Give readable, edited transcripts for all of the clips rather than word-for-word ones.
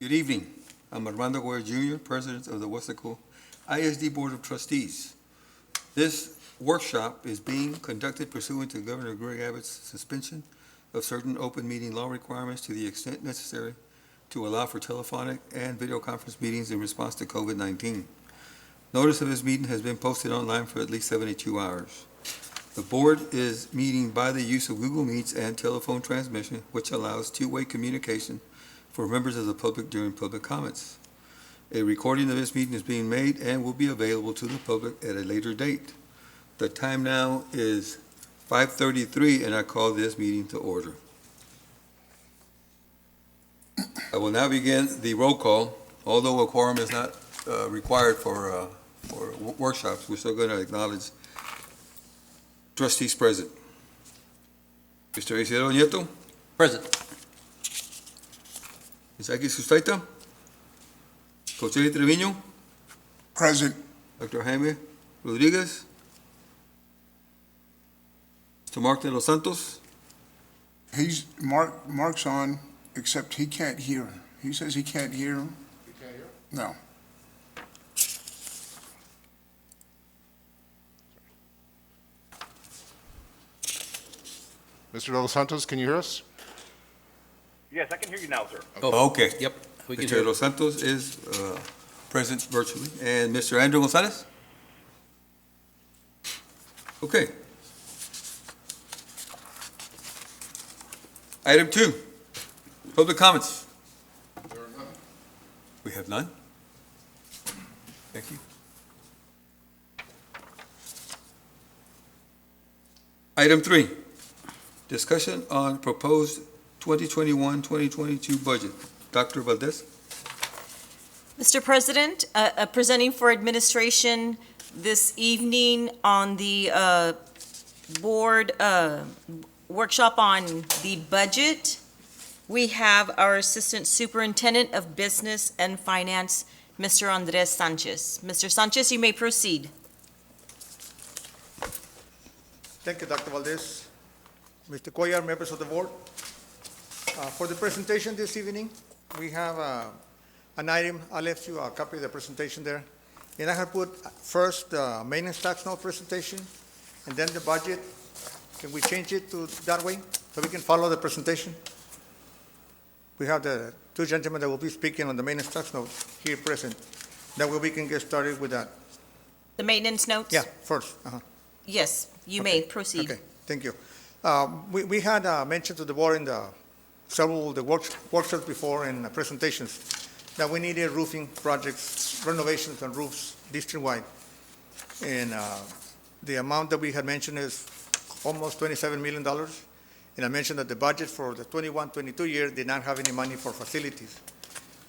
Good evening. I'm Armando Guerrero Jr., President of the Weslaco ISD Board of Trustees. This workshop is being conducted pursuant to Governor Greg Abbott's suspension of certain open meeting law requirements to the extent necessary to allow for telephonic and video conference meetings in response to COVID-19. Notice of this meeting has been posted online for at least 72 hours. The board is meeting by the use of Google Meets and telephone transmission, which allows two-way communication for members of the public during public comments. A recording of this meeting is being made and will be available to the public at a later date. The time now is 5:33, and I call this meeting to order. I will now begin the roll call. Although a quorum is not required for workshops, we're still going to acknowledge trustees present. Mr. Isidro Nieto? Present. Ms. Agui Sustaita? Jose Treviño? Present. Dr. Jaime Rodriguez? Mr. Mark de los Santos? Mark's on, except he can't hear. He says he can't hear him. You can't hear? No. Mr. De Los Santos, can you hear us? Yes, I can hear you now, sir. Okay. Yep. We can Mr. hear De los Santos is present virtually. And Mr. Andrew Gonzalez? Okay. Item 2, public comments. There are none. We have none. Thank you. Item 3, discussion on proposed 2021-2022 budget. Dr. Valdez? Mr. President, presenting for administration this evening on the board workshop on the budget, we have our Assistant Superintendent of Business and Finance, Mr. Andres Sanchez. Mr. Sanchez, you may proceed. Thank you, Dr. Valdez. Mr. Cuellar, members of the board. For the presentation this evening, we have an item. I left you a copy of the presentation there. And I have put first the maintenance tax note presentation and then the budget. Can we change it to that way so we can follow the presentation? We have the two gentlemen that will be speaking on the maintenance tax note here present. That way we can get started with that. The maintenance notes? Yeah, first. Yes, you Okay. may proceed. Okay, thank you. We had mentioned to the board in several of the workshops before and presentations that we needed roofing projects, renovations on roofs district-wide. And the amount that we had mentioned is almost $27 million. And I mentioned that the budget for the 21-22 year did not have any money for facilities.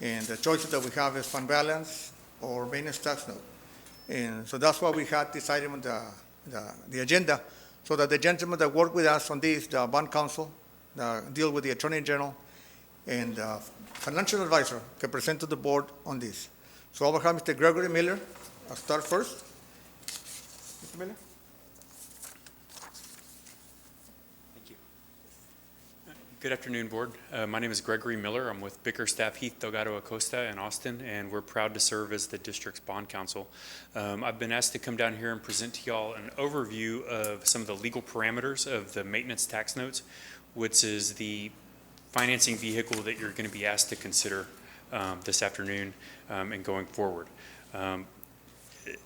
And the choices that we have is fund balance or maintenance tax note. And so that's why we had this item on the agenda, so that the gentlemen that work with us on this, the bond counsel, deal with the attorney general, and financial advisor can present to the board on this. So I will have Mr. Gregory Miller. I'll start first. Mr. Miller? Thank you. Good afternoon, board. My name is Gregory Miller. I'm with Bickerstaff Heath Delgado Acosta in Austin, and we're proud to serve as the district's bond counsel. I've been asked to come down here and present to y'all an overview of some of the legal parameters of the maintenance tax notes, which is the financing vehicle that you're going to be asked to consider this afternoon and going forward.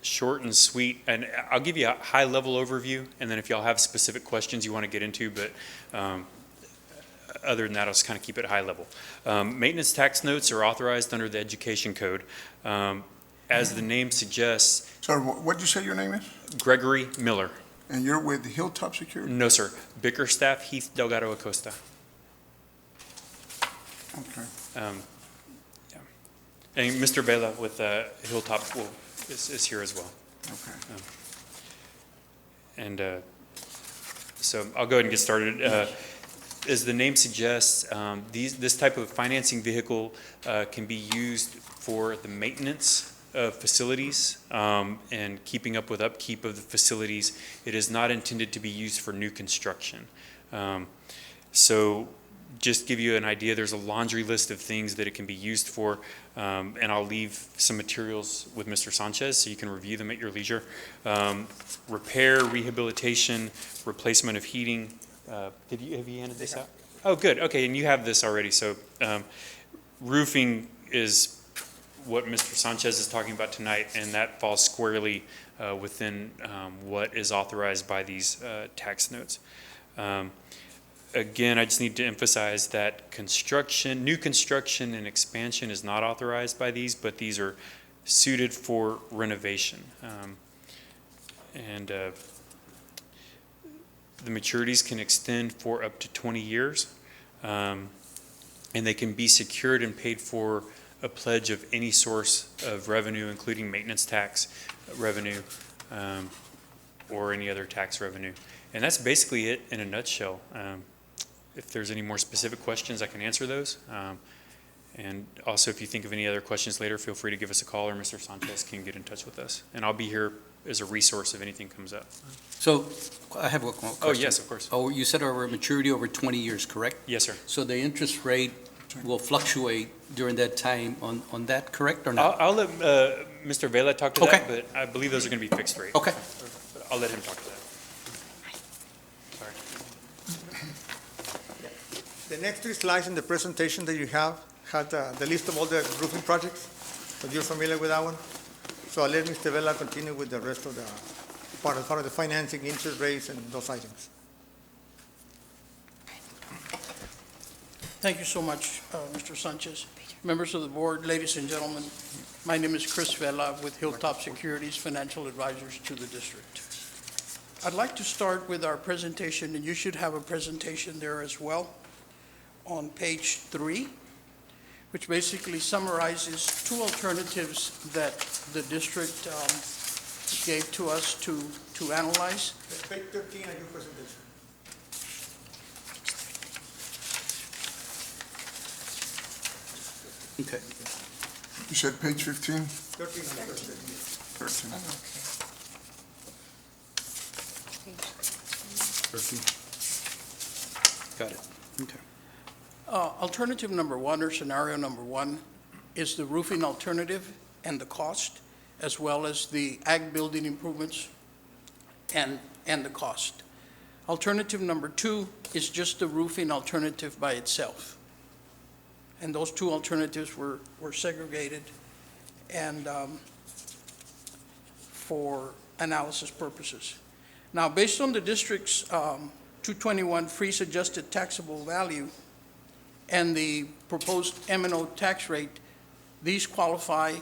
Short and sweet, and I'll give you a high-level overview, and then if y'all have specific questions you want to get into, but other than that, I'll just kind of keep it high level. Maintenance tax notes are authorized under the Education Code. As the name suggests. Sorry, what did you say your name is? Gregory Miller. And you're with Hilltop Security? No, sir. Bickerstaff Heath Delgado Acosta. Okay. Yeah. And Mr. Bela with Hilltop is here as well. Okay. And so I'll go ahead and get started. As the name suggests, this type of financing vehicle can be used for the maintenance of facilities and keeping up with upkeep of the facilities. It is not intended to be used for new construction. So just give you an idea, there's a laundry list of things that it can be used for, and I'll leave some materials with Mr. Sanchez so you can review them at your leisure. Repair, rehabilitation, replacement of heating. Have you handed this out? Oh, good. Okay, and you have this already. So roofing is what Mr. Sanchez is talking about tonight, and that falls squarely within what is authorized by these tax notes. Again, I just need to emphasize that new construction and expansion is not authorized by these, but these are suited for renovation. And the maturities can extend for up to 20 years, and they can be secured and paid for a pledge of any source of revenue, including maintenance tax revenue or any other tax revenue. And that's basically it in a nutshell. If there's any more specific questions, I can answer those. And also, if you think of any other questions later, feel free to give us a call, or Mr. Sanchez can get in touch with us. And I'll be here as a resource if anything comes up. So I have one question. Oh, yes, of course. Oh, you said over maturity over 20 years, correct? Yes, sir. So the interest rate will fluctuate during that time on that, correct or not? I'll let Mr. Vela talk to Okay. that, but I believe those are going to be fixed rate. Okay. But I'll let him talk to that. Sorry. The next three slides in the presentation that you have had the list of all the roofing projects, so you're familiar with that one. So I'll let Mr. Vela continue with the rest of the part of the financing, interest rates, and those items. Thank you so much, Mr. Sanchez. Members of the board, ladies and gentlemen, my name is Chris Vela with Hilltop Securities, financial advisors to the district. I'd like to start with our presentation, and you should have a presentation there as well, on page 3, which basically summarizes two alternatives that the district gave to us to analyze. Page 13 of your presentation. Okay. You said page 15? 13 of your presentation. 13. Got it. Okay. Alternative number 1, or scenario number 1, is the roofing alternative and the cost, as well as the ag building improvements and the cost. Alternative number 2 is just the roofing alternative by itself. And those two alternatives were segregated and for analysis purposes. Now, based on the district's 221 freeze adjusted taxable value and the proposed M&O tax rate, these qualify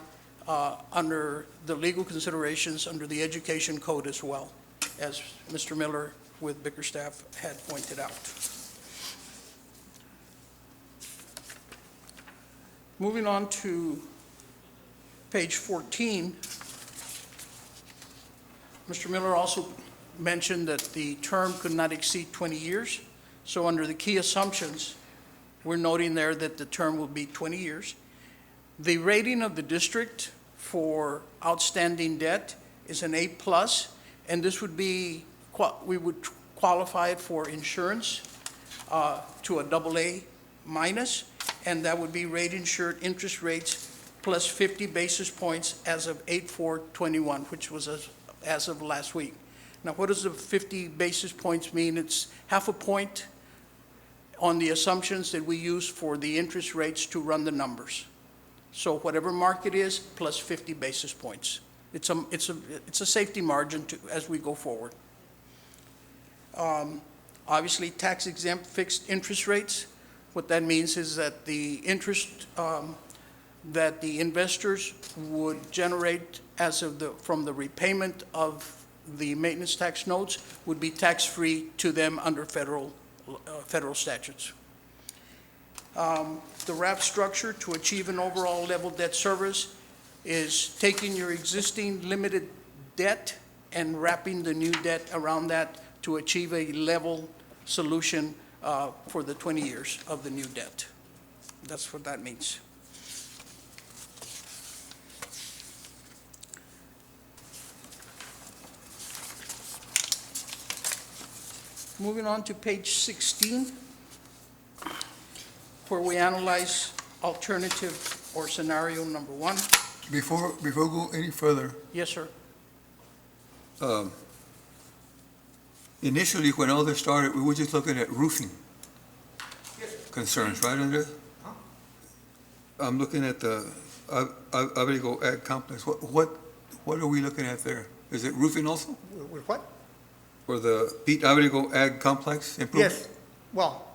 under the legal considerations under the education code as well, as Mr. Miller with Bickerstaff had pointed out. Moving on to page 14, Mr. Miller also mentioned that the term could not exceed 20 years. So under the key assumptions, we're noting there that the term will be 20 years. The rating of the district for outstanding debt is an A+, and this would be, we would qualify it for insurance to a AA-, and that would be rate insured interest rates plus 50 basis points as of 8/4/21, which was as of last week. Now, what does the 50 basis points mean? It's half a point on the assumptions that we use for the interest rates to run the numbers. So whatever market is, plus 50 basis points. It's a safety margin as we go forward. Obviously, tax exempt fixed interest rates. What that means is that the interest that the investors would generate from the repayment of the maintenance tax notes would be tax-free to them under federal statutes. The RAP structure to achieve an overall level debt service is taking your existing limited debt and wrapping the new debt around that to achieve a level solution for the 20 years of the new debt. That's what that means. Moving on to page 16. before we analyze alternative or scenario number one. Before we go any further, Yes, sir. initially, when all this started, we were just looking at roofing concerns, right, Andres? I'm looking at the Abrigo Ag Complex. What are we looking at there? Is it roofing also? With what? For the Pete Abrigo Ag Complex improvement? Yes. Well,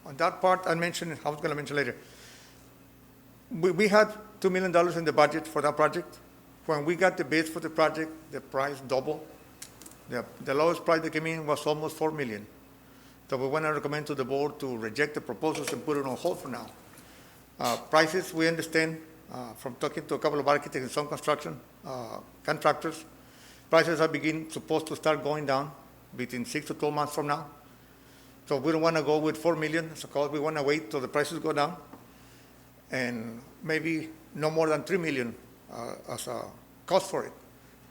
on that part, I was going to mention later. We had $2 million in the budget for that project. When we got the bids for the project, the price doubled. The lowest price that came in was almost $4 million. So we want to recommend to the board to reject the proposals and put it on hold for now. Prices, we understand from talking to a couple of architects and some construction contractors, prices are supposed to start going down between 6 to 12 months from now. So we don't want to go with $4 million, so we want to wait till the prices go down, and maybe no more than $3 million as a cost for it.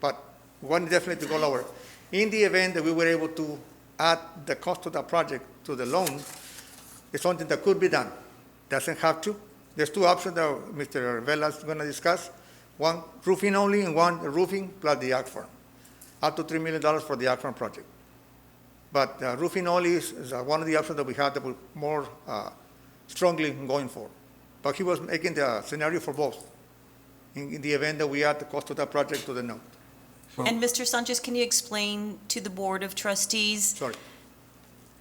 But we want definitely to go lower. In the event that we were able to add the cost of that project to the loan, it's something that could be done. Doesn't have to. There's two options that Mr. Vela is going to discuss. One, roofing only, and one, roofing plus the ag farm. Up to $3 million for the ag farm project. But roofing only is one of the options that we have that we're more strongly going for. But he was making the scenario for both in the event that we add the cost of that project to the note. And Mr. Sanchez, can you explain to the Board of Trustees Sorry.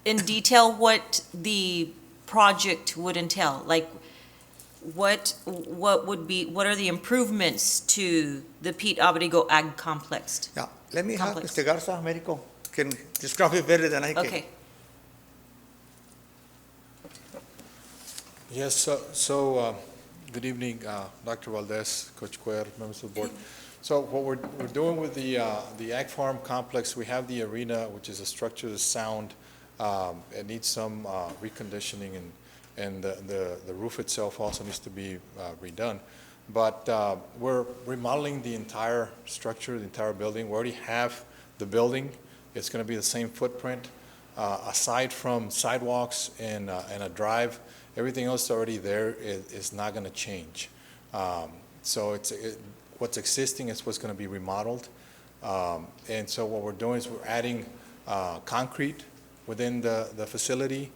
in detail what the project would entail? Like, what are the improvements to the Pete Abrigo Ag Complex? Yeah, let me have Complex. Mr. Garza, Americo, can describe it better than I can. Okay. Yes, good evening, Dr. Valdez, Coach Cuellar, members of the board. So what we're doing with the Ag Farm Complex, we have the arena, which is a structure that's sound. It needs some reconditioning, and the roof itself also needs to be redone. But we're remodeling the entire structure, the entire building. We already have the building. It's going to be the same footprint. Aside from sidewalks and a drive, everything else already there is not going to change. So what's existing is what's going to be remodeled. And so what we're doing is we're adding concrete within the facility,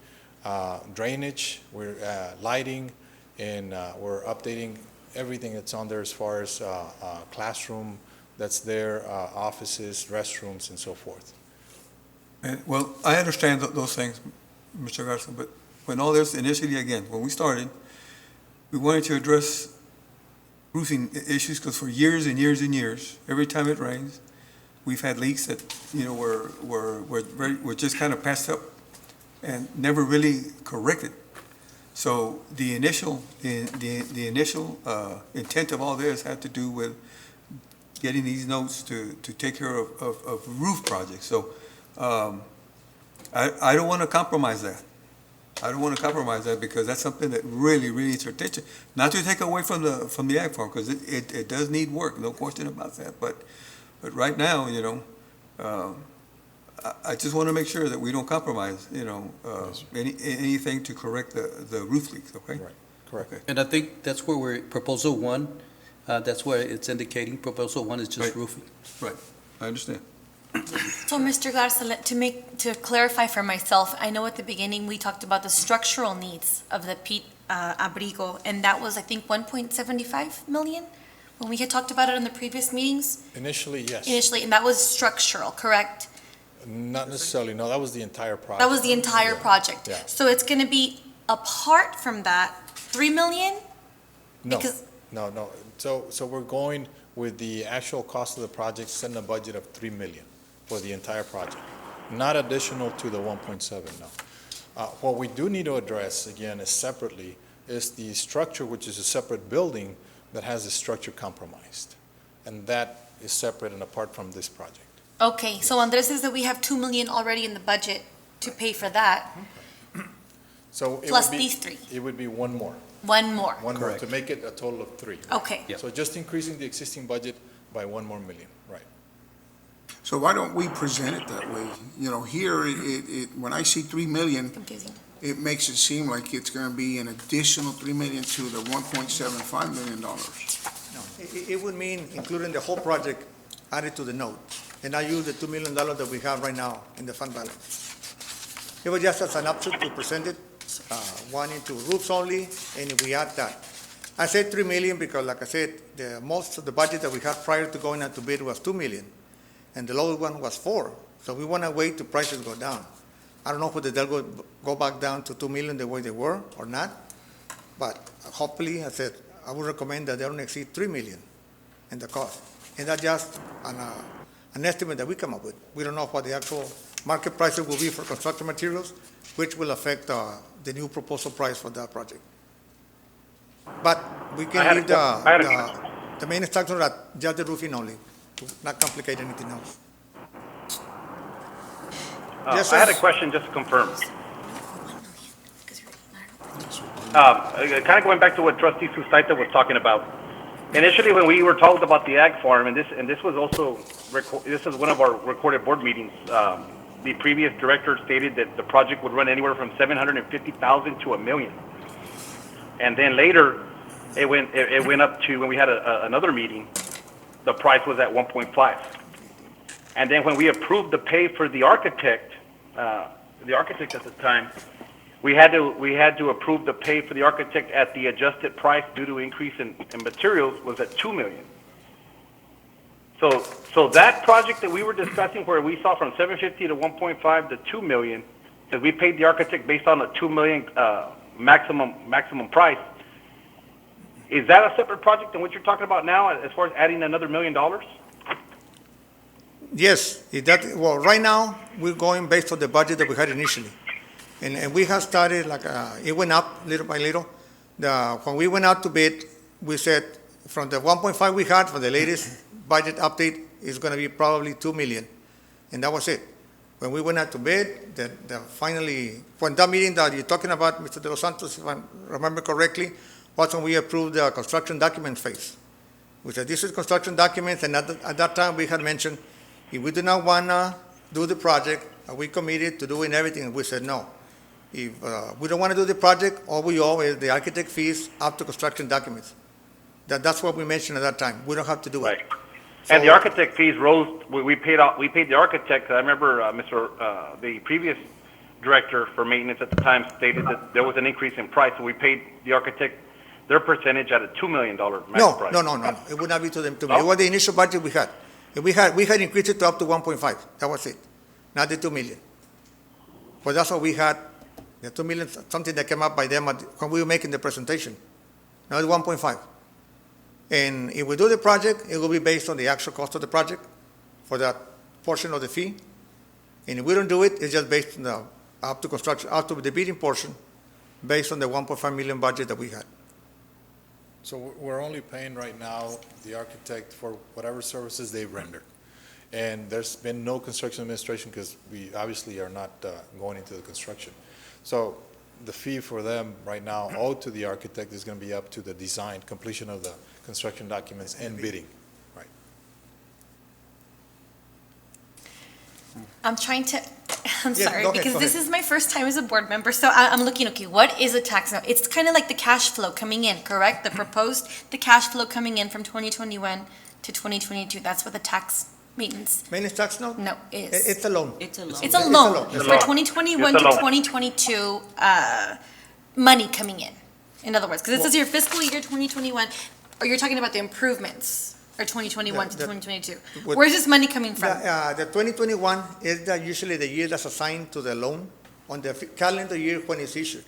drainage, we're lighting, and we're updating everything that's on there as far as classroom that's there, offices, restrooms, and so forth. Well, I understand those things, Mr. Garza, but when all this initially, again, when we started, we wanted to address roofing issues because for years and years and years, every time it rains, we've had leaks that, were just kind of passed up and never really corrected. So the initial intent of all this had to do with getting these notes to take care of roof projects. So I don't want to compromise that. I don't want to compromise that because that's something that really needs our attention. Not to take away from the ag farm, because it does need work, no question about that. But right now, I just want to make sure that we don't compromise, anything to correct the roof leaks, okay? Right, correct. Okay. And I think that's where we're, proposal one, that's where it's indicating, proposal one is just Right. roofing. Right, I understand. So, Mr. Garza, to clarify for myself, I know at the beginning we talked about the structural needs of the Pete Abrigo, and that was, I think, 1.75 million when we had talked about it in the previous meetings Initially, yes. initially, and that was structural, correct? Not necessarily, no, that was the entire project. That was the entire project. Yeah. So it's going to be apart from that, 3 million? No, because- no. So we're going with the actual cost of the project, setting a budget of 3 million for the entire project, not additional to the 1.7, no. What we do need to address, again, is separately, is the structure, which is a separate building that has the structure compromised. And that is separate and apart from this project. Okay, so Andres says that we have 2 million already in the budget to pay for that, So it plus would be, these three. it would be one more, One more. Correct. to make it a total of 3. Okay. Yeah. So just increasing the existing budget by 1 more million, right? So why don't we present it that way? Here, when I see 3 million, Confusing. it makes it seem like it's gonna be an additional 3 million to the $1.75 million. No, it would mean including the whole project added to the note, and not use the $2 million that we have right now in the fund balance. It was just as an option to present it, wanting to roofs only, and if we add that. I said 3 million because, like I said, most of the budget that we had prior to going out to bid was 2 million, and the lowest one was 4. So we want to wait till prices go down. I don't know whether they'll go back down to 2 million the way they were or not, but hopefully, I said, I would recommend that they don't exceed 3 million in the cost. And that's just an estimate that we come up with. We don't know what the actual market prices will be for construction materials, which will affect the new proposal price for that project. But we can leave the main structure at just the roofing only, to not complicate anything else. Yes, I had a sir. question just to confirm. Kind of going back to what Trustee Sustaita was talking about. Initially, when we were told about the ag farm, and this was also this is one of our recorded board meetings. The previous director stated that the project would run anywhere from $750,000 to $1 million. And then later, it went up to, when we had another meeting, the price was at 1.5. And then when we approved the pay for the architect at the time, we had to approve the pay for the architect at the adjusted price due to increase in materials was at $2 million. So that project that we were discussing, where we saw from 750 to 1.5 to 2 million, because we paid the architect based on a 2 million maximum price. Is that a separate project than what you're talking about now, as far as adding another $1 million? Yes, well, right now, we're going based on the budget that we had initially. And we have started, it went up little by little. When we went out to bid, we said from the 1.5 we had for the latest budget update is going to be probably 2 million. And that was it. When we went out to bid, finally, when that meeting that you're talking about, Mr. De Los Santos, if I remember correctly, was when we approved the construction document phase. We said, this is construction documents, and at that time we had mentioned, if we do not want to do the project, are we committed to doing everything? And we said no. If we don't want to do the project, all we owe is the architect fees up to construction documents. That's what we mentioned at that time. We don't have to do it. Right. And the architect fees rose. We paid the architect. I remember the previous director for maintenance at the time stated that there was an increase in price, so we paid the architect their percentage at a $2 million max price. No. It would not be to them. It was the initial budget we had. We had increased it to up to 1.5. That was it, not the 2 million. But that's what we had. The 2 million, something that came up by them when we were making the presentation. Now it's 1.5. And if we do the project, it will be based on the actual cost of the project for that portion of the fee. And if we don't do it, it's just based on up to the bidding portion, based on the 1.5 million budget that we had. So we're only paying right now the architect for whatever services they render. And there's been no construction administration because we obviously are not going into the construction. So the fee for them right now owed to the architect is going to be up to the design, completion of the construction documents and bidding. Right. I'm Yes, sorry, go ahead, because go this ahead. is my first time as a board member, so I'm looking, okay, what is a tax note? It's kind of like the cash flow coming in, correct? The cash flow coming in from 2021 to 2022, that's what the tax maintenance Maintenance tax note? note is. It's a loan. It's a loan. It's a loan It's a for loan. 2021 It's to a loan. 2022, money coming in other words, because it says here fiscal year 2021, or you're talking about the improvements, or 2021 to 2022. Where's this money coming from? The 2021 is usually the year that's assigned to the loan on the calendar year when it's issued.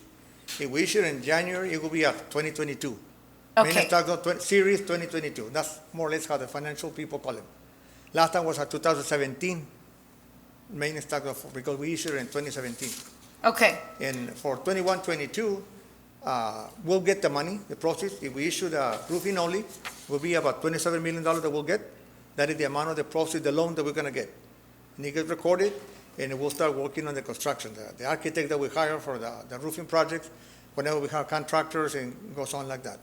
If we issue in January, it will be at 2022. Okay. Maintenance tax note series 2022. That's more or less how the financial people call it. Last time was at 2017 maintenance tax note because we issued it in 2017. Okay, And for 21, 22, we'll get the money, the proceeds. If we issue the roofing only, it will be about $27 million that we'll get. That is the amount of the proceeds, the loan that we're going to get. And it gets recorded, and we'll start working on the construction. The architect that we hire for the roofing projects, whenever we have contractors, and it goes on like that.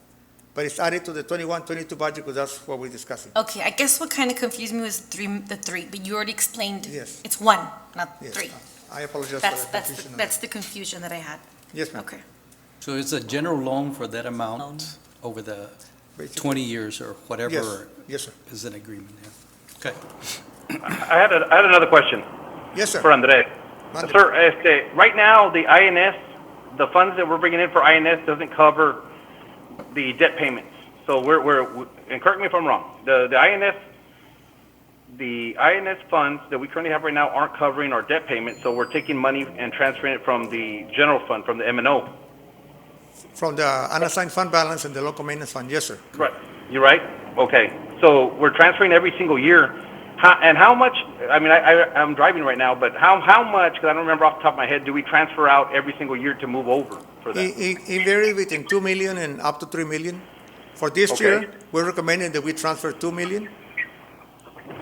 But it's added to the 21, 22 budget because that's what we're discussing. okay, I guess what kind of confused me was the three, but you already explained. Yes. It's one, not Yes. three. I apologize for the confusion. That's the confusion that I had. Yes, ma'am. Okay. So it's a general loan for that Loan. amount over the Basically. 20 years or whatever Yes, sir. is an agreement, yeah. Okay. I had another question Yes, sir. for Andre. Mande. Sir, right now, the INS, the funds that we're bringing in for INS doesn't cover the debt payments. So and correct me if I'm wrong, the INS funds that we currently have right now aren't covering our debt payments, so we're taking money and transferring it from the general fund, from the M&O. From the unassigned fund balance and the local maintenance fund, yes, sir. Right. You're right? Okay. So we're transferring every single year. How much, I mean, I'm driving right now, but how much, because I don't remember off the top of my head, do we transfer out every single year to move over for that? It varies between 2 million and up to 3 million. For this Okay. year, we're recommending that we transfer 2 million.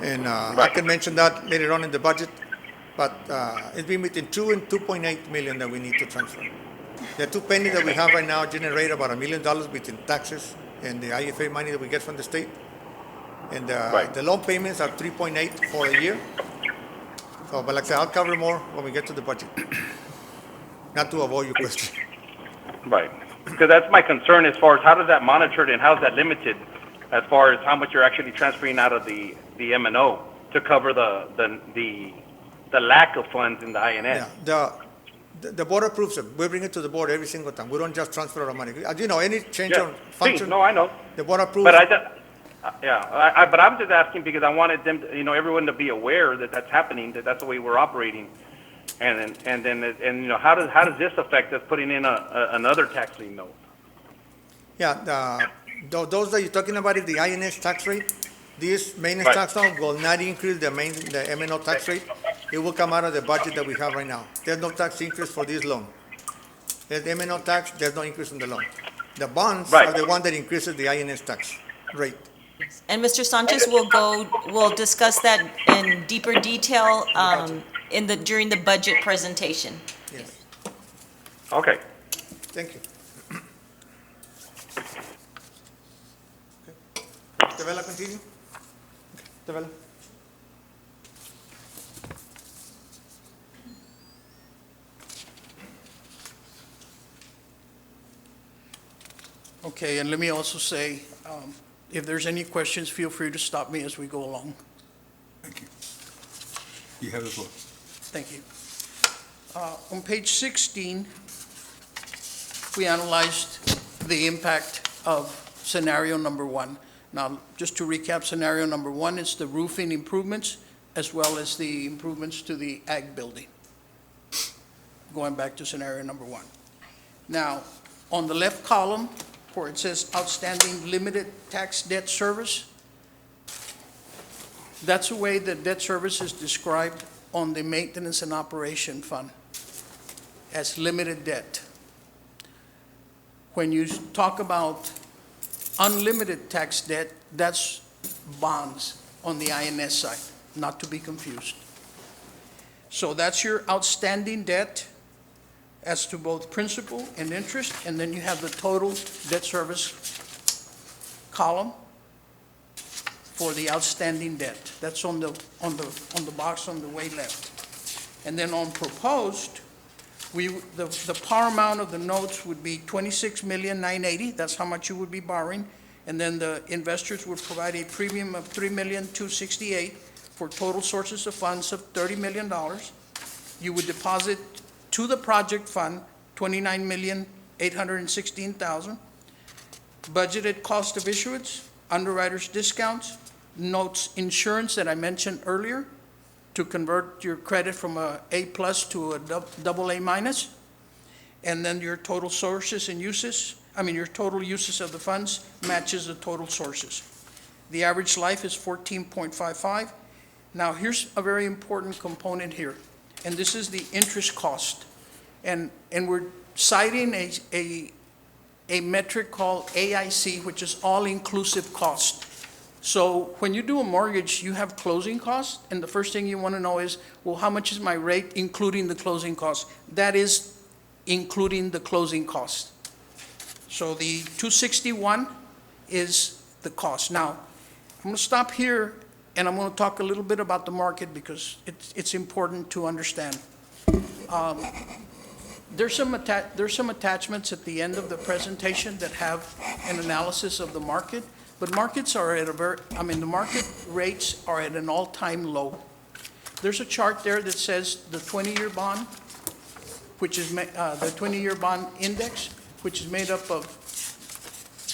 And I can mention that later on in the budget, but it's been between 2 and 2.8 million that we need to transfer. The two pennies that we have right now generate about $1 million between taxes and the IFA money that we get from the state. And the loan payments are 3.8 for a year. So, but like I said, I'll cover more when we get to the budget. Not to avoid your question. Right. Because that's my concern as far as how does that monitored and how's that limited as far as how much you're actually transferring out of the M&O to cover the lack of funds in the INS. Yeah, the board approves it. We bring it to the board every single time. We don't just transfer our money. As you know, any change of function, No, I know. the board approves. But but I'm just asking because I wanted them, everyone to be aware that that's happening, that that's the way we're operating. And how does this affect us putting in another tax lien note? Yeah, those that you're talking about is the INS tax rate. This maintenance tax loan will not increase the M&O tax rate. It will come out of the budget that we have right now. There's no tax increase for this loan. There's M&O tax, there's no increase in the loan. The bonds are the one that increases the INS tax rate. And Mr. Sanchez will discuss that in deeper detail during the budget presentation. Yes, Okay. thank you. Okay. Tavella, continue? Okay. Tavella? Okay, and let me also say, if there's any questions, feel free to stop me as we go along. Thank you. You have the floor. Thank you. On page 16, we analyzed the impact of scenario number 1. Now, just to recap, scenario number 1 is the roofing improvements as well as the improvements to the ag building. Going back to scenario number 1. Now, on the left column, where it says outstanding limited tax debt service, that's the way that debt service is described on the maintenance and operation fund, as limited debt. When you talk about unlimited tax debt, that's bonds on the INS side, not to be confused. So that's your outstanding debt as to both principal and interest, and then you have the total debt service column for the outstanding debt. That's on the box on the way left. And then on proposed, the par amount of the notes would be $26,980,000. That's how much you would be borrowing. And then the investors would provide a premium of $3,268,000 for total sources of funds of $30 million. You would deposit to the project fund $29,816,000. Budgeted cost of issuance, underwriter's discounts, notes insurance that I mentioned earlier to convert your credit from a A+ to a AA-. And then your total sources and uses, your total uses of the funds matches the total sources. The average life is 14.55. Now, here's a very important component here, and this is the interest cost. And we're citing a metric called AIC, which is all-inclusive cost. So when you do a mortgage, you have closing costs, and the first thing you want to know is, well, how much is my rate including the closing costs? That is including the closing cost. So the 261 is the cost. Now, I'm going to stop here, and I'm going to talk a little bit about the market because it's important to understand. There's some attachments at the end of the presentation that have an analysis of the market, but markets are at the market rates are at an all-time low. There's a chart there that says the 20-year bond, which is the 20-year bond index, which is made up of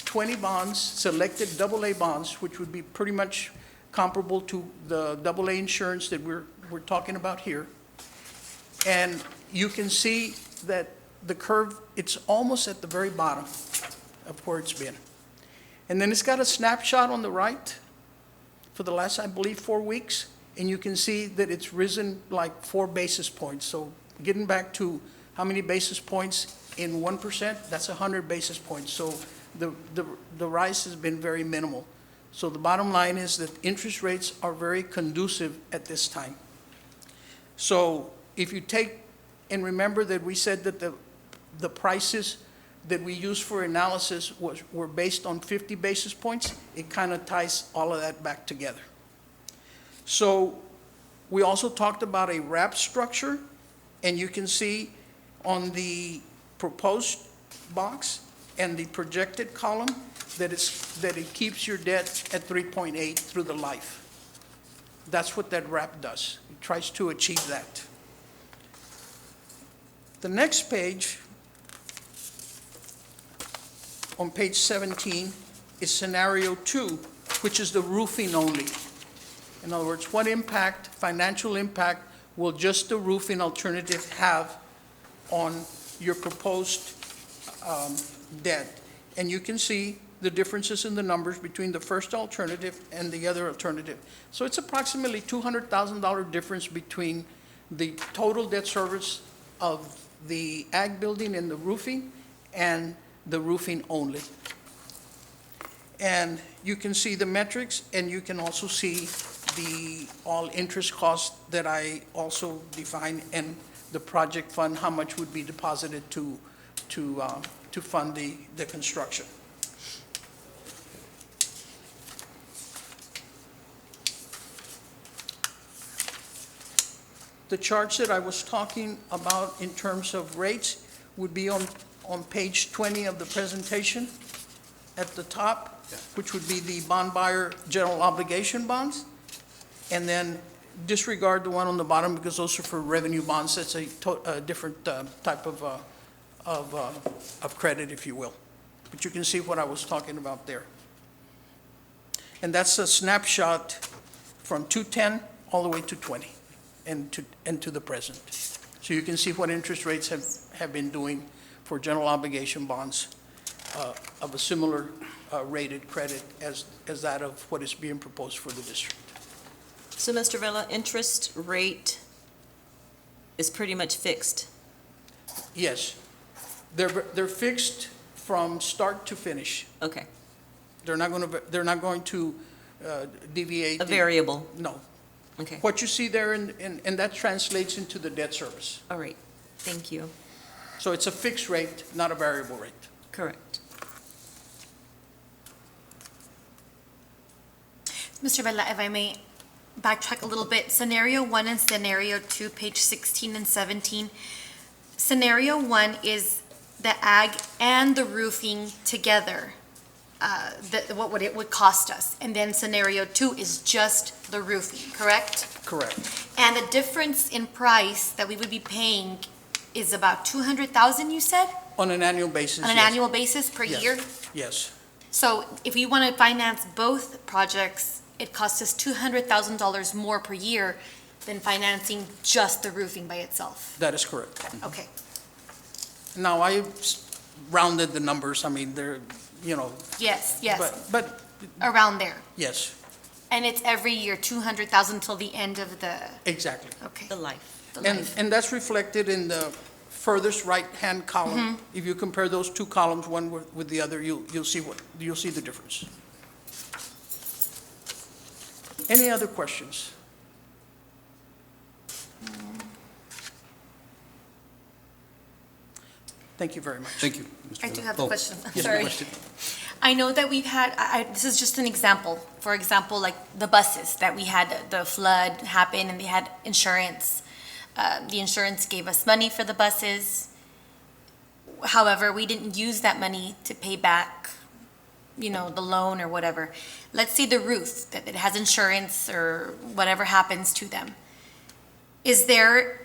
20 bonds, selected AA bonds, which would be pretty much comparable to the AA insurance that we're talking about here. And you can see that the curve, it's almost at the very bottom of where it's been. And then it's got a snapshot on the right for the last, I believe, 4 weeks, and you can see that it's risen like 4 basis points. So getting back to how many basis points in 1%, that's 100 basis points. So the rise has been very minimal. So the bottom line is that interest rates are very conducive at this time. So if you take, and remember that we said that the prices that we use for analysis were based on 50 basis points, it kind of ties all of that back together. So we also talked about a wrap structure, and you can see on the proposed box and the projected column that it keeps your debt at 3.8 through the life. That's what that wrap does. It tries to achieve that. The next page, on page 17, is scenario 2, which is the roofing only. In other words, what impact, financial impact, will just the roofing alternative have on your proposed debt? And you can see the differences in the numbers between the first alternative and the other alternative. So it's approximately $200,000 difference between the total debt service of the ag building and the roofing and the roofing only. And you can see the metrics, and you can also see the all interest costs that I also define, and the project fund, how much would be deposited to fund the construction. The charts that I was talking about in terms of rates would be on page 20 of the presentation at the top, which would be the bond buyer general obligation bonds. And then disregard the one on the bottom because those are for revenue bonds. That's a different type of credit, if you will. But you can see what I was talking about there. And that's a snapshot from 210 all the way to 20 and to the present. So you can see what interest rates have been doing for general obligation bonds of a similar rated credit as that of what is being proposed for the district. So, Mr. Vela, interest rate is pretty much fixed? Yes. They're fixed from start to finish. Okay. They're not going to deviate. A variable? No. Okay. What you see there, and that translates into the debt service. All right. Thank you. So it's a fixed rate, not a variable rate. Correct. Mr. Vela, if I may backtrack a little bit, scenario 1 and scenario 2, page 16 and 17. Scenario 1 is the ag and the roofing together, what it would cost us. And then scenario 2 is just the roofing, correct? Correct. And the difference in price that we would be paying is about $200,000, you said? On an annual basis, On an yes. annual basis per Yes. year? Yes. So if we want to finance both projects, it costs us $200,000 more per year than financing just the roofing by itself. That is correct. Okay. Now, I rounded the numbers. I mean, they're, Yes, yes, But around there. yes, And it's every year, $200,000 till the end of the, exactly. okay. The life. The life. And that's reflected in the furthest right-hand column. If you compare those two columns, one with the other, you'll see the difference. Any other questions? Thank you very much. Thank you, Mr. I do Vela. have a question. I'm yes, sorry. question. I know that we've had, this is just an example. For example, like the buses that we had, the flood happen and they had insurance. The insurance gave us money for the buses. however, we didn't use that money to pay back, you know, the loan or whatever. Let's say the roof, that it has insurance or whatever happens to them. Is there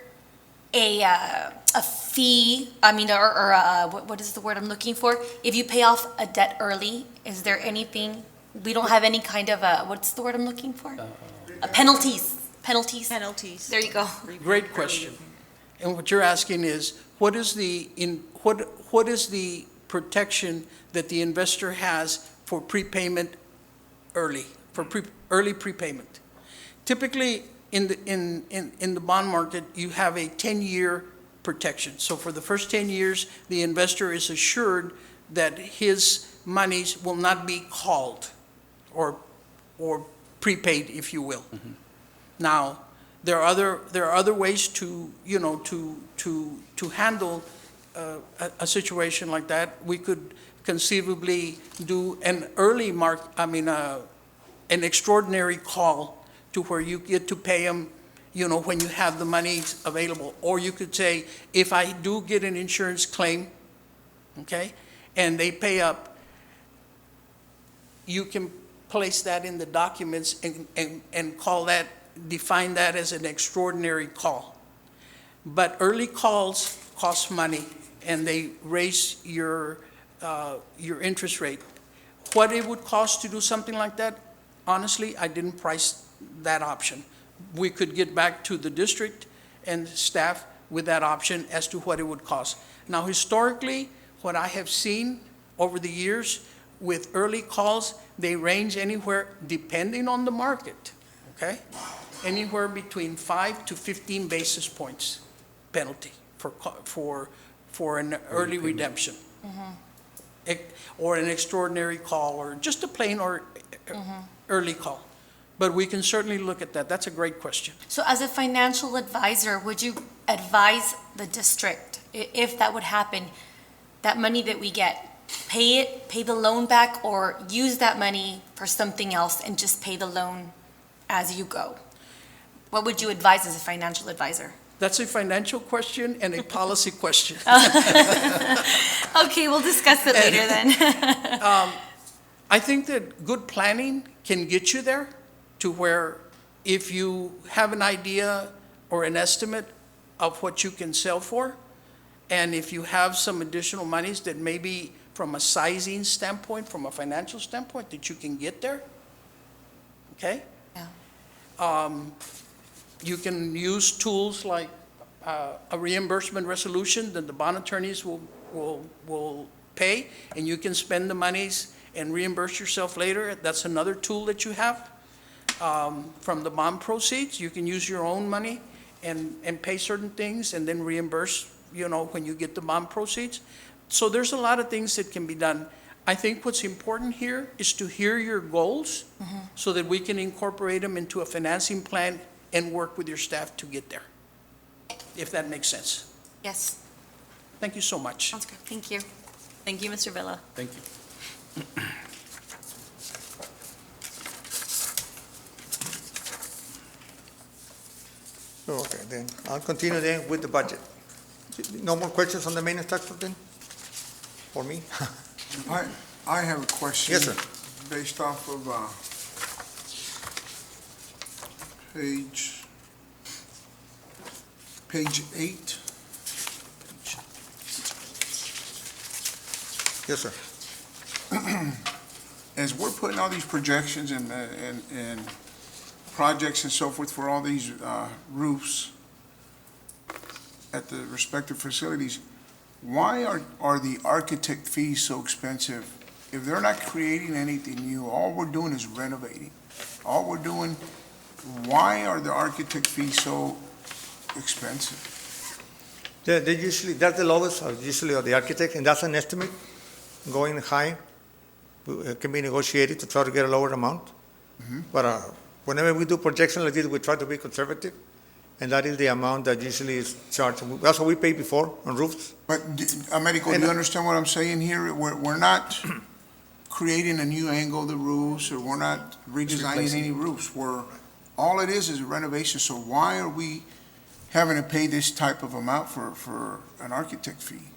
a fee, I mean, what is the word I'm looking for? If you pay off a debt early, is there anything, we don't have any kind of what's the word I'm looking for? Penalties. Penalties. There you go. Great question. And what you're asking is, what is the protection that the investor has for prepayment early, for early prepayment? Typically, in the bond market, you have a 10-year protection. So for the first 10 years, the investor is assured that his monies will not be called or prepaid, if you will. Mm-hmm. Now, there are other ways to, you know, to handle a situation like that. We could conceivably do an an extraordinary call to where you get to pay them, you know, when you have the money available. Or you could say, if I do get an insurance claim, okay, and they pay up, you can place that in the documents and call that, define that as an extraordinary call. But early calls cost money, and they raise your interest rate. What it would cost to do something like that, honestly, I didn't price that option. We could get back to the district and staff with that option as to what it would cost. Now, historically, what I have seen over the years with early calls, they range anywhere, depending on the market, okay? Anywhere between 5 to 15 basis points penalty for an early redemption. Or an extraordinary call, or just a plain or early call. But we can certainly look at that. That's a great question. So as a financial advisor, would you advise the district, if that would happen, that money that we get, pay the loan back, or use that money for something else and just pay the loan as you go? What would you advise as a financial advisor? That's a financial question and a policy question. Okay, we'll discuss it later then. I think that good planning can get you there to where if you have an idea or an estimate of what you can sell for, and if you have some additional monies that maybe from a sizing standpoint, from a financial standpoint, that you can get there, okay? Yeah. You can use tools like a reimbursement resolution that the bond attorneys will pay, and you can spend the monies and reimburse yourself later. That's another tool that you have. From the bond proceeds, you can use your own money and pay certain things and then reimburse, you know, when you get the bond proceeds. So there's a lot of things that can be done. I think what's important here is to hear your goals so that we can incorporate them into a financing plan and work with your staff to get there, if that makes sense. Yes, Thank you so much. sounds good. Thank you. Thank you, Mr. Villa. Thank you. Okay, then I'll continue then with the budget. No more questions on the main structure then? For me? I have a question. Yes, sir. Based off of page 8. Yes, sir. As we're putting all these projections and projects and so forth for all these roofs at the respective facilities, why are the architect fees so expensive? If they're not creating anything new, all we're doing is renovating. All we're doing, why are the architect fees so expensive? They usually, that's the lowest, usually of the architect, and that's an estimate. Going high, it can be negotiated to try to get a lower amount. But whenever we do projections like this, we try to be conservative, and that is the amount that usually is charged. That's what we paid before on roofs. But, Americo, do you understand what I'm saying here? We're not creating a new angle of the roofs, or we're not redesigning any roofs. All it is a renovation, so why are we having to pay this type of amount for an architect fee?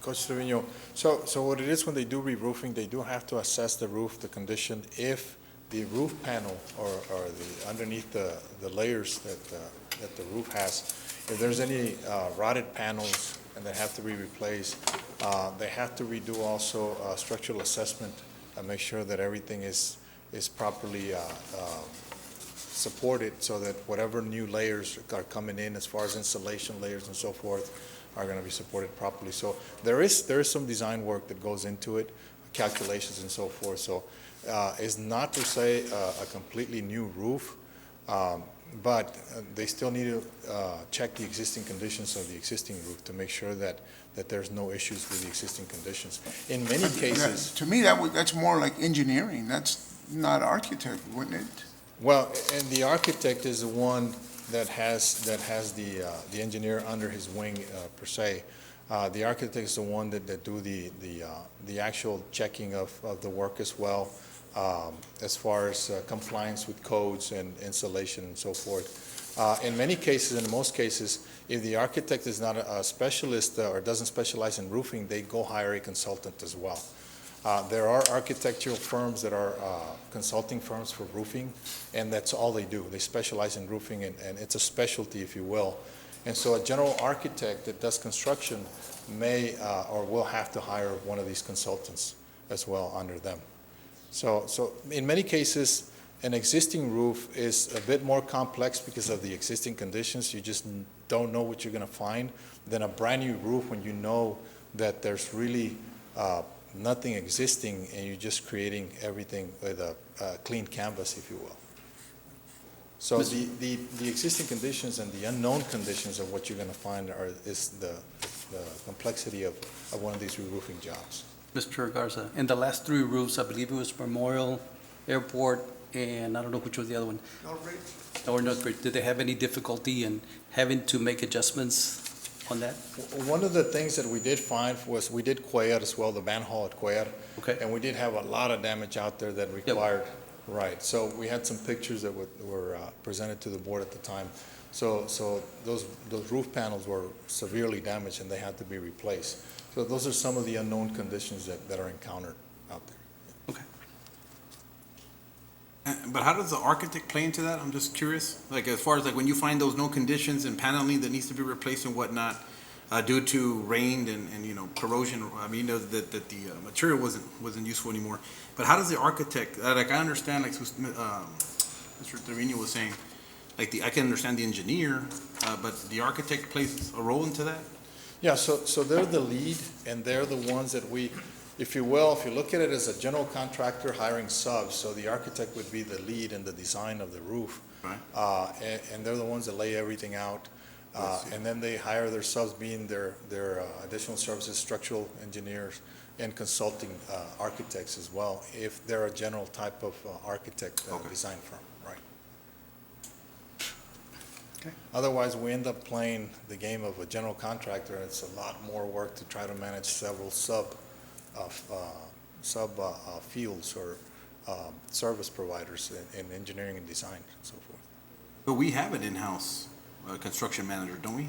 Coach Trevino, so what it is when they do re-roofing, they do have to assess the roof, the condition, if the roof panel or the underneath the layers that the roof has, if there's any rotted panels and they have to be replaced, they have to redo also structural assessment and make sure that everything is properly supported so that whatever new layers are coming in as far as insulation layers and so forth are going to be supported properly. So there is some design work that goes into it, calculations and so forth. So it's not to say a completely new roof, but they still need to check the existing conditions of the existing roof to make sure that there's no issues with the existing conditions. In many cases, To me, that's more like engineering. That's not architect, wouldn't it? well, and the architect is the one that has the engineer under his wing per se. The architect is the one that do the actual checking of the work as well, as far as compliance with codes and installation and so forth. In many cases, in most cases, if the architect is not a specialist or doesn't specialize in roofing, they go hire a consultant as well. There are architectural firms that are consulting firms for roofing, and that's all they do. They specialize in roofing, and it's a specialty, if you will. And so a general architect that does construction may or will have to hire one of these consultants as well under them. So in many cases, an existing roof is a bit more complex because of the existing conditions. You just don't know what you're going to find than a brand new roof when you know that there's really nothing existing and you're just creating everything with a clean canvas, if you will. So the existing conditions and the unknown conditions of what you're going to find is the complexity of one of these re-roofing jobs. Mr. Garza, in the last three roofs, I believe it was Memorial, Airport, and I don't know which was the other one. Northridge. Did they have any difficulty in having to make adjustments on that? One of the things that we did find was we did Cuellar as well, the manhole at Cuellar. Okay. And we did have a lot of damage out there that required, right. So we had some pictures that were presented to the board at the time. So those roof panels were severely damaged and they had to be replaced. So those are some of the unknown conditions that are encountered out there. Okay. But how does the architect play into that? I'm just curious. Like as far as like when you find those known conditions and paneling that needs to be replaced and whatnot due to rain and you know corrosion. I mean, you know that the material wasn't useful anymore. But how does the architect? Like I understand, like Mr. Trevino was saying, like I can understand the engineer, but the architect plays a role into that. Yeah. So they're the lead and they're the ones that we. If you will, if you look at it as a general contractor hiring subs, so the architect would be the lead in the design of the roof. Right. And they're the ones that lay everything out. And then they hire their subs being their additional services, structural engineers and consulting architects as well, if they're a general type of architect design firm, right? Okay. Otherwise, we end up playing the game of a general contractor, and it's a lot more work to try to manage several sub fields or service providers in engineering and design and so forth. But we have an in-house construction manager, don't we?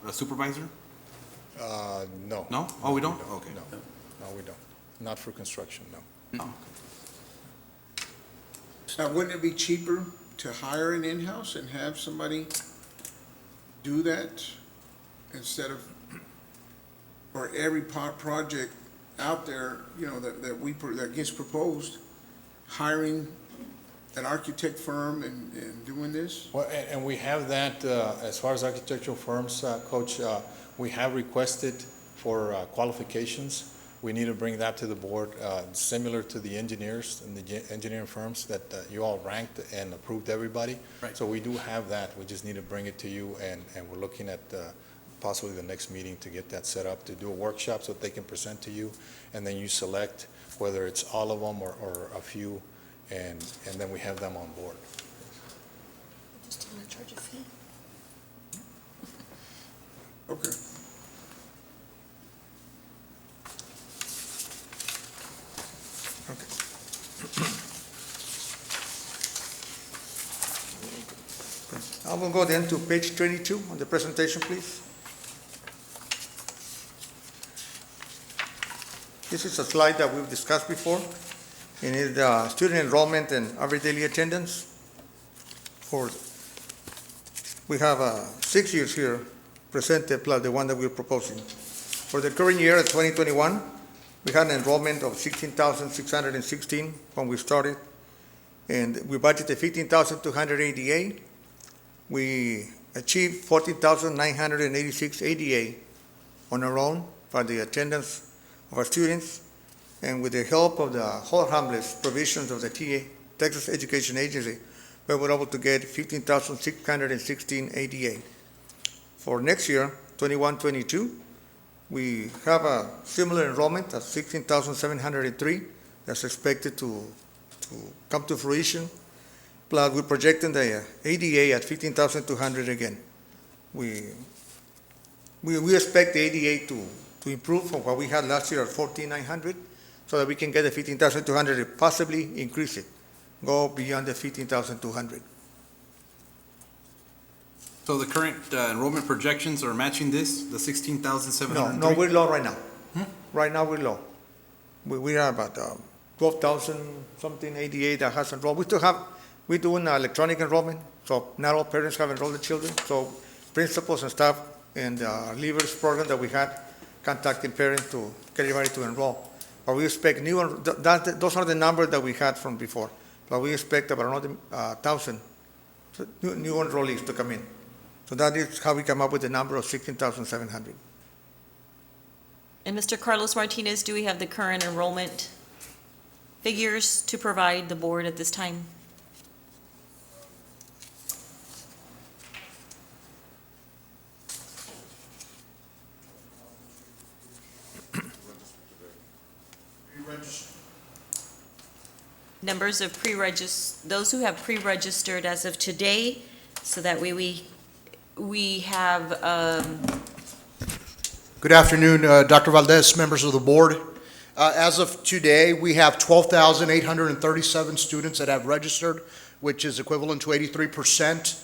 A supervisor? No. No? Oh, we don't? No, Okay. no, we don't. Not for construction, no. Oh, Now, wouldn't it be cheaper to hire an in-house and have somebody do that instead of, for every project out there, you know, that gets proposed, hiring an architect firm and doing this? Well, and we have that, as far as architectural firms, Coach, we have requested for qualifications. We need to bring that to the board, similar to the engineers and the engineering firms that you all ranked and approved everybody. Right. So we do have that. We just need to bring it to you, and we're looking at possibly the next meeting to get that set up, to do a workshop so that they can present to you, and then you select whether it's all of them or a few, and then we have them on board. Just want to charge a fee. Okay. I will go then to page 22 on the presentation, please. This is a slide that we've discussed before, and it's student enrollment and average daily attendance. We have 6 years here presented, plus the one that we're proposing. For the current year, 2021, we had an enrollment of 16,616 when we started, and we budgeted 15,288. We achieved 14,986 ADA on our own for the attendance of our students, and with the help of the whole harmless provisions of the Texas Education Agency, we were able to get 15,616 ADA. For next year, 21-22, we have a similar enrollment of 16,703 that's expected to come to fruition. Plus, we're projecting the ADA at 15,200 again. We expect the ADA to improve from what we had last year at 14,900, so that we can get the 15,200 and possibly increase it, go beyond the 15,200. So the current enrollment projections are matching this, the 16,703? No, we're low right now. Right now, we're low. We are about 12,000 something ADA that has enrolled. We're doing electronic enrollment, so not all parents have enrolled the children. So principals and staff and leavers program that we had contacting parents to get everybody to enroll. But we expect those are the numbers that we had from before. But we expect about another 1,000 new enrollees to come in. So that is how we come up with the number of 16,700. And Mr. Carlos Martinez, do we have the current enrollment figures to provide the board at this time? Numbers of those who have pre-registered as of today, so that way we have, Good afternoon, Dr. Valdez, members of the board. As of today, we have 12,837 students that have registered, which is equivalent to 83%,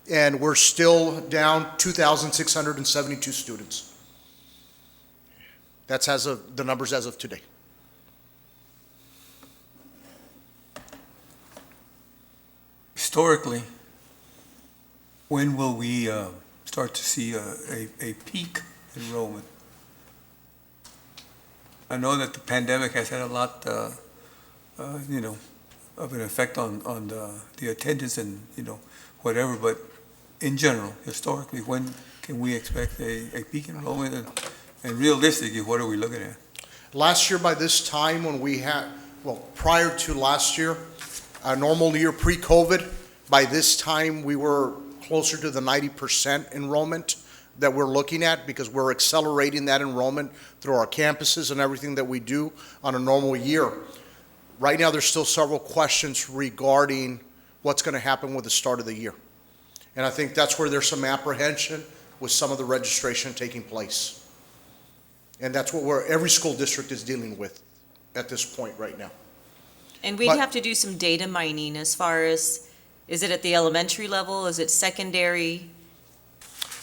and we're still down 2,672 students. That's as of the numbers as of today. Historically, when will we start to see a peak enrollment? I know that the pandemic has had a lot, of an effect on the attendance and, whatever, but in general, historically, when can we expect a peak enrollment? And realistically, what are we looking at? Last year by this time when we had, prior to last year, a normal year pre-COVID, by this time we were closer to the 90% enrollment that we're looking at, because we're accelerating that enrollment through our campuses and everything that we do on a normal year. Right now, there's still several questions regarding what's going to happen with the start of the year. And I think that's where there's some apprehension with some of the registration taking place. And that's what every school district is dealing with at this point right now. and we'd have to do some data mining as far as, is it at the elementary level, is it secondary?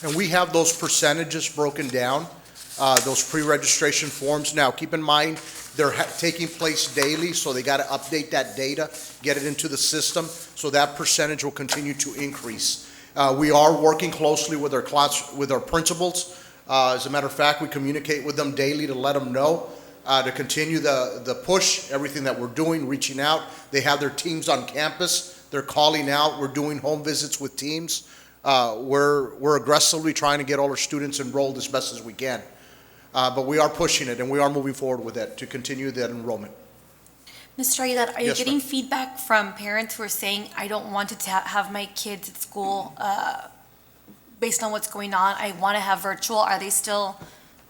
And we have those percentages broken down, those pre-registration forms. Now, keep in mind, they're taking place daily, so they got to update that data, get it into the system, so that percentage will continue to increase. We are working closely with our principals. As a matter of fact, we communicate with them daily to let them know, to continue the push, everything that we're doing, reaching out. They have their teams on campus. They're calling out. We're doing home visits with teams. We're aggressively trying to get all our students enrolled as best as we can. But we are pushing it, and we are moving forward with it to continue that enrollment. Mr. Aguilar, are you Yes, getting ma'am. feedback from parents who are saying, I don't want to have my kids at school based on what's going on, I want to have virtual? Are they still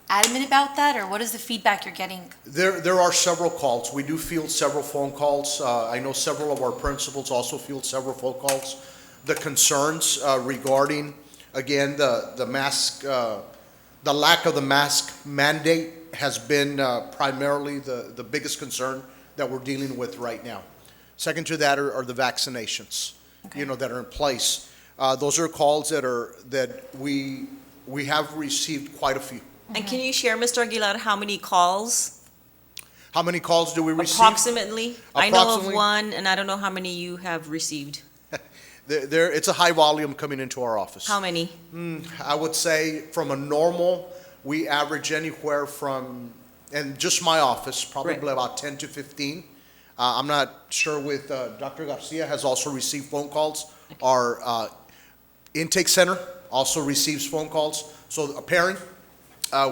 adamant about that, or what is the feedback you're getting? There are several calls. We do field several phone calls. I know several of our principals also field several phone calls. The concerns regarding, again, the mask, the lack of the mask mandate has been primarily the biggest concern that we're dealing with right now. Second to that are the vaccinations, Okay. that are in place. Those are calls that we have received quite a few. And can you share, Mr. Aguilar, how many calls How many calls do we receive? Approximately? I know of Approximately? one, and I don't know how many you have received. It's a high volume coming into our office. How many? I would say from a normal, we average anywhere from, and just my office, probably Right. about 10 to 15. I'm not sure with, Dr. Garcia has also received phone calls. Our intake center also receives phone calls. So a parent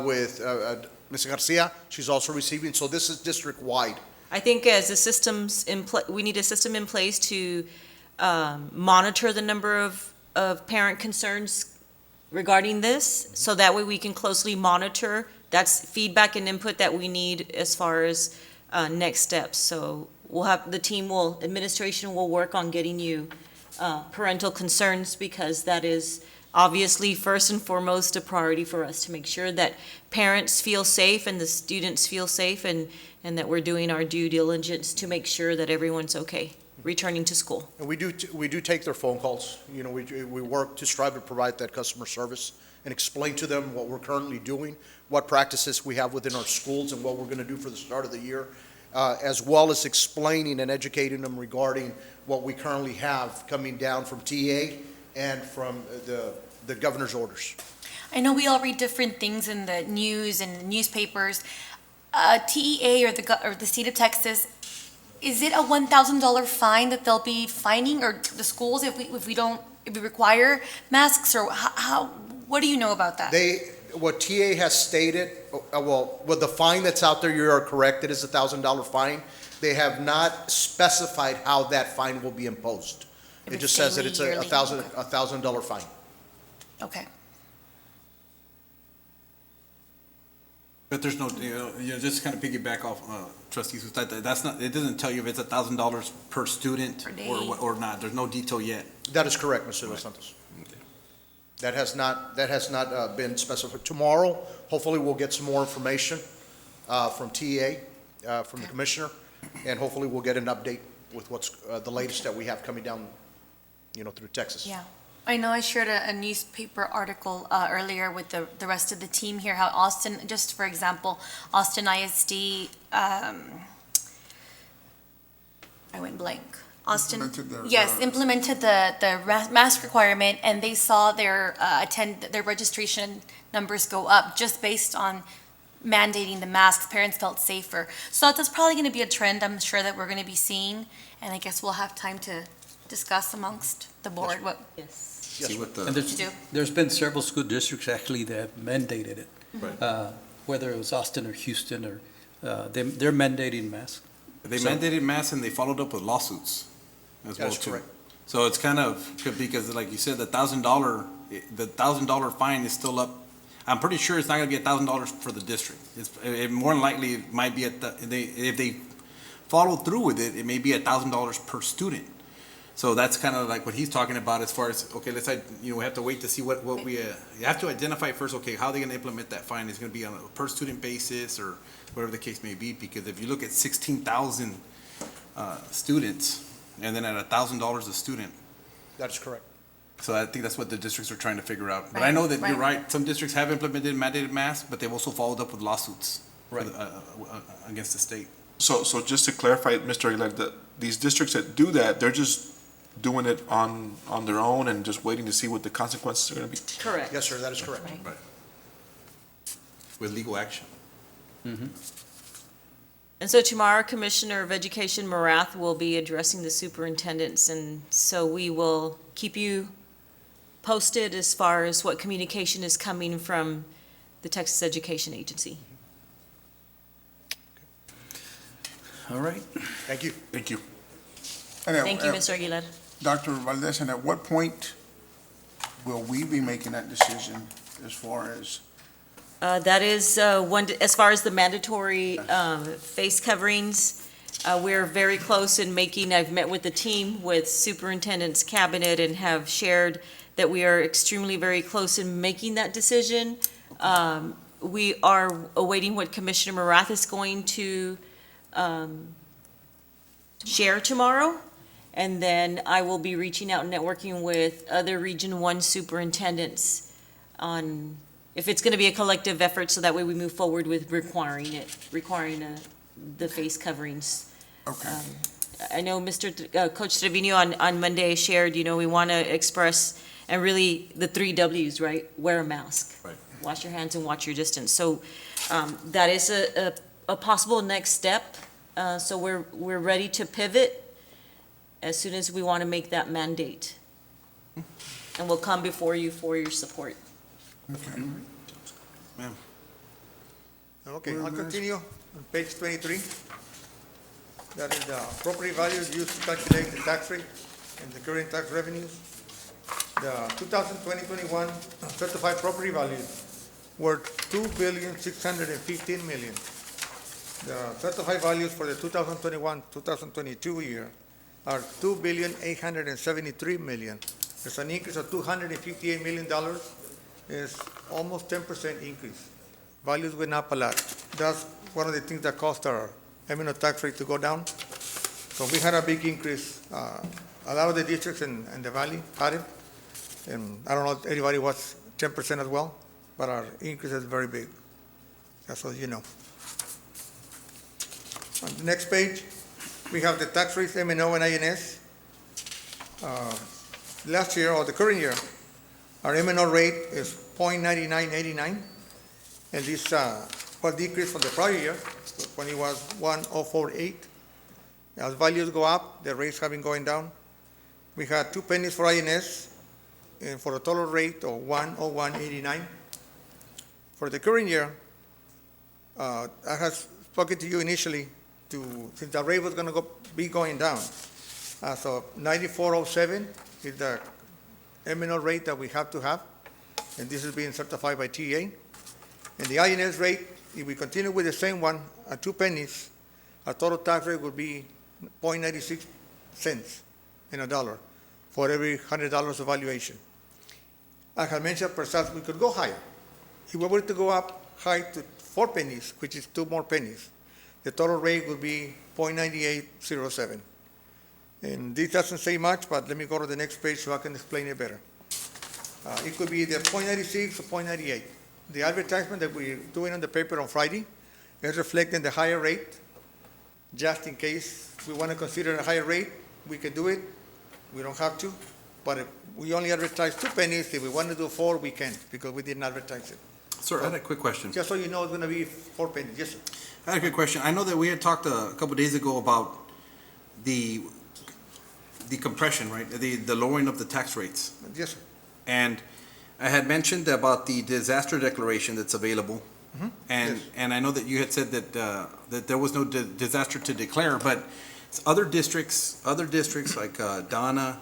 with Ms. Garcia, she's also receiving. So this is district-wide. I think as a we need a system in place to monitor the number of parent concerns regarding this, so that way we can closely monitor. That's feedback and input that we need as far as next steps. So administration will work on getting you parental concerns, because that is obviously first and foremost a priority for us, to make sure that parents feel safe and the students feel safe, and that we're doing our due diligence to make sure that everyone's okay returning to school. And we do take their phone calls. You know, we work to strive to provide that customer service and explain to them what we're currently doing, what practices we have within our schools, and what we're going to do for the start of the year, as well as explaining and educating them regarding what we currently have coming down from TA and from the governor's orders. I know we all read different things in the news and the newspapers. TEA or the state of Texas, is it a $1,000 fine that they'll be fining, or the schools if we require masks, or how, what do you know about that? What TA has stated, with the fine that's out there, you are correct, it is a $1,000 fine. They have not specified how that fine will be imposed. It just says that it's a $1,000 fine. Okay. But there's no, just kind of piggyback off Trustee Sustaita, that's not, it doesn't tell you if it's $1,000 per student Per day. or not. There's no detail yet. That is correct, Mr. Dos Santos. That has not been specified. Tomorrow, hopefully, we'll get some more information from TA, from the commissioner, and hopefully we'll get an update with what's the latest that we have coming down, through Texas. Yeah. I know I shared a newspaper article earlier with the rest of the team here, how Austin, just for example, Austin ISD, I went blank. Austin, implemented the mask requirement, and they saw their registration numbers go up just based on mandating the masks. Parents felt safer. So that's probably going to be a trend I'm sure that we're going to be seeing, and I guess we'll have time to discuss amongst the board what See what And the, to do. there's been several school districts actually that have mandated it. Right. Whether it was Austin or Houston, or they're mandating masks. they mandated masks and they followed up with lawsuits as well That is too. correct. So it's kind of, because like you said, the $1,000 fine is still up. I'm pretty sure it's not gonna be $1,000 for the district. It more than likely it might be if they follow through with it, it may be $1,000 per student. So that's kind of like what he's talking about as far as, okay, we have to wait to see what we, you have to identify first, okay, how are they gonna implement that fine? Is it gonna be on a per student basis or whatever the case may be? Because if you look at 16,000 students and then at $1,000 a student, That is correct. so I think that's what the districts are trying to figure out. But I know that you're right, some districts have implemented mandated masks, but they've also followed up with lawsuits against the state. So just to clarify, Mr. Aguilar, these districts that do that, they're just doing it on their own and just waiting to see what the consequences are going to be? Correct. Yes, sir, that is correct. Right. With legal action. And so tomorrow, Commissioner of Education Morath will be addressing the superintendents, and so we will keep you posted as far as what communication is coming from the Texas Education Agency. All right. Thank you. Thank you. Thank you, Mr. Aguilar. Dr. Valdez, and at what point will we be making that decision as far as? That is as far as the mandatory face coverings, we're very close in I've met with the team with superintendent's cabinet and have shared that we are extremely very close in making that decision. We are awaiting what Commissioner Morath is going to share tomorrow. And then I will be reaching out and networking with other Region 1 superintendents on if it's going to be a collective effort, so that way we move forward with requiring the face coverings. Okay. I know Coach Trevino on Monday shared, we want to express, and really the 3 Ws, right? Wear a mask. Right. Wash your hands and watch your distance. So that is a possible next step. So we're ready to pivot as soon as we want to make that mandate. And we'll come before you for your support. Ma'am. Okay, I'll continue on page 23. That is the property values used to calculate the tax rate and the current tax revenues. The 2020-21 certified property values were $2,615 million. The certified values for the 2021-2022 year are $2,873 million. There's an increase of $258 million. It's almost 10% increase. Values went up a lot. That's one of the things that caused our M&O tax rate to go down. So we had a big increase. A lot of the districts in the valley had it. And I don't know if anybody was 10% as well, but our increase is very big. That's what you know. On the next page, we have the tax rates, M&O and INS. Last year, or the current year, our M&O rate is 0.9989, and this was decreased from the prior year when it was 1.048. As values go up, the rates have been going down. We had 2 pennies for INS, and for a total rate of 1.0189. For the current year, I have spoken to you initially since the rate was going to be going down. So 94.07 is the M&O rate that we have to have, and this is being certified by TA. And the INS rate, if we continue with the same one at 2 pennies, our total tax rate would be 0.96 cents in a dollar for every $100 of valuation. As I mentioned, perhaps we could go higher. If we were to go up high to 4 pennies, which is 2 more pennies, the total rate would be 0.9807. And this doesn't say much, but let me go to the next page so I can explain it better. It could be either 0.96 or 0.98. The advertisement that we're doing on the paper on Friday is reflecting the higher rate. Just in case we want to consider a higher rate, we can do it. We don't have to. But if we only advertise 2 pennies. If we want to do 4, we can, because we didn't advertise it. Sir, I had a quick question. Just so you know, it's going to be 4 pennies. Yes, sir. I had a quick question. I know that we had talked a couple days ago about the compression, right? The lowering of the tax rates. Yes, sir. And I had mentioned about the disaster declaration that's available. Mm-hmm. And Yes. and I know that you had said that that there was no disaster to declare, but other districts like Donna,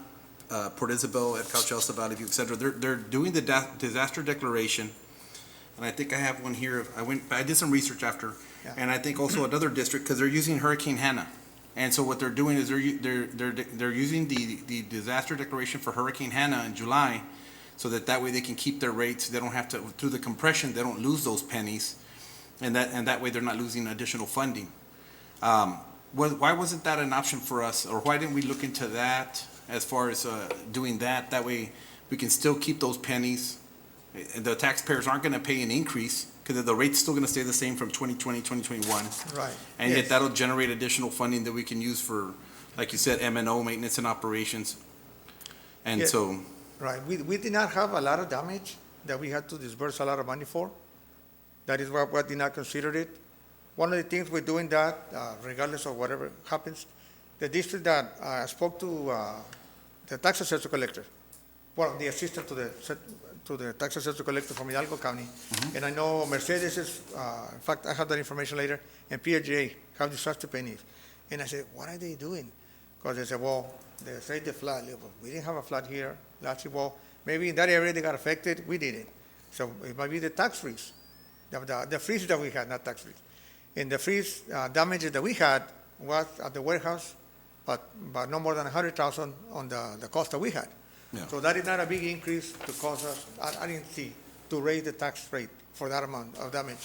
Port Isabel, Calchasa, Valley View, et cetera, they're doing the disaster declaration. And I think I have one here. I did some research after, Yeah. and I think also another district, because they're using Hurricane Hannah. And so what they're doing is they're using the disaster declaration for Hurricane Hannah in July, so that way they can keep their rates. They don't have to, through the compression, they don't lose those pennies, and that way they're not losing additional funding. Why wasn't that an option for us, or why didn't we look into that as far as doing that? That way we can still keep those pennies. The taxpayers aren't going to pay an increase because the rate's still going to stay the same from 2020, 2021. Right. And Yes. yet that'll generate additional funding that we can use for, like you said, M&O, maintenance and operations. And Yeah. so, Right. We did not have a lot of damage that we had to disburse a lot of money for. That is why we did not consider it. One of the things we're doing that, regardless of whatever happens, the district that I spoke to, the tax assessor collector, well, the assistant to the tax assessor collector from Hidalgo County, and I know Mercedes is, in fact, I have that information later, and PHA have disaster pennies. And I said, what are they doing? Because they said, well, they say the flood. We didn't have a flood here last year. Well, maybe in that area they got affected. We didn't. So it might be the tax freeze, the freeze that we had, not tax freeze. And the freeze damages that we had was at the warehouse, but no more than $100,000 on the cost that we had. Yeah. So that is not a big increase to cause us, I didn't see, to raise the tax rate for that amount of damage.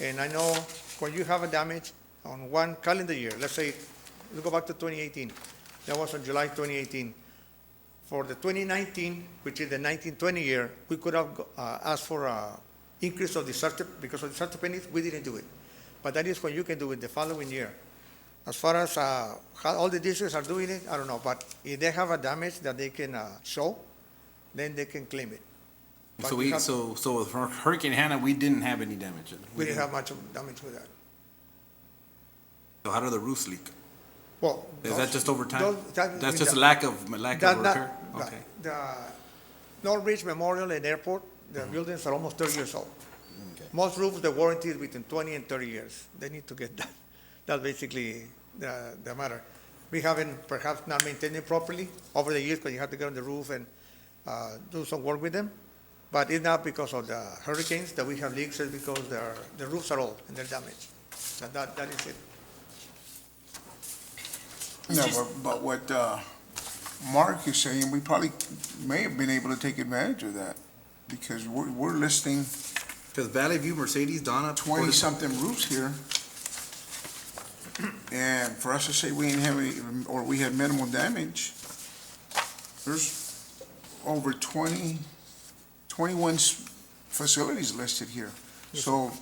And I know when you have a damage on one calendar year, let's say, let's go back to 2018. That was on July 2018. For the 2019, which is the 1920 year, we could have asked for an increase of disaster, because of disaster pennies, we didn't do it. But that is when you can do it the following year. As far as how all the districts are doing it, I don't know, but if they have a damage that they can show, then they can claim it. But So you have- so for Hurricane Hannah, we didn't have any damage. We didn't have much of damage with that. So how do the roofs leak? Well. Is that just over time? That's that- just a lack of repair? Right. Okay. The Northridge Memorial and Airport, the buildings are almost 30 years old. Okay. Most roofs, the warranty is between 20 and 30 years. They need to get that. That's basically the matter. We haven't perhaps not maintained it properly over the years, because you have to get on the roof and do some work with them. But it's not because of the hurricanes that we have leaks, it's because the roofs are old and they're damaged. That is it. No, but what Mark is saying, we probably may have been able to take advantage of that, because we're listing Because Valley View, Mercedes, Donna. 20-something roofs here. And for us to say we didn't have any, or we had minimal damage, there's over 21 facilities listed here. So,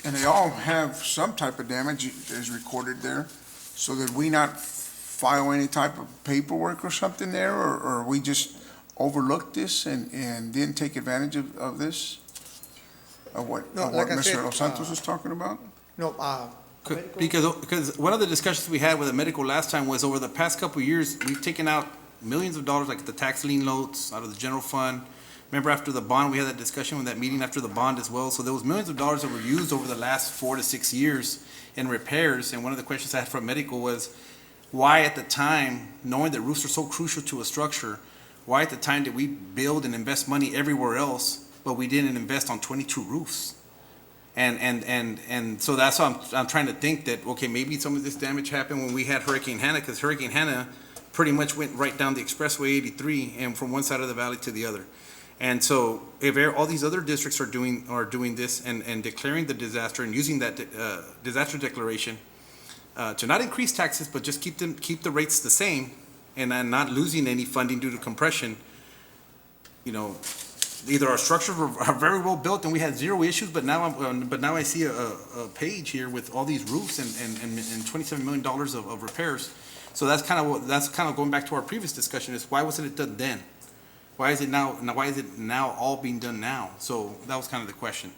and they all have some type of damage is recorded there. So did we not file any type of paperwork or something there, or we just overlooked this and didn't take advantage of this? Of what, No, like I Mr. said, Los Santos was talking about? No, Because one of the discussions we had with the medical last time was over the past couple of years, we've taken out millions of dollars, like the tax lien notes, out of the general fund. Remember after the bond, we had that discussion with that meeting after the bond as well. So there was millions of dollars that were used over the last 4 to 6 years in repairs. And one of the questions I had from medical was, why at the time, knowing that roofs are so crucial to a structure, why at the time did we build and invest money everywhere else, but we didn't invest on 22 roofs? And so that's why I'm trying to think that, okay, maybe some of this damage happened when we had Hurricane Hannah, because Hurricane Hannah pretty much went right down the Expressway 83 and from one side of the valley to the other. And so if all these other districts are doing this and declaring the disaster and using that disaster declaration to not increase taxes, but just keep the rates the same and not losing any funding due to compression, either our structures are very well built and we had zero issues, but now I see a page here with all these roofs and $27 million of repairs. So that's kind of going back to our previous discussion, is why wasn't it done then? Why is it now all being done now? So that was kind of the question.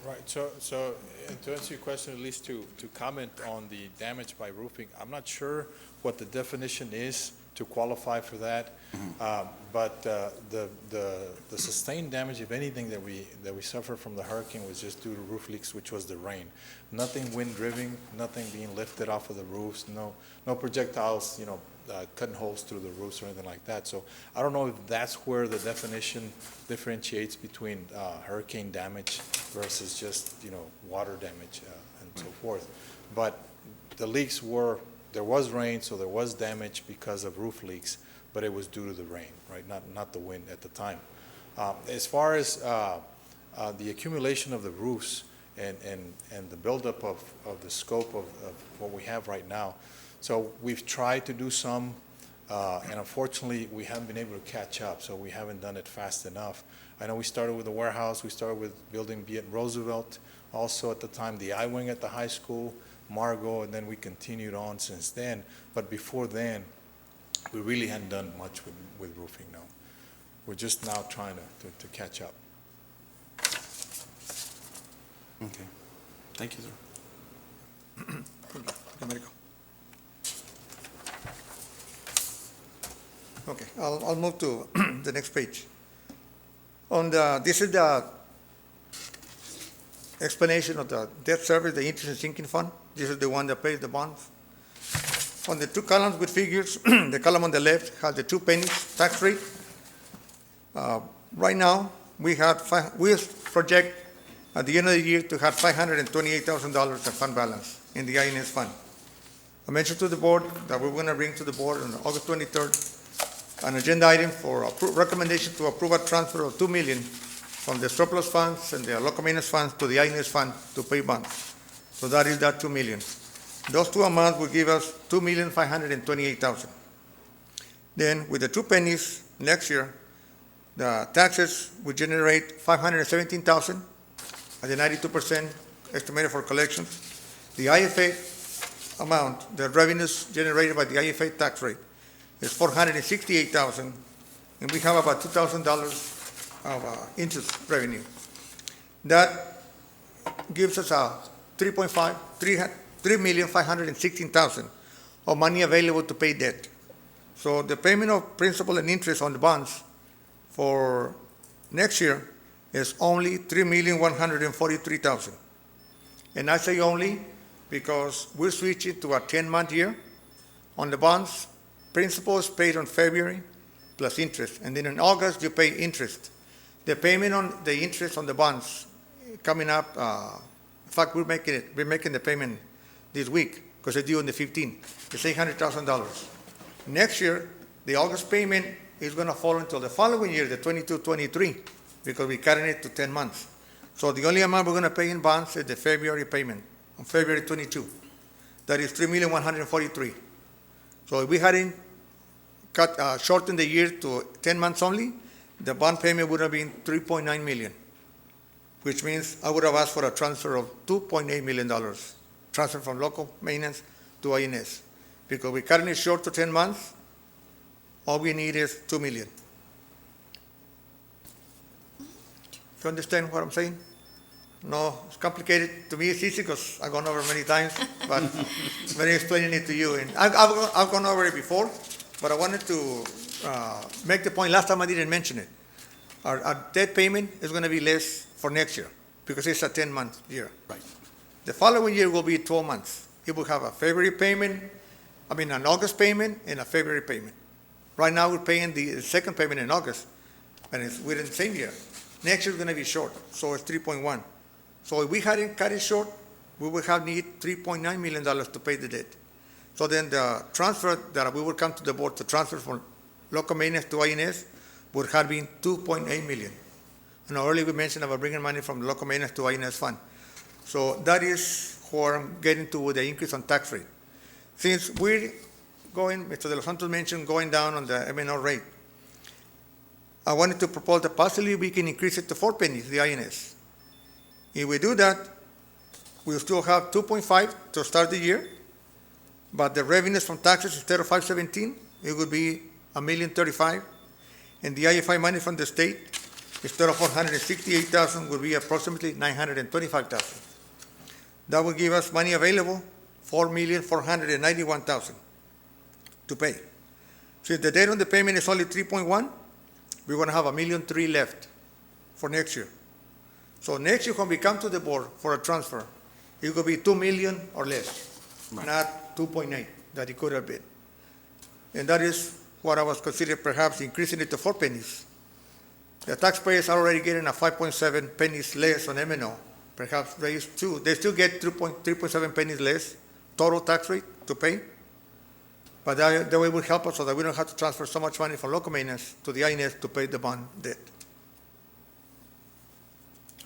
Right, so and to answer your question, at least to comment on the damage by roofing, I'm not sure what the definition is to qualify for that. But the sustained damage, if anything, that we suffered from the hurricane was just due to roof leaks, which was the rain. Nothing wind driven, nothing being lifted off of the roofs, no projectiles, cutting holes through the roofs or anything like that. So I don't know if that's where the definition differentiates between hurricane damage versus just water damage and so forth. But the leaks there was rain, so there was damage because of roof leaks, but it was due to the rain, right? Not the wind at the time. As far as the accumulation of the roofs and the buildup of the scope of what we have right now, so we've tried to do some, and unfortunately, we haven't been able to catch up, so we haven't done it fast enough. I know we started with the warehouse, we started with building B at Roosevelt, also at the time the I-wing at the high school, Margot, and then we continued on since then. But before then, we really hadn't done much with roofing, no. We're just now trying to catch up. Okay. Thank you, sir. Okay, I'll move to the next page. This is the explanation of the debt service, the interest and sinking fund. This is the one that pays the bonds. On the two columns with figures, the column on the left has the 2 pennies tax rate. Right now, we project at the end of the year to have $528,000 in fund balance in the INS fund. I mentioned to the board that we're going to bring to the board on August 23rd an agenda item for recommendation to approve a transfer of $2 million from the surplus funds and the local maintenance funds to the INS fund to pay bonds. So that is that $2 million. Those two amounts will give us $2,528,000. Then with the 2 pennies next year, the taxes will generate $517,000 at the 92% estimated for collections. The IFA amount, the revenues generated by the IFA tax rate is $468,000, and we have about $2,000 of interest revenue. That gives us a $3,516,000 of money available to pay debt. So the payment of principal and interest on the bonds for next year is only $3,143,000. And I say only because we're switching to a 10-month year. On the bonds, principal is paid on February plus interest, and then in August you pay interest. The payment on the interest on the bonds coming up, in fact, we're making the payment this week because it's due on the 15th. It's $800,000. Next year, the August payment is going to fall until the following year, the 22-23, because we're cutting it to 10 months. So the only amount we're going to pay in bonds is the February payment on February 22. That is $3,143,000. So if we hadn't shortened the year to 10 months only, the bond payment would have been $3.9 million, which means I would have asked for a transfer of $2.8 million, transfer from local maintenance to INS. Because we're cutting it short to 10 months, all we need is $2 million. You understand what I'm saying? No, it's complicated. To me, it's easy because I've gone over it many times, but when I'm explaining it to you, and I've gone over it before, but I wanted to make the point. Last time I didn't mention it. Our debt payment is going to be less for next year because it's a 10-month year. Right. The following year will be 12 months. It will have a February payment, an August payment and a February payment. Right now, we're paying the second payment in August, and it's within the same year. Next year is going to be short, so it's 3.1. So if we hadn't cut it short, we would have need $3.9 million to pay the debt. So then the transfer that we would come to the board to transfer from local maintenance to INS would have been $2.8 million. Earlier we mentioned about bringing money from local maintenance to INS fund. So that is where I'm getting to with the increase on tax rate. Since we're going, Mr. De Los Santos mentioned going down on the MNO rate, I wanted to propose that possibly we can increase it to 4 pennies, the INS. If we do that, we'll still have 2.5 to start the year, but the revenues from taxes, instead of 517, it would be $1,035,000, and the IFI money from the state, instead of $468,000, would be approximately $925,000. That would give us money available, $4,491,000 to pay. Since the date on the payment is only 3.1, we're going to have $1,003,000 left for next year. So next year, when we come to the board for a transfer, it will be $2 million or less, Right. not 2.8 that it could have been. And that is what I was considering perhaps increasing it to 4 pennies. The taxpayers are already getting a 5.7 pennies less on MNO, perhaps raise 2. They still get 3.7 pennies less total tax rate to pay. But that way would help us so that we don't have to transfer so much money from local maintenance to the INS to pay the bond debt.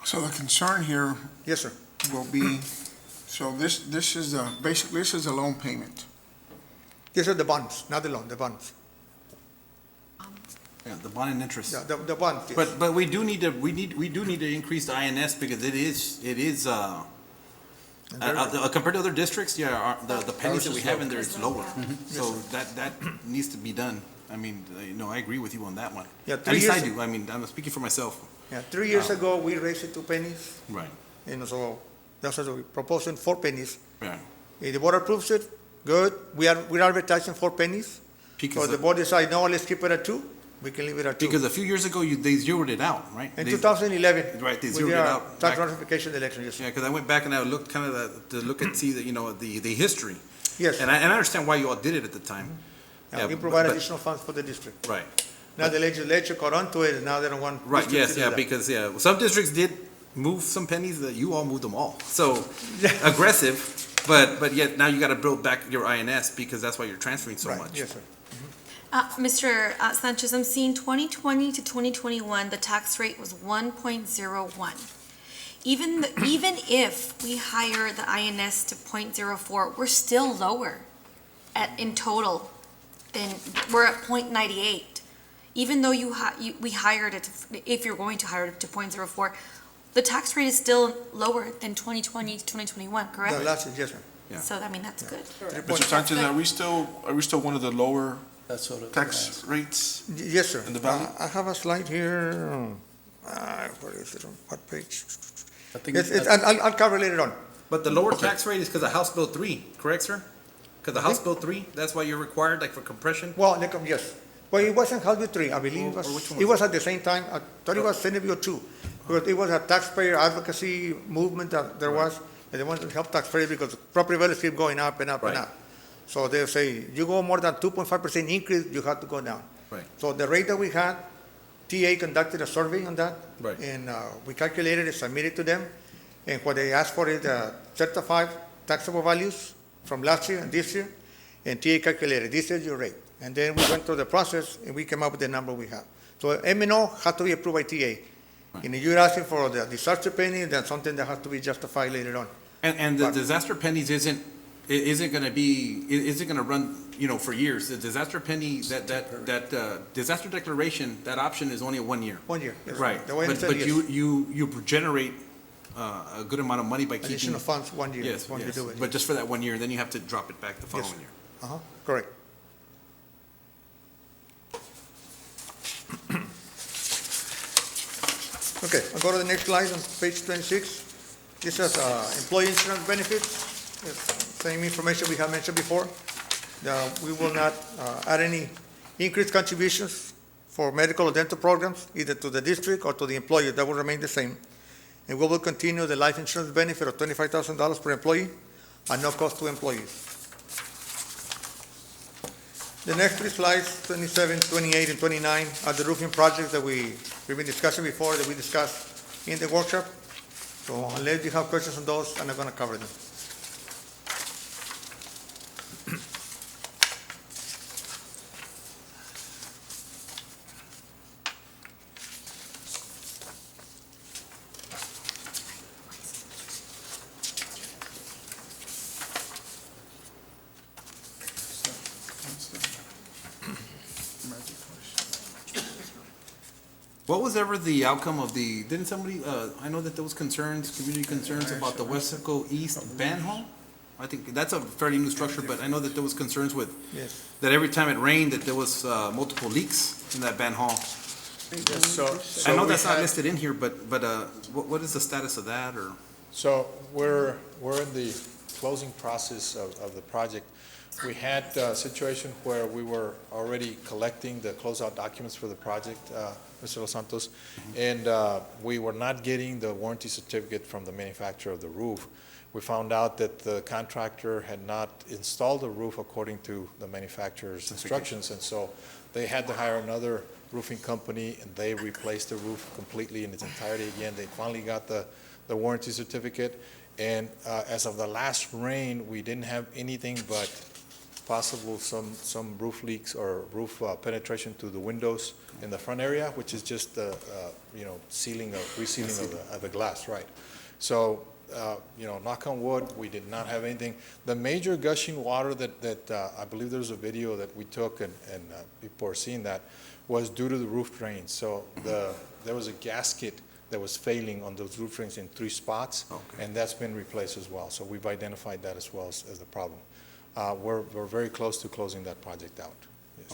So the concern here Yes, sir. will be, so this is basically this is a loan payment. These are the bonds, not the loan, the bonds. Yeah, the bond and interest. Yeah, the bonds, yes. But we do need to increase the INS because it is compared to other districts, the pennies that we have in there is lower. So that needs to be done. I mean, I agree with you on that one. Yeah, At least I do. I mean, I'm speaking for myself. Yeah, 3 years ago, we raised it 2 pennies, Right. and so that's what we're proposing, 4 pennies. Right. If the board approves it, good. We're advertising 4 pennies. So Because the board decides, no, let's keep it at 2, we can leave it at 2. a few years ago they zeroed it out, right? In 2011. Right, they we zeroed did it our out Tax back- ratification election, yes, sir. Yeah, because I went back and I looked kind of to look and see the history. Yes. And I understand why you all did it at the time. Yeah, we provide additional funds for the district. Right. Now the legislature caught on to it, and now they don't want. Right, districts yes, to do that. because some districts did move some pennies, that you all moved them all. So aggressive, but yet now you got to build back your INS because that's why you're transferring so Right, much. yes, sir. Mr. Sanchez, I'm seeing 2020 to 2021, the tax rate was 1.01. Even if we hire the INS to 0.04, we're still lower in total than, we're at 0.98. Even though we hired it, if you're going to hire it to 0.04, The tax rate is still lower than 2020 to 2021, The correct? last, yes, ma'am. Yeah. So, I mean, that's good. Mr. Sanchez, are we still one of the lower That's sort of. tax rates Yes, sir. in the valley? I have a slide here. Where is it? On what page? I think I'll cover later on. But the lower tax rate is because of House Bill 3, correct, sir? Because of House Bill 3, that's why you're required, like for compression? Well, yes. Well, it wasn't House Bill 3, I believe Or which one it was was at the same time. I thought it was Senate Bill 2. Because it was a taxpayer advocacy movement that there was, and they wanted to help taxpayers because property values keep going up and up and Right. up. So they'll say, you go more than 2.5% increase, you have to go down. Right. So the rate that we had, TA conducted a survey on that. Right. And we calculated it, submitted to them. And what they asked for is the certified taxable values from last year and this year. And TA calculated, this is your rate. And then we went through the process and we came up with the number we have. So M&O has to be approved by TA. And if you're asking for the disaster penny, that's something that has to be justified later on. And the disaster pennies isn't gonna run, for years. The disaster penny, that disaster declaration, that option is only a 1 year. 1 year. Yes. Right. The way I But understand, yes. you generate a good amount of money by keeping. Additional funds 1 year, Yes, when you yes. do it. But just for that 1 year, then you have to drop it back the following year. Correct. Okay, I'll go to the next slide on page 26. This is employee insurance benefits. Same information we have mentioned before. We will not add any increased contributions for medical or dental programs, either to the district or to the employer. That will remain the same. And we will continue the life insurance benefit of $25,000 per employee at no cost to employees. The next three slides, 27, 28, and 29, are the roofing projects that we've been discussing before, that we discussed in the workshop. So unless you have questions on those, I'm not going to cover them. What was ever the outcome of didn't somebody, I know that there was community concerns about the Weslaco East band hall? I think that's a fairly new structure, but I know that there was concerns with, Yes. that every time it rained, that there was multiple leaks in that band hall. Yes, so I know we that's not had- listed in here, but what is the status of that, or? So we're in the closing process of the project. We had a situation where we were already collecting the closeout documents for the project, Mr. Los Santos, and we were not getting the warranty certificate from the manufacturer of the roof. We found out that the contractor had not installed the roof according to the manufacturer's instructions, and so they had to hire another roofing company, and they replaced the roof completely in its entirety again. They finally got the warranty certificate, and as of the last rain, we didn't have anything but possible some roof leaks or roof penetration to the windows in the front area, which is just resealing of the glass, right? So, knock on wood, we did not have anything. The major gushing water that I believe there's a video that we took and people are seeing that was due to the roof drains. So there was a gasket that was failing on those roof drains in 3 spots, and that's been replaced as well. So we've identified that as well as the problem. We're very close to closing that project out. Yes.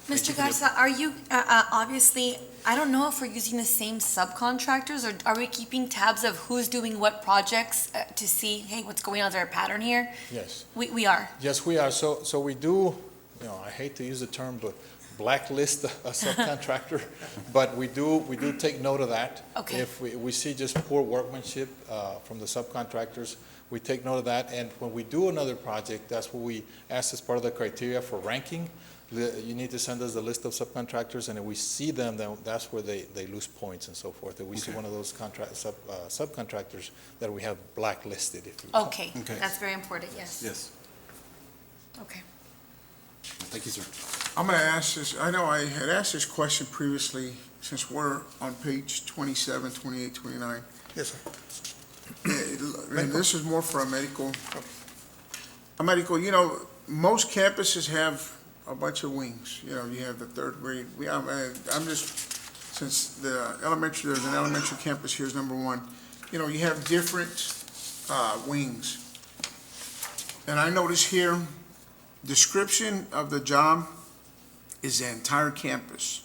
Mr. Garza, are you, obviously, I don't know if we're using the same subcontractors, or are we keeping tabs of who's doing what projects to see, hey, what's going on, is there a pattern here? Yes. We are. Yes, we are. So we do, I hate to use the term, but blacklist a subcontractor, but we do take note of that. Okay. If we see just poor workmanship from the subcontractors, we take note of that. And when we do another project, that's what we ask as part of the criteria for ranking. You need to send us the list of subcontractors, and if we see them, then that's where they lose points and so forth. If we see one of those subcontractors that we have blacklisted, if you will. Okay, that's very important, yes. Yes. Okay. Thank you, sir. I'm going to ask this, I know I had asked this question previously, since we're on page 27, 28, 29. Yes, sir. And this is more for a medical, most campuses have a bunch of wings. You have the third grade. I'm just since there's an elementary campus here is number one, you know, you have different wings. And I notice here, description of the job is the entire campus.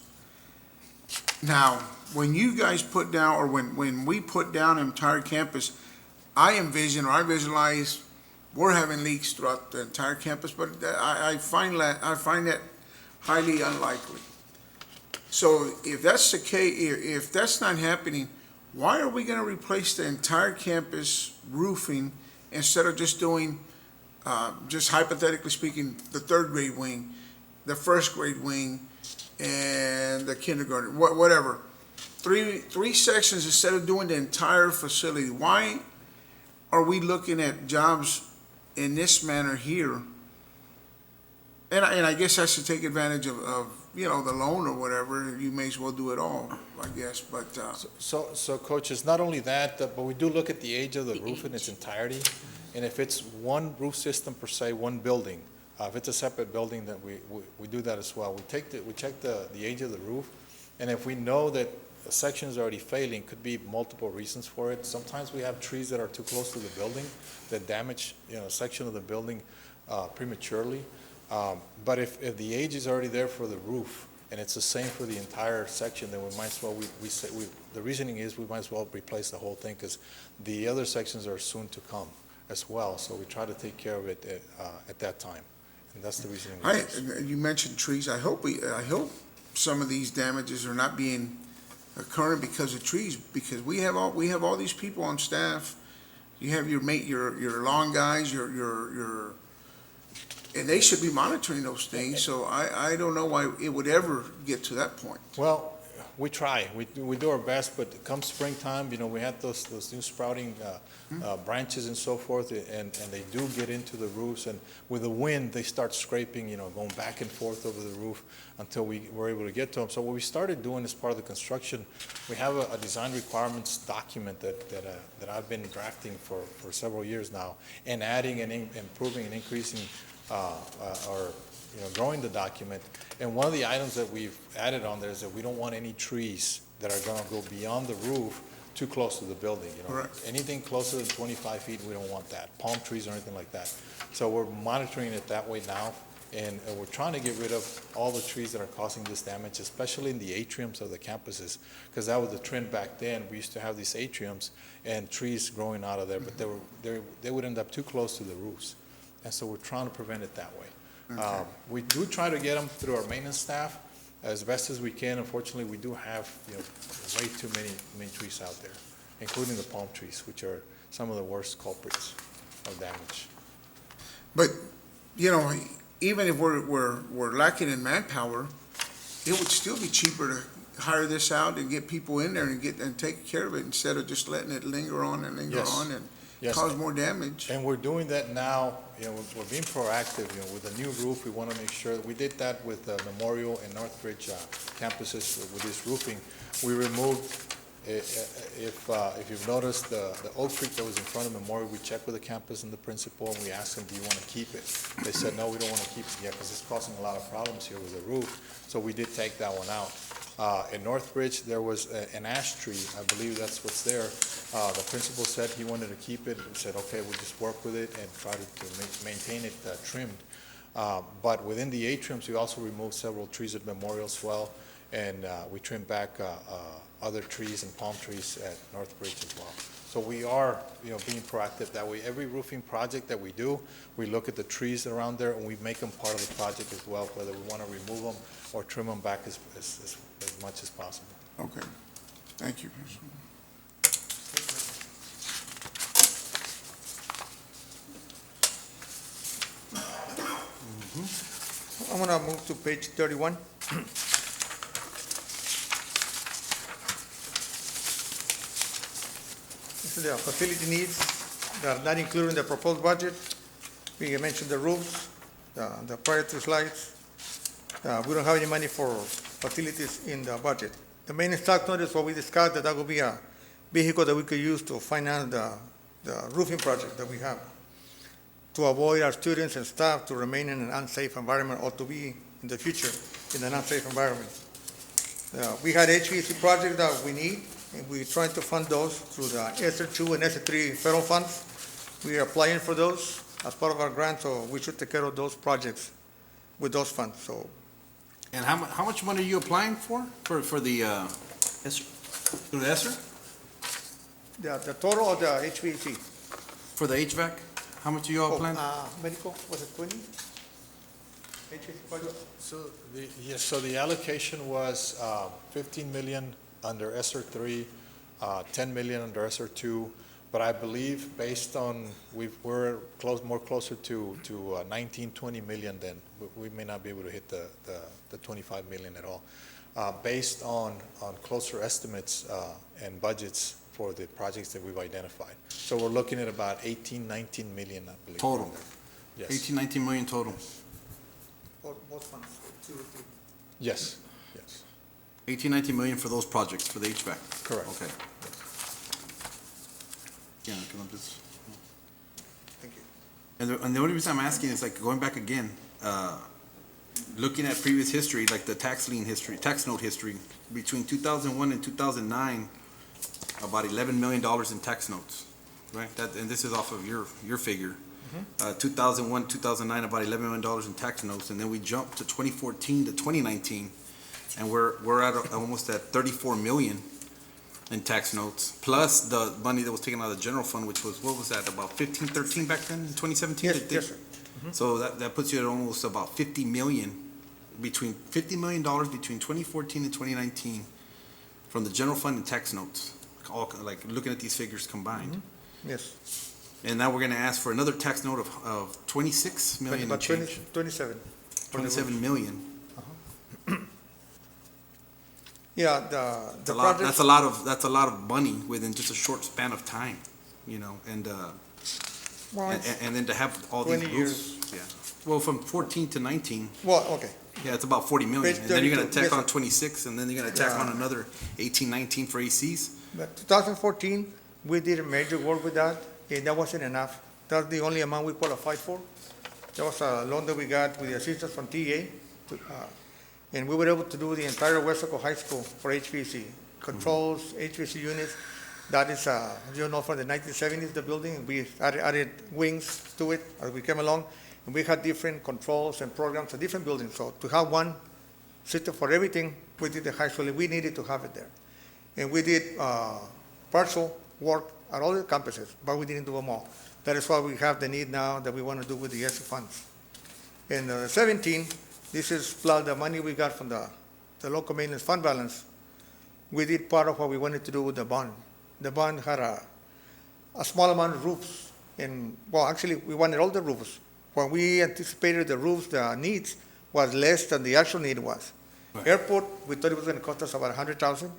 Now, when you guys put down, or when we put down entire campus, I visualize we're having leaks throughout the entire campus, but I find that highly unlikely. So if that's the case, if that's not happening, why are we gonna replace the entire campus roofing instead of just doing, just hypothetically speaking, the third grade wing, the first grade wing, and the kindergarten, whatever? Three sections instead of doing the entire facility. Why are we looking at jobs in this manner here? And I guess I should take advantage of you know, the loan or whatever. You may as well do it all, I guess, but. So Coach, it's not only that, but we do look at the age of the roof in its entirety. And if it's one roof system per se, one building, if it's a separate building, then we do that as well. We check the age of the roof, and if we know that a section is already failing, could be multiple reasons for it. Sometimes we have trees that are too close to the building that damage, you know, a section of the building prematurely. But if the age is already there for the roof, and it's the same for the entire section, then we might as well, the reasoning is we might as well replace the whole thing, because the other sections are soon to come as well. So we try to take care of it at that time, and that's the reasoning. You mentioned trees. I hope some of these damages are not being occurring because of trees, because we have all these people on staff. You have your lawn guys, your and they should be monitoring those things. So I don't know why it would ever get to that point. Well, we try. We do our best, but come springtime, you know, we have those new sprouting branches and so forth, and they do get into the roofs, and with the wind, they start scraping, you know, going back and forth over the roof until we were able to get to them. So what we started doing as part of the construction, we have a design requirements document that I've been drafting for several years now, and adding and improving and increasing or growing the document. And one of the items that we've added on there is that we don't want any trees that are going to go beyond the roof too close to the building. You know, Correct. Anything closer than 25 feet, we don't want that. Palm trees or anything like that. So we're monitoring it that way now, and we're trying to get rid of all the trees that are causing this damage, especially in the atriums of the campuses, because that was the trend back then. We used to have these atriums and trees growing out of there, but they would end up too close to the roofs, and so we're trying to prevent it that way. Okay. We do try to get them through our maintenance staff as best as we can. Unfortunately, we do have way too many trees out there, including the palm trees, which are some of the worst culprits of damage. But even if we're lacking in manpower, it would still be cheaper to hire this out and get people in there and take care of it instead of just letting it linger on and linger on and cause more damage. And we're doing that now. We're being proactive. With the new roof, we want to make sure that we did that with the Memorial and Northridge campuses with this roofing. We removed, if you've noticed, the oak tree that was in front of Memorial, we checked with the campus and the principal, and we asked them, do you want to keep it? They said, no, we don't want to keep it yet because it's causing a lot of problems here with the roof. So we did take that one out. In Northridge, there was an ash tree. I believe that's what's there. The principal said he wanted to keep it and said, okay, we'll just work with it and try to maintain it trimmed. But within the atriums, we also removed several trees at Memorial as well, and we trimmed back other trees and palm trees at Northridge as well. So we are, being proactive that way. Every roofing project that we do, we look at the trees around there and we make them part of the project as well, whether we want to remove them or trim them back as much as possible. Okay, thank you. I'm gonna move to page 31. This is the facility needs that are not included in the proposed budget. We mentioned the roofs, the prior two slides. We don't have any money for facilities in the budget. The main stock notice, what we discussed, that will be a vehicle that we could use to finance the roofing project that we have, to avoid our students and staff to remain in an unsafe environment or to be in the future in an unsafe environment. We had HVAC projects that we need, and we're trying to fund those through the ESSER 2 and ESSER 3 federal funds. We are applying for those as part of our grant, so we should take care of those projects with those funds, so. And how much money are you applying for the, through the ESSER? The total of the HVAC. For the HVAC? How much are you all applying? Medical, was it 20? HVAC project? So the allocation was 15 million under ESSER 3, 10 million under ESSER 2, but I believe based on, we're more closer to 19, 20 million then. We may not be able to hit the 25 million at all, based on closer estimates and budgets for the projects that we've identified. So we're looking at about 18, 19 million, I believe. Total? Yes. 18, 19 million total? Both funds, 2 or 3. Yes. 18, 19 million for those projects, for the HVAC? Correct. Okay. Yeah, because I'm just. Thank you. And the only reason I'm asking is like going back again, looking at previous history, like the tax note history, between 2001 and 2009, about $11 million in tax notes, right? And this is off of your figure. 2001, 2009, about $11 million in tax notes, and then we jumped to 2014 to 2019, and we're at almost at 34 million in tax notes, plus the money that was taken out of the general fund, which was, what was that, about 15, 13 back then, in 2017? Yes, sir. So that puts you at almost about 50 million, between $50 million between 2014 and 2019 from the general fund and tax notes, all like looking at these figures combined. Yes. And now we're gonna ask for another tax note of 26 million About and change. 27. 27 million. Yeah, the project. That's a lot of money within just a short span of time, you know, and then to have all these 20 roofs. Yeah. Well, from 14 to 19. Well, okay. Yeah, it's about 40 million. Page And then you're gonna 32, tack yes, on 26, and then you're gonna tack Yeah. on another 18, 19 for ACs. But 2014, we did a major work with that, and that wasn't enough. That's the only amount we qualified for. That was a loan that we got with the assistance from TA, and we were able to do the entire Weslaco High School for HVAC, controls, HVAC units. That is, you know, from the 1970s, the building, we added wings to it as we came along, and we had different controls and programs for different buildings. So to have one system for everything, we did the high school, and we needed to have it there. And we did partial work at all the campuses, but we didn't do them all. That is why we have the need now that we want to do with the ESSER funds. In 17, this is plus the money we got from the local maintenance fund balance. We did part of what we wanted to do with the bond. The bond had a small amount of roofs, and, well, actually, we wanted all the roofs. When we anticipated the roofs, the needs was less than the actual need was. Right. Airport, we thought it was going to cost us about $100,000,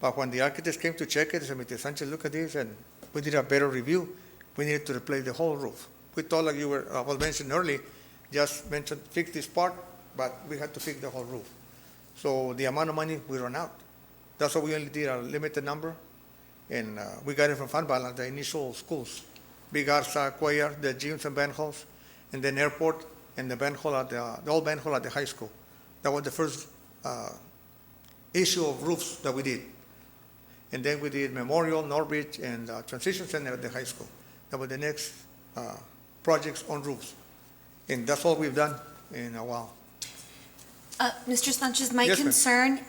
but when the architects came to check it, they said, Mr. Sanchez, look at this, and we did a better review. We needed to replace the whole roof. We thought, like you were was mentioned earlier, just mentioned fix this part, but we had to fix the whole roof. So the amount of money, we run out. That's why we only did a limited number, and we got it from fund balance, the initial schools, Big Arsa, Cuellar, the gyms and band halls, and then airport, and the band hall at the old band hall at the high school. That was the first issue of roofs that we did. And then we did Memorial, Northridge, and Transition Center at the high school. That were the next projects on roofs. And that's all we've done in a while. Mr. Sanchez, my Yes, ma'am. concern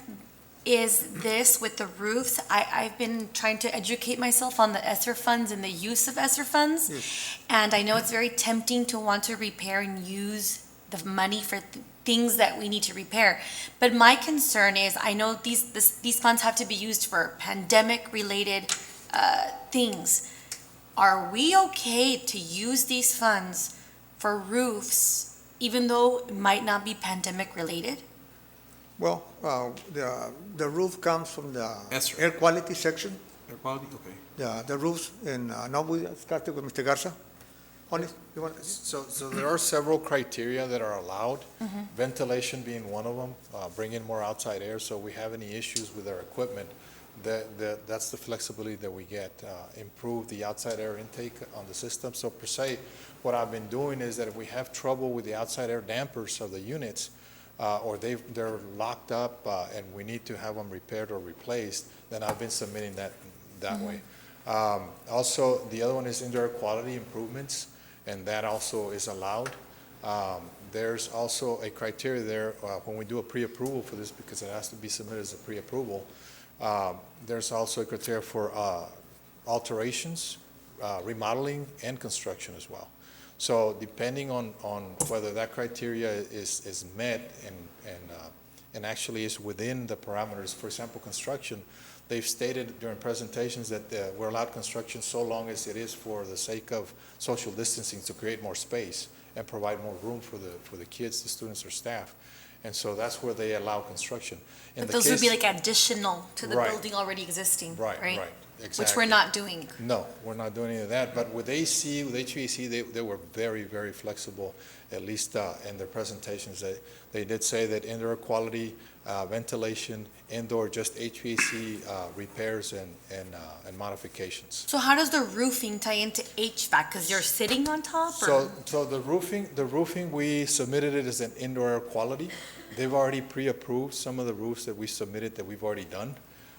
is this with the roofs. I've been trying to educate myself on the ESSER funds and the use of ESSER funds. Yes. And I know it's very tempting to want to repair and use the money for things that we need to repair. But my concern is, I know these funds have to be used for pandemic-related things. Are we okay to use these funds for roofs, even though it might not be pandemic-related? Well, the roof comes from the ESSER. air quality section. Air quality, okay. The roofs, and now we started with Mr. Garza. Honest, you want? So there are several criteria that are allowed, ventilation being one of them, bring in more outside air, so we have any issues with our equipment, that's the flexibility that we get, improve the outside air intake on the system. So per se, what I've been doing is that if we have trouble with the outside air dampers of the units, or they're locked up, and we need to have them repaired or replaced, then I've been submitting that way. Also, the other one is indoor quality improvements, and that also is allowed. There's also a criteria there when we do a pre-approval for this, because it has to be submitted as a pre-approval. There's also a criteria for alterations, remodeling, and construction as well. So depending on whether that criteria is met and actually is within the parameters, for example, construction, they've stated during presentations that we're allowed construction so long as it is for the sake of social distancing, to create more space and provide more room for the kids, the students, or staff. And so that's where they allow construction. But those would be like additional to the Right. building already existing, right? Right, exactly. Which we're not doing. No, we're not doing any of that. But with AC, with HVAC, they were very, very flexible, at least in their presentations. They did say that indoor quality, ventilation, indoor just HVAC repairs and modifications. So how does the roofing tie into HVAC? Because you're sitting on top, or? So the roofing, we submitted it as an indoor air quality. They've already pre-approved some of the roofs that we submitted that we've already done.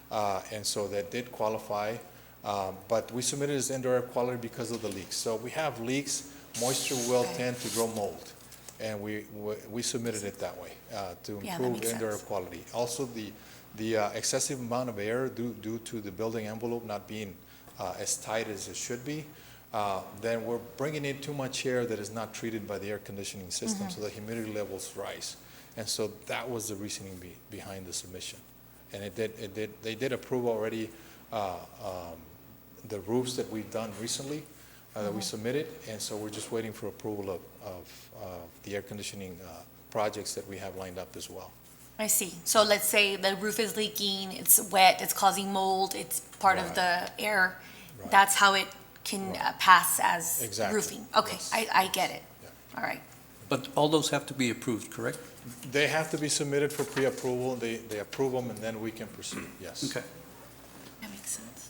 And so that did qualify. But we submitted as indoor air quality because of the leaks. So we have leaks, moisture will tend to grow mold. And we submitted it that way to improve indoor air quality. Also, the excessive amount of air due to the building envelope not being as tight as it should be, then we're bringing in too much air that is not treated by the air conditioning system, so the humidity levels rise. And so that was the reasoning behind the submission. And they did approve already the roofs that we've done recently, that we submitted, and so we're just waiting for approval of the air conditioning projects that we have lined up as well. I see. So let's say the roof is leaking, it's wet, it's causing mold, it's part of the air. Right. That's how it can pass as Exactly. roofing. Okay, Yes. I get it. Yeah. All right. But all those have to be approved, correct? They have to be submitted for pre-approval. They approve them, and then we can proceed, yes. Okay. That makes sense.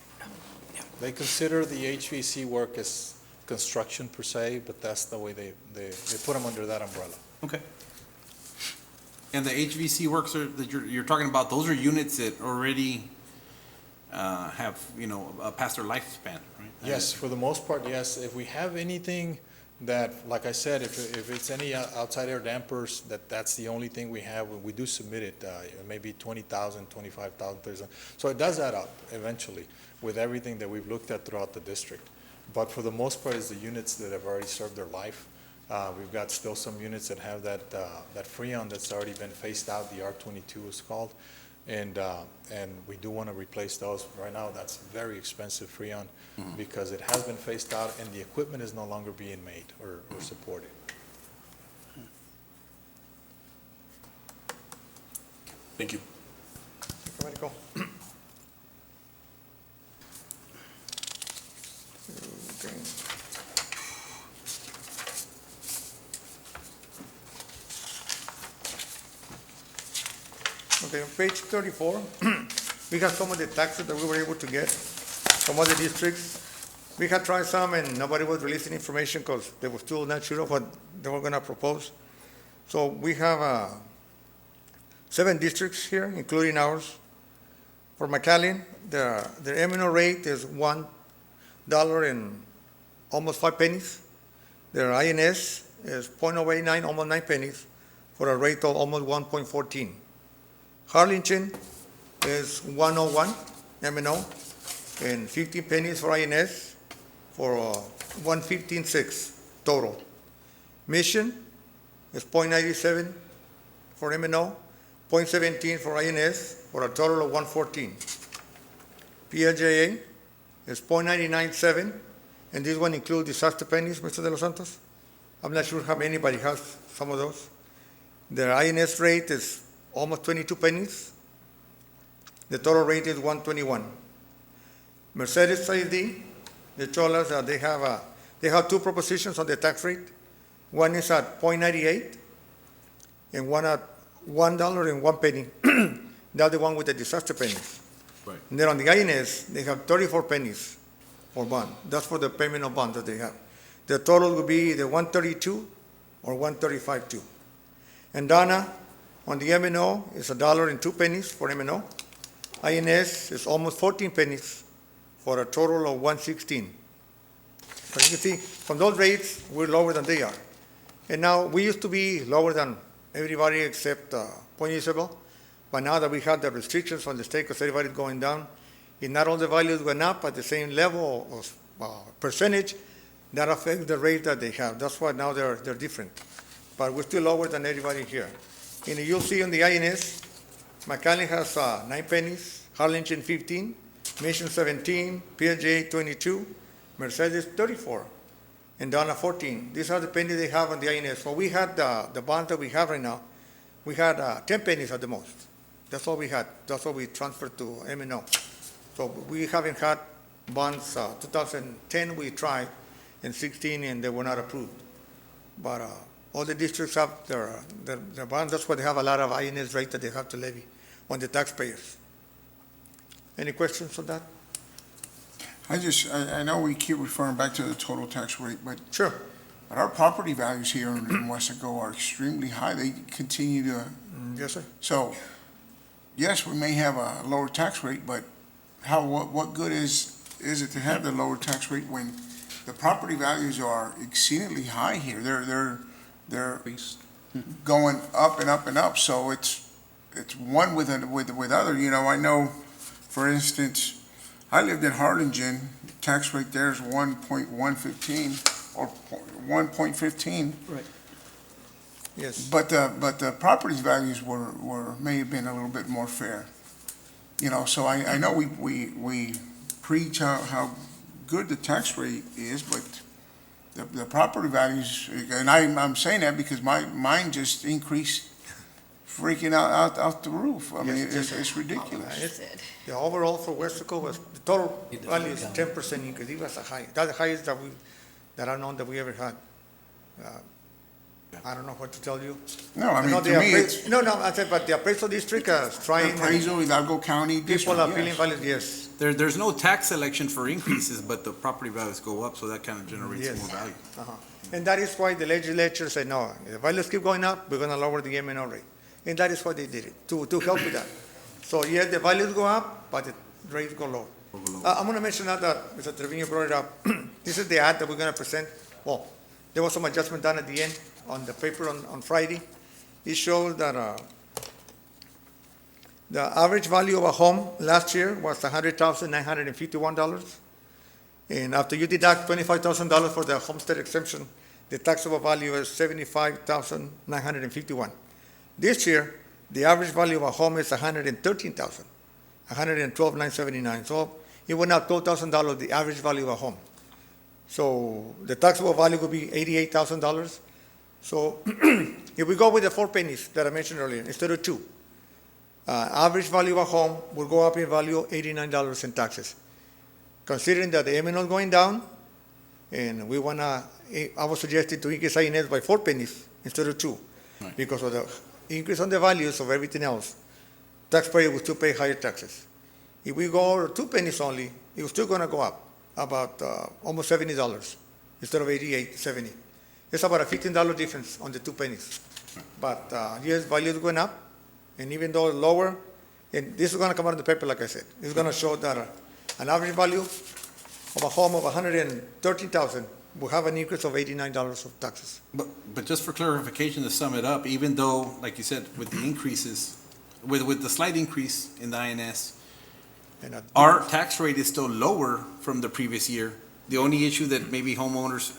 They consider the HVAC work as construction per se, but that's the way they put them under that umbrella. Okay. And the HVC works that you're talking about, those are units that already have, past their lifespan, right? Yes, for the most part, yes. If we have anything that, like I said, if it's any outside air dampers, that's the only thing we have, we do submit it, maybe 20,000, 25,000, 30,000. So it does add up eventually with everything that we've looked at throughout the district. But for the most part, it's the units that have already served their life. We've got still some units that have that Freon that's already been phased out, the R22 is called. And we do want to replace those. Right now, that's very expensive Freon because it has been phased out and the equipment is no longer being made or supported. Thank you. Michael. Okay. Okay, on page 34, we have some of the taxes that we were able to get from other districts. We had tried some and nobody was releasing information because they were still not sure of what they were going to propose. So we have 7 districts here, including ours. For McAllen, the M&O rate is $1 and almost 5 pennies. Their INS is 0.089, almost 9 pennies, for a rate of almost 1.14. Harlingen is 101 M&O and 15 pennies for INS for 115.6 total. Mission is 0.97 for M&O, 0.17 for INS for a total of 114. PLJA is 0.997, and this one includes disaster pennies, Mr. De Los Santos. I'm not sure how anybody has some of those. Their INS rate is almost 22 pennies. The total rate is 121. Mercedes ISD, they told us that they have 2 propositions on the tax rate. One is at 0.98 and one at $1 and 1 penny. That's the one with the disaster pennies. Right. And then on the INS, they have 34 pennies for bond. That's for the payment of bond that they have. The total would be either 132 or 135.2. And Donna On the M&O, it's $1.02 for M&O. INS is almost 14 pennies for a total of 116. So you can see, from those rates, we're lower than they are. And now, we used to be lower than everybody except Point Isabel, but now that we have the restrictions from the state, because everybody's going down, and not all the values went up at the same level of percentage, that affects the rate that they have. That's why now they're different. But we're still lower than everybody here. And you'll see on the INS, McAllen has 9 pennies, Harlingen 15, Mission 17, PLJ 22, Mercedes 34, and Donna 14. These are the pennies they have on the INS. So we had the bonds that we have right now, we had 10 pennies at the most. That's all we had. That's what we transferred to M&O. So we haven't had bonds. 2010 we tried, and 16, and they were not approved. But all the districts have their bonds. That's why they have a lot of INS rate that they have to levy on the taxpayers. Any questions on that? I know we keep referring back to the total tax rate, but. Sure. But our property values here in Weslaco are extremely high. They continue to. Yes, sir. So, yes, we may have a lower tax rate, but what good is it to have the lower tax rate when the property values are exceedingly high here? They're going up and up and up. So it's one with other. You know, I know, for instance, I lived in Harlingen. The tax rate there is 1.115 or 1.15. Right. Yes. But the property values may have been a little bit more fair. You know, so I know we preach how good the tax rate is, but the property values, and I'm saying that because mine just increased freaking out the roof. I mean, it's ridiculous. The overall for Weslaco was, the total value is 10% increase. It was that's the highest that I know that we ever had. I don't know what to tell you. No, I mean, to me, it's. No, I said, but the appraisal district is trying. Appraisal, Hidalgo County district, people are appealing values, yes. There's no tax selection for increases, but the property values go up, so that kind of generates more value. And that is why the legislature said, no, if the values keep going up, we're going to lower the M&O rate. And that is why they did it, to help with that. So, yes, the values go up, but the rates go low. I'm going to mention that Mr. Trevino brought it up. This is the ad that we're going to present. Well, there was some adjustment done at the end on the paper on Friday. It shows that the average value of a home last year was $100,951. And after you deduct $25,000 for the homestead exemption, the taxable value is $75,951. This year, the average value of a home is $113,000, $112,979. So it went up $12,000, the average value of a home. So the taxable value would be $88,000. So if we go with the 4 pennies that I mentioned earlier, instead of 2, average value of a home will go up in value $89 in taxes. Considering that the M&O is going down, and I was suggesting to increase INS by 4 pennies instead of 2, right, because of the increase on the values of everything else. Taxpayer will still pay higher taxes. If we go 2 pennies only, it was still going to go up about almost $70 instead of 88, 70. It's about a $15 difference on the 2 pennies. But yes, value is going up, and even though it's lower, and this is going to come out in the paper, like I said. It's going to show that an average value of a home of $113,000 will have an increase of $89 of taxes. But just for clarification, to sum it up, even though, like you said, with the increases, with the slight increase in the INS, our tax rate is still lower from the previous year. The only issue that maybe homeowners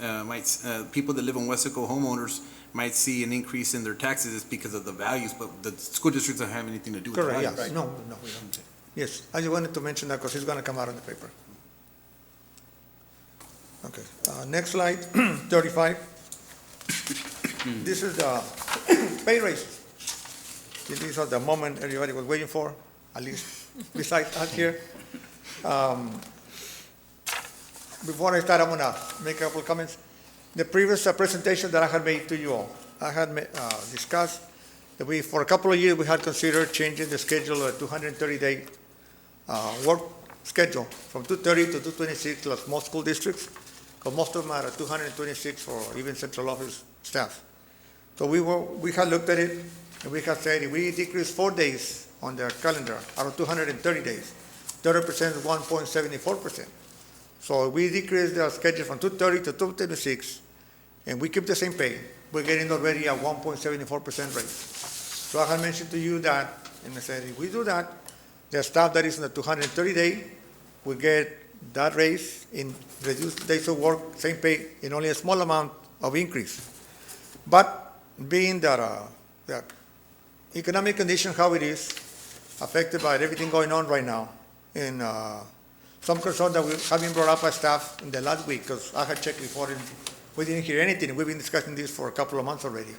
people that live in Weslaco, homeowners, might see an increase in their taxes is because of the values, but the school districts don't have anything to do with the values. Correct, yes. No, we don't. Yes, I just wanted to mention that because it's going to come out in the paper. Okay, next slide, 35. This is the pay raises. These are the moment everybody was waiting for, at least besides us here. Before I start, I'm going to make a couple of comments. The previous presentation that I had made to you all, I had discussed that for a couple of years we had considered changing the schedule of a 230-day work schedule from 230 to 226 like most school districts, because most of them are 226 for even central office staff. So we had looked at it, And we have said if we decrease 4 days on the calendar out of 230 days, that represents 1.74%. So if we decrease the schedule from 230 to 236, and we keep the same pay, we're getting already a 1.74% raise. So I had mentioned to you that, and I said, if we do that, the staff that is in the 230-day will get that raise in reduced days of work, same pay, in only a small amount of increase. But being that the economic condition how it is, affected by everything going on right now, and some concern that we have been brought up by staff in the last week, because I had checked before and we didn't hear anything. We've been discussing this for a couple of months already.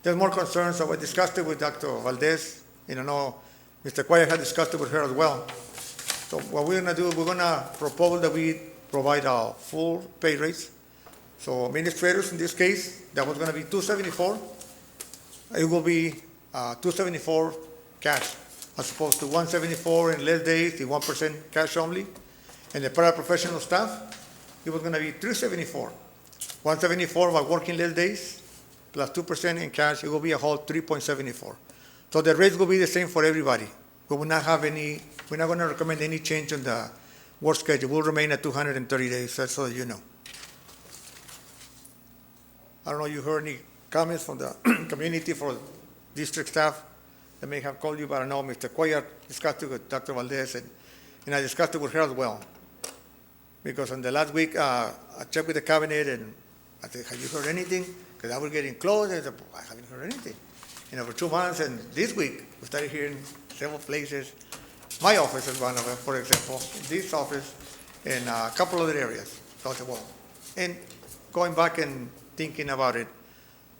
There's more concerns, so we discussed it with Dr. Valdez, and I know Mr. Cuellar had discussed it with her as well. So what we're going to do, we're going to propose that we provide a full pay raise. So administrators, in this case, that was going to be $274. It will be $274 cash, as opposed to $174 in less days, the 1% cash only. And the paraprofessional staff, it was going to be $374. $174 by working less days, plus 2% in cash, it will be a whole $3.74. So the rates will be the same for everybody. We will not have any, we're not going to recommend any change on the work schedule. We'll remain at 230 days, that's so that you know. I don't know, you heard any comments from the community for district staff that may have called you, but I know Mr. Cuellar discussed it with Dr. Valdez, and I discussed it with her as well. Because on the last week, I checked with the cabinet, and I said, have you heard anything? Because I was getting close, and I said, I haven't heard anything. And over 2 months, and this week, we started hearing several places. My office is one of them, for example, this office, and a couple other areas. So I said, well, and going back and thinking about it,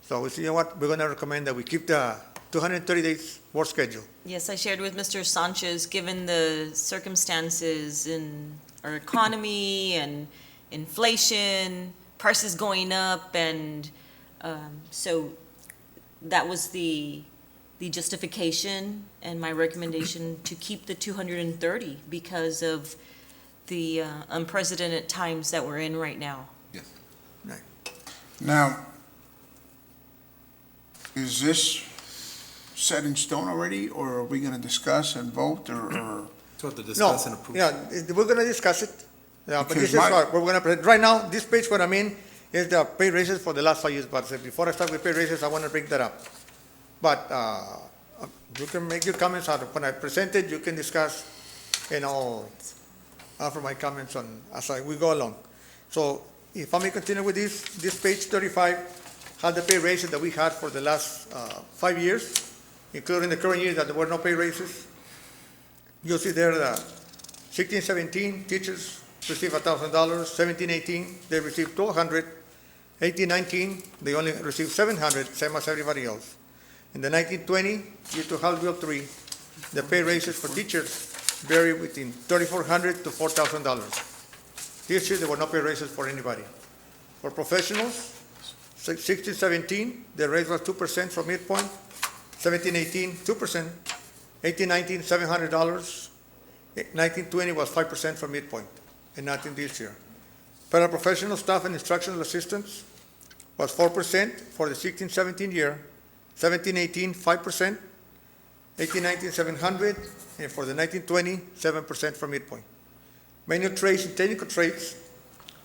so we said, you know what, we're going to recommend that we keep the 230 days work schedule. Yes, I shared with Mr. Sanchez, given the circumstances in our economy and inflation, prices going up, and so that was the justification and my recommendation to keep the 230 because of the unprecedented times that we're in right now. Yes. Right. Now, is this set in stone already, or are we going to discuss and vote, or? So to discuss and approve. Yeah, we're going to discuss it. Yeah, but Because this is what we're going to present. Right now, this page, what I mean, is the pay raises for the last 5 years. But before I start with pay raises, I want to bring that up. But you can make your comments out. When I present it, you can discuss, and I'll offer my comments on as we go along. So if I may continue with this page 35 had the pay raises that we had for the last 5 years, including the current year that there were no pay raises. You'll see there the 16-17 teachers received $1,000, 17-18 they received $1,200, 18-19 they only received $700, same as everybody else. In the 19-20, due to House Bill 3, the pay raises for teachers vary between $3,400 to $4,000. This year there were no pay raises for anybody. For professionals, 16-17 the raise was 2% from midpoint, 17-18 2%, 18-19 $700, 19-20 was 5% from midpoint, and nothing this year. Paraprofessional staff and instructional assistants was 4% for the 16-17 year, 17-18 5%, 18-19 $700, and for the 19-20 7% from midpoint. Manual trades and technical trades,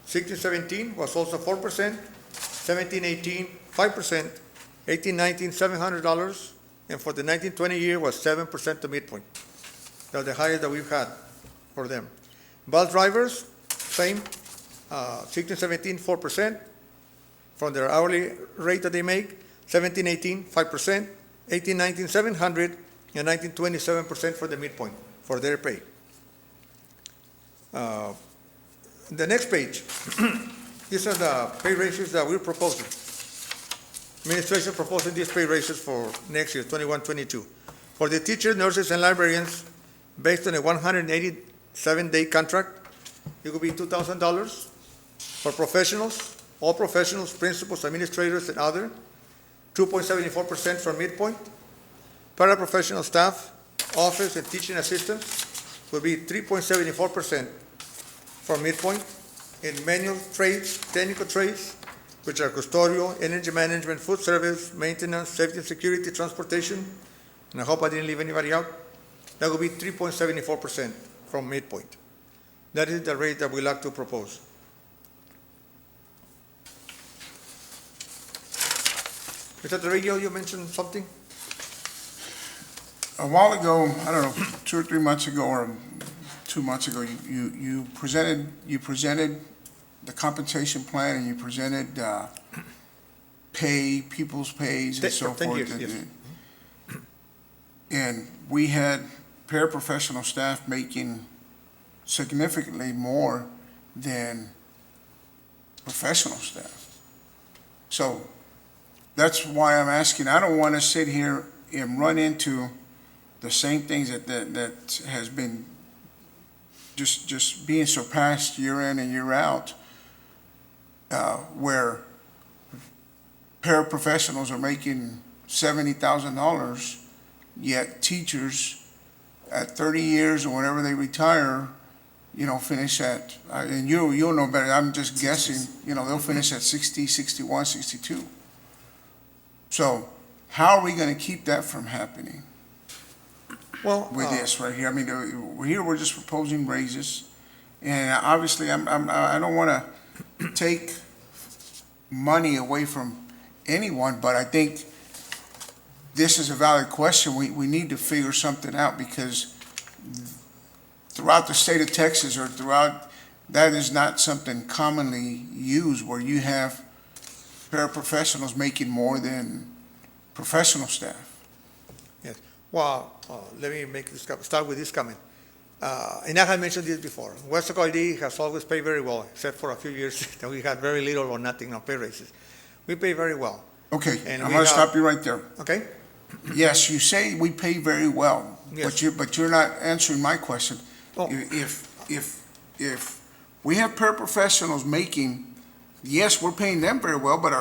16-17 was also 4%, 17-18 5%, 18-19 $700, and for the 19-20 year was 7% to midpoint. That's the highest that we've had for them. Bus drivers, same, 16-17 4% from their hourly rate that they make, 17-18 5%, 18-19 $700, and 19-20 7% for the midpoint for their pay. The next page, these are the pay raises that we're proposing. Administration proposing these pay raises for next year, 21-22. For the teachers, nurses, and librarians, based on a 187-day contract, it will be $2,000. For professionals, all professionals, principals, administrators, and other, 2.74% from midpoint. Paraprofessional staff, office, and teaching assistants will be 3.74% from midpoint. In manual trades, technical trades, which are custodial, energy management, food service, maintenance, safety and security, transportation, and I hope I didn't leave anybody out, that would be 3.74% from midpoint. That is the rate that we like to propose. Mr. Trevino, you mentioned something? A while ago, I don't know, 2 or 3 months ago, or 2 months ago, you presented the compensation plan, and you presented people's pays and so 10 forth. years, yes. And we had paraprofessional staff making significantly more than professional staff. So that's why I'm asking. I don't want to sit here and run into the same things that has been just being surpassed year in and year out, where paraprofessionals are making $70,000, yet teachers at 30 years or whenever they retire, finish at, and you'll know better, I'm just guessing, they'll finish at 60, 61, 62. So how are we going to keep that from happening? Well, With this right here, I mean, we're just proposing raises, and obviously, I don't want to take money away from anyone, but I think this is a valid question. We need to figure something out, because throughout the state of Texas, or throughout, that is not something commonly used, where you have paraprofessionals making more than professional staff. Well, let me start with this comment. And I have mentioned this before. Weslaco ISD has always paid very well, except for a few years that we had very little or nothing on pay raises. We pay very well. Okay, And I'm we going to have- stop you right there. Okay? Yes, you say we pay very well, Yes. but you're not answering my question. Oh. If we have paraprofessionals making, yes, we're paying them very well, but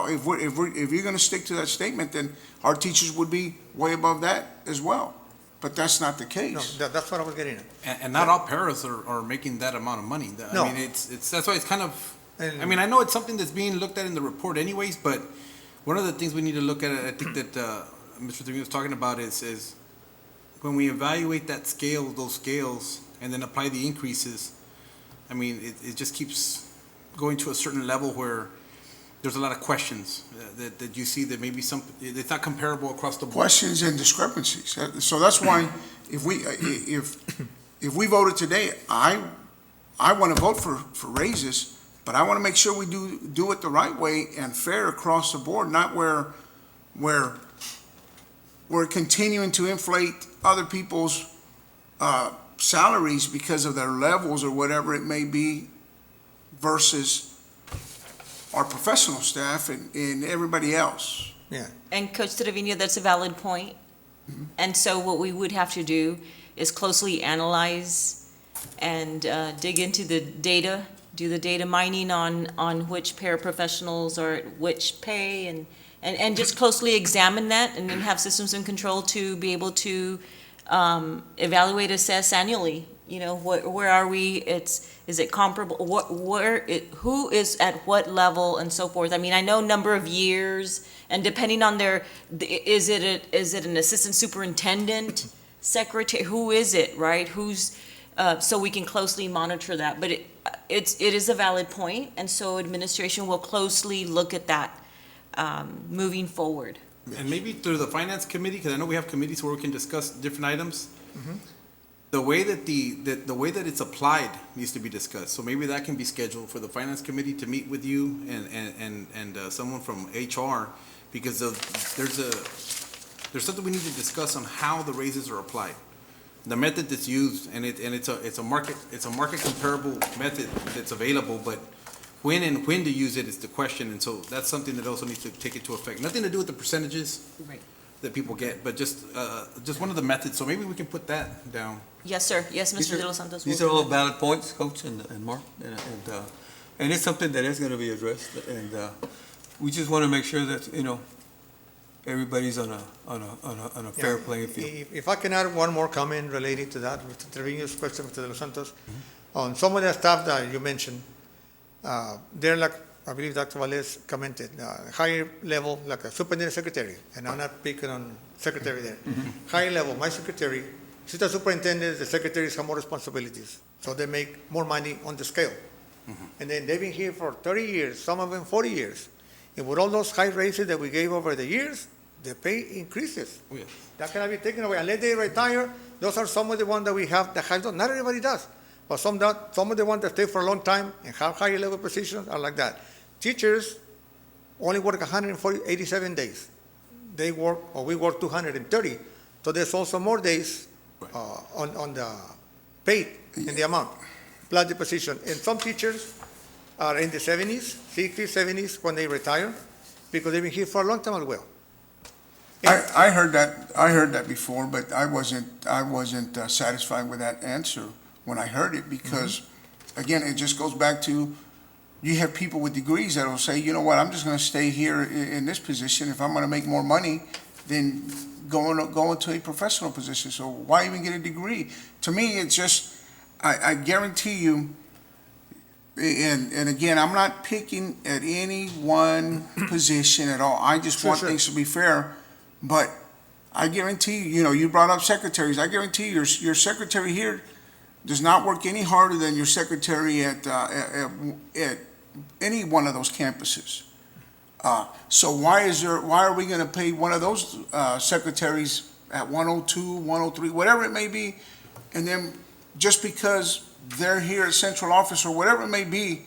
if you're going to stick to that statement, then our teachers would be way above that as well. But that's not the No, case. that's what I was getting at. And not all paras are making that amount of money. No. I mean, that's why it's kind of, And- I mean, I know it's something that's being looked at in the report anyways, but one of the things we need to look at, I think that Mr. Trevino was talking about is when we evaluate those scales, and then apply the increases, I mean, it just keeps going to a certain level where there's a lot of questions that you see that maybe it's not comparable across the board. Questions and discrepancies. So that's why if we voted today, I want to vote for raises, but I want to make sure we do it the right way and fair across the board, not where we're continuing to inflate other people's salaries because of their levels or whatever it may be versus our professional staff and everybody else. And Coach Trevino, that's a valid point. And so what we would have to do is closely analyze and dig into the data, do the data mining on which paraprofessionals are at which pay, and just closely examine that, and then have systems and control to be able to evaluate, assess annually. Where are we? Is it comparable? Who is at what level and so forth? I mean, I know number of years, and depending on is it an assistant superintendent, secretary? Who is it, right? So we can closely monitor that. But it is a valid point, and so administration will closely look at that moving forward. And maybe through the finance committee, because I know we have committees where we can discuss different items. The way that it's applied needs to be discussed. So maybe that can be scheduled for the finance committee to meet with you and someone from HR, because there's something we need to discuss on how the raises are applied, the method that's used, and it's a market comparable method that's available, but when to use it is the question, and so that's something that also needs to take into effect. Nothing to do with the percentages that people get, but just one of the methods. So maybe we can put that down. Yes, sir. Yes, Mr. De Los Santos. These are all valid points, Coach and Mark, and it's something that is going to be addressed, and we just want to make sure that everybody's on a fair playing field. If I can add one more comment relating to that, Mr. Trevino's question, Mr. De Los Santos, on some of the staff that you mentioned, they're like I believe Dr. Valdez commented, higher level, like a superintendent secretary, and I'm not picking on secretary there. Higher level, my secretary, assistant superintendents, the secretaries have more responsibilities, so they make more money on the scale. And then they've been here for 30 years, some of them 40 years. And with all those high raises that we gave over the years, the pay increases. Oh, yes. That cannot be taken away. Unless they retire, those are some of the ones that we have that have done. Not everybody does, but some of the ones that stay for a long time and have higher level positions are like that. Teachers only work 187 days. They work, or we work 230. So there's also more days on the paid in the amount, plus the position. And some teachers are in the 70s, 60s, 70s when they retire, because they've been here for a long time as well. I heard that before, but I wasn't satisfied with that answer when I heard it, because, again, it just goes back to, you have people with degrees that will say, you know what, I'm just gonna stay here in this position. If I'm gonna make more money, then go into a professional position. So why even get a degree? To me, it's just, I guarantee you, and again, I'm not picking at any one position at all. I just want things to be fair. But I guarantee you, you brought up secretaries. I guarantee you, your secretary here does not work any harder than your secretary at any one of those campuses. So why are we going to pay one of those secretaries at 102, 103, whatever it may be, and then just because they're here at central office or whatever it may be,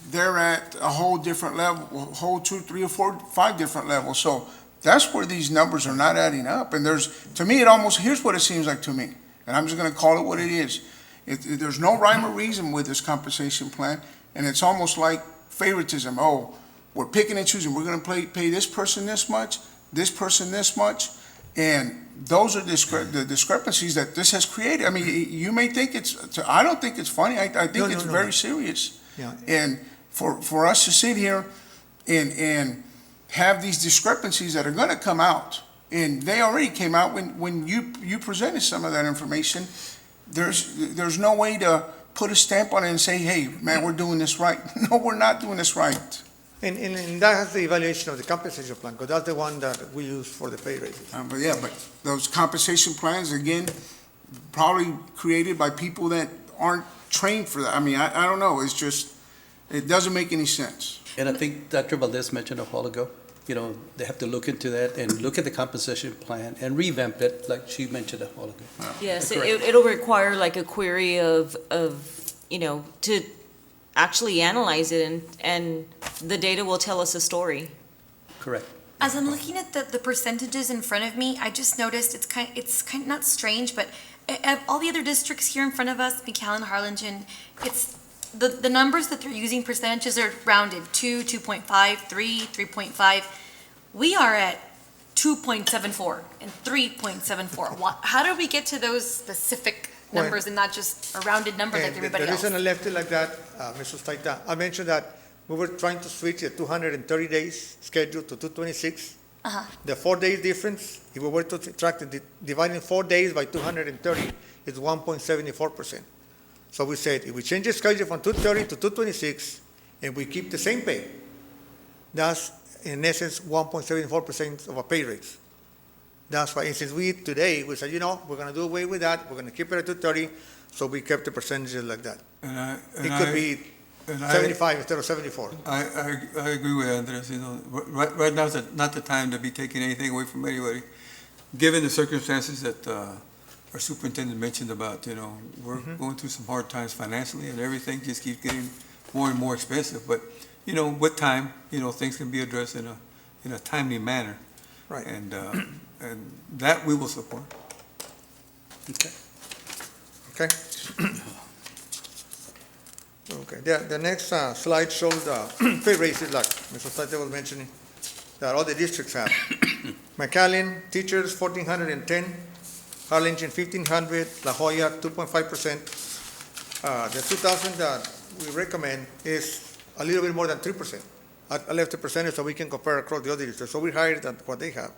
they're at a whole different level, a whole 2, 3, or 4, 5 different levels. So that's where these numbers are not adding up. And to me, here's what it seems like to me, and I'm just going to call it what it is. There's no rhyme or reason with this compensation plan, and it's almost like favoritism. Oh, we're picking and choosing. We're going to pay this person this much, this person this much, and those are the discrepancies that this has created. I mean, you may think I don't think it's funny. I think it's very serious. Yeah. And for us to sit here and have these discrepancies that are going to come out, and they already came out when you presented some of that information. There's no way to put a stamp on it and say, hey, man, we're doing this right. No, we're not doing this right. And that has the evaluation of the compensation plan, because that's the one that we use for the pay raises. But those compensation plans, again, probably created by people that aren't trained for that. I mean, I don't know. It's just, it doesn't make any sense. And I think Dr. Valdez mentioned a while ago, they have to look into that and look at the compensation plan and revamp it, like she mentioned a while ago. Yes, it'll require like a query of to actually analyze it, and the data will tell us a story. Correct. As I'm looking at the percentages in front of me, I just noticed it's kind of not strange, but all the other districts here in front of us, McAllen, Harlingen, it's the numbers that they're using, percentages are rounded, 2, 2.5, 3, 3.5. We are at 2.74 and 3.74. How do we get to those specific numbers and not just a rounded number like everybody else? The reason I left it like that, Mr. Staita, I mentioned that we were trying to switch the 230 days schedule to 226. The 4 days difference, if we were to subtract dividing 4 days by 230, is 1.74%. So we said, if we change the schedule from 230 to 226, and we keep the same pay, that's in essence 1.74% of our pay rates. That's why, and since we said, we're going to do away with that, we're going to keep it at 230, so we kept the percentages like that. It could be 75 instead of 74. I agree with Andres. Right now is not the time to be taking anything away from anybody. Given the circumstances that our superintendent mentioned about, we're going through some hard times financially, and everything just keeps getting more and more expensive. But with time, things can be addressed in a timely manner. Right. And that we will support. Okay. The next slide shows the pay raises, like Mr. Staita was mentioning, that all the districts have. McAllen, teachers, 1,410. Harlingen, 1,500. La Jolla, 2.5%. The 2,000 that we recommend is a little bit more than 3%. I left the percentage so we can compare across the other districts. So we higher than what they have.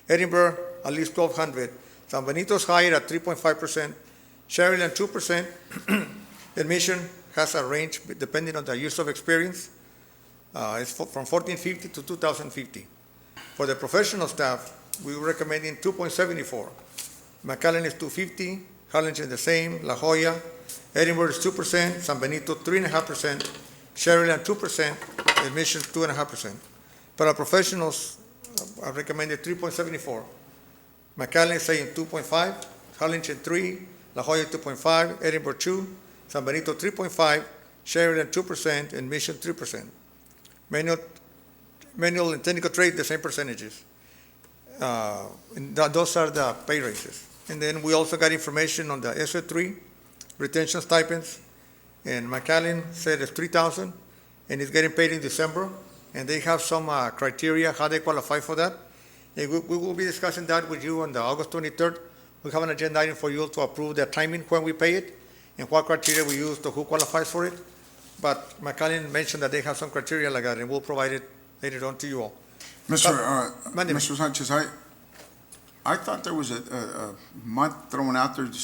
Edinburgh, at least 1,200. San Benito's higher at 3.5%. Sheridan, 2%. Admission has a range depending on the years of experience. It's from 1450 to 2050. For the professional staff, we're recommending 2.74. McAllen is 250, Harlingen the same, La Jolla, Edinburgh is 2%, San Benito 3.5%, Sharyland 2%, admissions 2.5%. For our professionals, I recommended 3.74. McAllen is saying 2.5, Harlingen 3, La Jolla 2.5, Edinburgh 2, San Benito 3.5, Sharyland 2%, and Mission 3%. Manual and technical trade, the same percentages. Those are the pay raises. And then we also got information on the SO3 retention stipends. And McAllen said it's $3,000, and it's getting paid in December. And they have some criteria how they qualify for that. And we will be discussing that with you on the August 23rd. We have an agenda item for you to approve the timing when we pay it and what criteria we use to who qualifies for it. But McAllen mentioned that they have some criteria like that, and we'll provide it later on to you all. Mr. Sanchez, I thought there was a month thrown out there of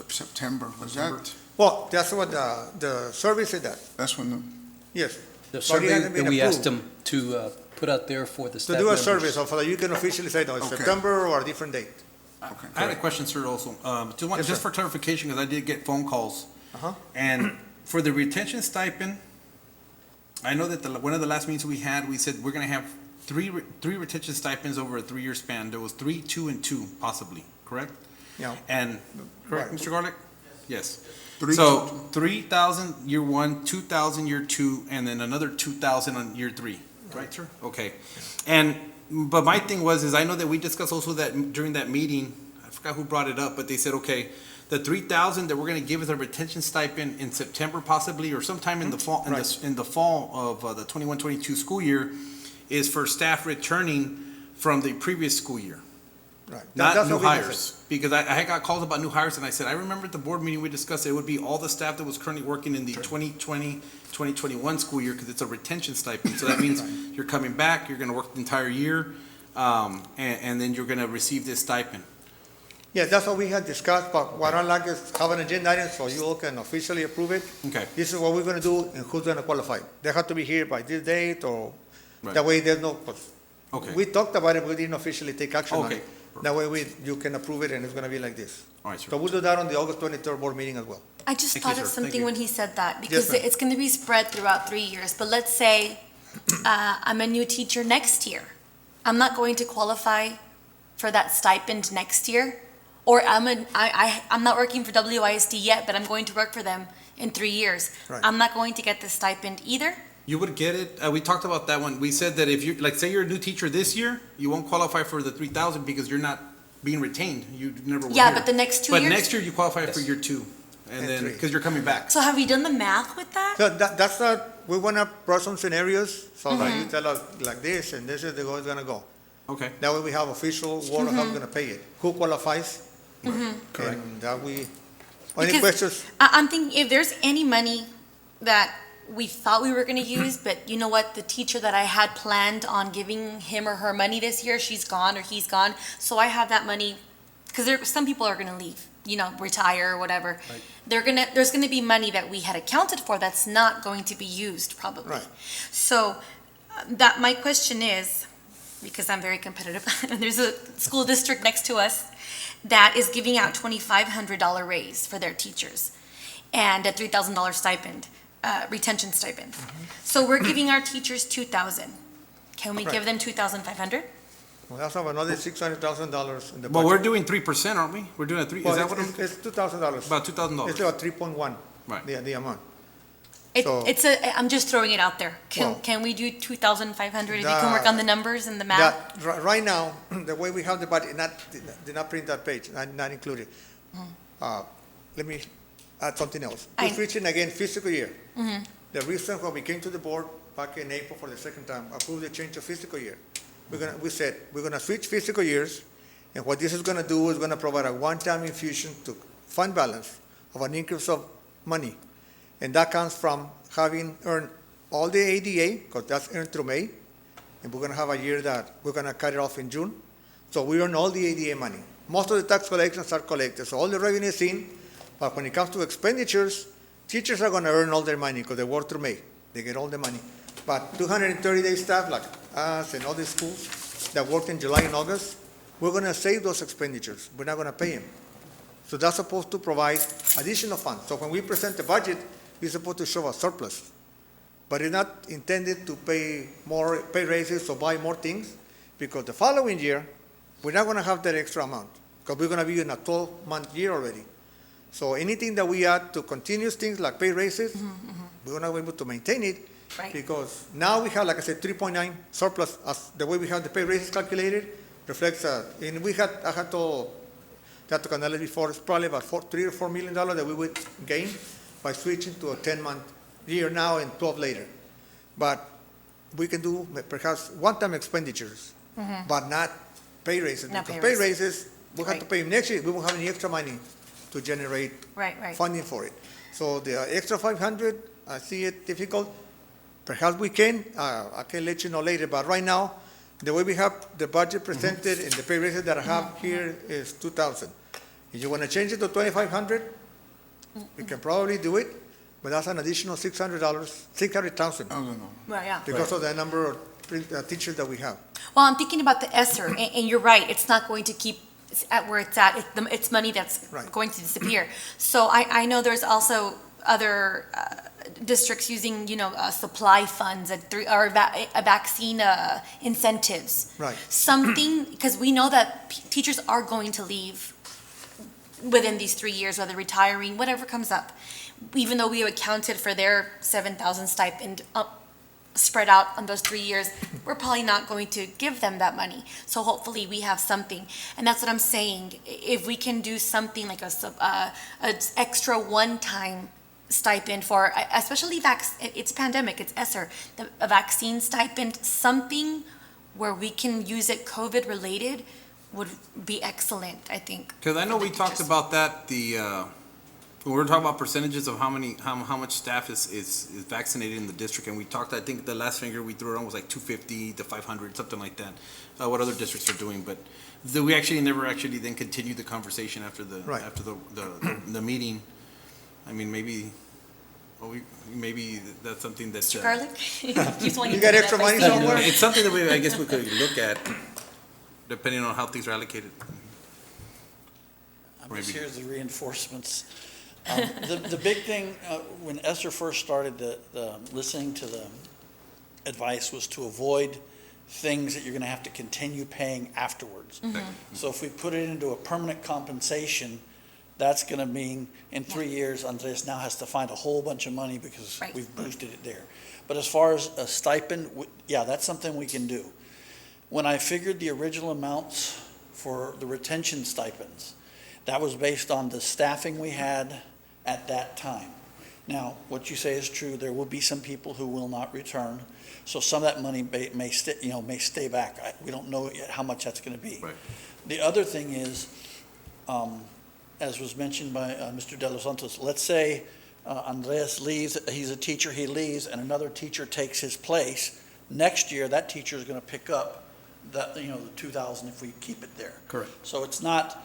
September. Was that? Well, that's what the survey said that. That's when Yes. The But it survey hasn't been that we asked approved. them to put out there for the To staff do a members. survey, so for that you can officially say, no, it's Okay. September or a different date. Okay. I had a question, sir, also. Yes, Just sir. for clarification, because I did get phone calls. Uh-huh. And for the retention stipend, I know that one of the last meetings we had, we said we're going to have three retention stipends over a 3-year span. There was 3, 2, and 2, possibly, correct? Yeah. And, correct, Right. Mr. Garlick? Yes. Three, So 3,000 year 1, 2,000 year 2, and then another 2,000 on year 3, right, sir? Okay. But my thing is I know that we discussed also that during that meeting, I forgot who brought it up, but they said, okay, the 3,000 that we're going to give as a retention stipend in September possibly, or sometime in the fall, in the fall of the 21-22 school year, is for staff returning from the previous school year. Right. Not That's new what we hires, discussed. because I got calls about new hires, and I said, I remember at the board meeting we discussed, it would be all the staff that was currently working in the 2020, 2021 school year, because it's a retention stipend. So that means you're coming back, you're gonna work the entire year, and then you're gonna receive this stipend. Yeah, that's what we had discussed, but what I like is have an agenda item so you all can officially approve it. Okay. This is what we're gonna do and who's gonna qualify. They have to be here by this date or, Right. that way there's no, Okay. we talked about it, we didn't officially take action on Okay. it. That way you can approve it and it's gonna be like this. All right, sir. So we'll do that on the August 23rd board meeting as well. I just Thank you, thought of sir. Thank something you. when he said that, because ma'am. it's going to be spread throughout 3 years. But let's say I'm a new teacher next year. I'm not going to qualify for that stipend next year. Or I'm not working for WISD yet, but I'm going to work for them in 3 years. Right. I'm not going to get the stipend either. You would get it, we talked about that one, we said that if you, like, say you're a new teacher this year, you won't qualify for the 3,000 because you're not being retained, you never were Yeah, here. but the next 2 years. But next year you qualify for year 2, and And then, 3. because you're coming back. So have you done the math with that? So that's we wanna brought some scenarios, so that you tell us like this and this is the way it's gonna go. Okay. That way we have official word of how we're gonna pay it. Who qualifies? Correct. And that we, any Because questions? I'm thinking if there's any money that we thought we were going to use, but you know what, the teacher that I had planned on giving him or her money this year, she's gone or he's gone. So I have that money, because some people are going to leave, retire or whatever. Right. There's going to be money that we had accounted for that's not going to be used probably. Right. So that my question is, because I'm very competitive, and there's a school district next to us that is giving out $2,500 raise for their teachers and a $3,000 stipend, retention stipend. So we're giving our teachers $2,000. Can we Right. give them $2,500? Well, that's another $600,000 in the budget. But we're doing 3%, aren't we? We're doing a 3, is Well, that what I'm? it's $2,000. About $2,000. It's about 3.1. Right. The amount. It, So- I'm just throwing it out there. Well- Can we do $2,500 if you can work on the numbers and the math? Right now, the way we have the budget, did not print that page, not included. Let me add something else. I- We're switching again fiscal year. The reason when we came to the board back in April for the second time, approved the change of fiscal year. We said, we're gonna switch fiscal years, and what this is gonna do is gonna provide a one-time infusion to fund balance of an increase of money. And that comes from having earned all the ADA, because that's earned through May, and we're gonna have a year that we're gonna cut it off in June. So we earn all the ADA money. Most of the tax collections are collected, so all the revenue is in, but when it comes to expenditures, teachers are gonna earn all their money because they work through May. They get all the money. But 230-day staff like us and other schools that worked in July and August, we're going to save those expenditures. We're not going to pay them. So that's supposed to provide additional funds. So when we present the budget, it's supposed to show a surplus. But it's not intended to pay raises or buy more things, because the following year, we're not going to have that extra amount, because we're going to be in a 12-month year already. So anything that we add to continuous things like pay raises, we're not able to maintain it, Right. because now we have, like I said, 3.9 surplus. As the way we have the pay raises calculated reflects, and I had told Dr. Canales before, it's probably about $3 or $4 million that we would gain by switching to a 10-month year now and 12 later. But we can do perhaps one-time expenditures, but not pay raises. Not Because pay pay raises, we'll have to Right. pay them next year. We won't have any extra money to generate Right, right. funding for it. So the extra 500, I see it difficult. Perhaps we can, I can let you know later, but right now, the way we have the budget presented and the pay raises that I have here is 2,000. If you want to change it to 2,500, we can probably do it, but that's an additional $600, 600,000 Right, yeah. because of the number of teachers that we have. Well, I'm thinking about the ESSER, and you're right, it's not going to keep at where it's at. It's money that's Right. going to disappear. So I know there's also other districts using, supply funds or vaccine incentives. Right. Something, because we know that teachers are going to leave within these 3 years, whether retiring, whatever comes up. Even though we have accounted for their 7,000 stipend spread out on those 3 years, we're probably not going to give them that money. So hopefully we have something. And that's what I'm saying. If we can do something like a extra one-time stipend for, especially it's pandemic, it's ESSER, a vaccine stipend, something where we can use it COVID-related would be excellent, I think. Because I know we talked about that, when we were talking about percentages of how much staff is vaccinated in the district, and we talked, I think the last figure we threw around was like 250 to 500, something like that, what other districts are doing, but we actually never actually then continued the conversation after the Right. after the meeting. I mean, maybe that's something that Mr. Garlic? You got extra money somewhere? it's something that I guess we could look at, depending on how things are allocated. I'm just here as the reinforcements. The big thing, when ESSER first started, listening to the advice was to avoid things that you're going to have to continue paying afterwards. So if we put it into a permanent compensation, that's going to mean in 3 years, Andres now has to find a whole bunch of money because Right. we've boosted it there. But as far as a stipend, yeah, that's something we can do. When I figured the original amounts for the retention stipends, that was based on the staffing we had at that time. Now, what you say is true. There will be some people who will not return, so some of that money may stay back. We don't know yet how much that's going to be. Right. The other thing is, as was mentioned by Mr. De Los Santos, let's say Andres leaves. He's a teacher. He leaves, and another teacher takes his place. Next year, that teacher is going to pick up the 2,000 if we keep it there. Correct. So it's not.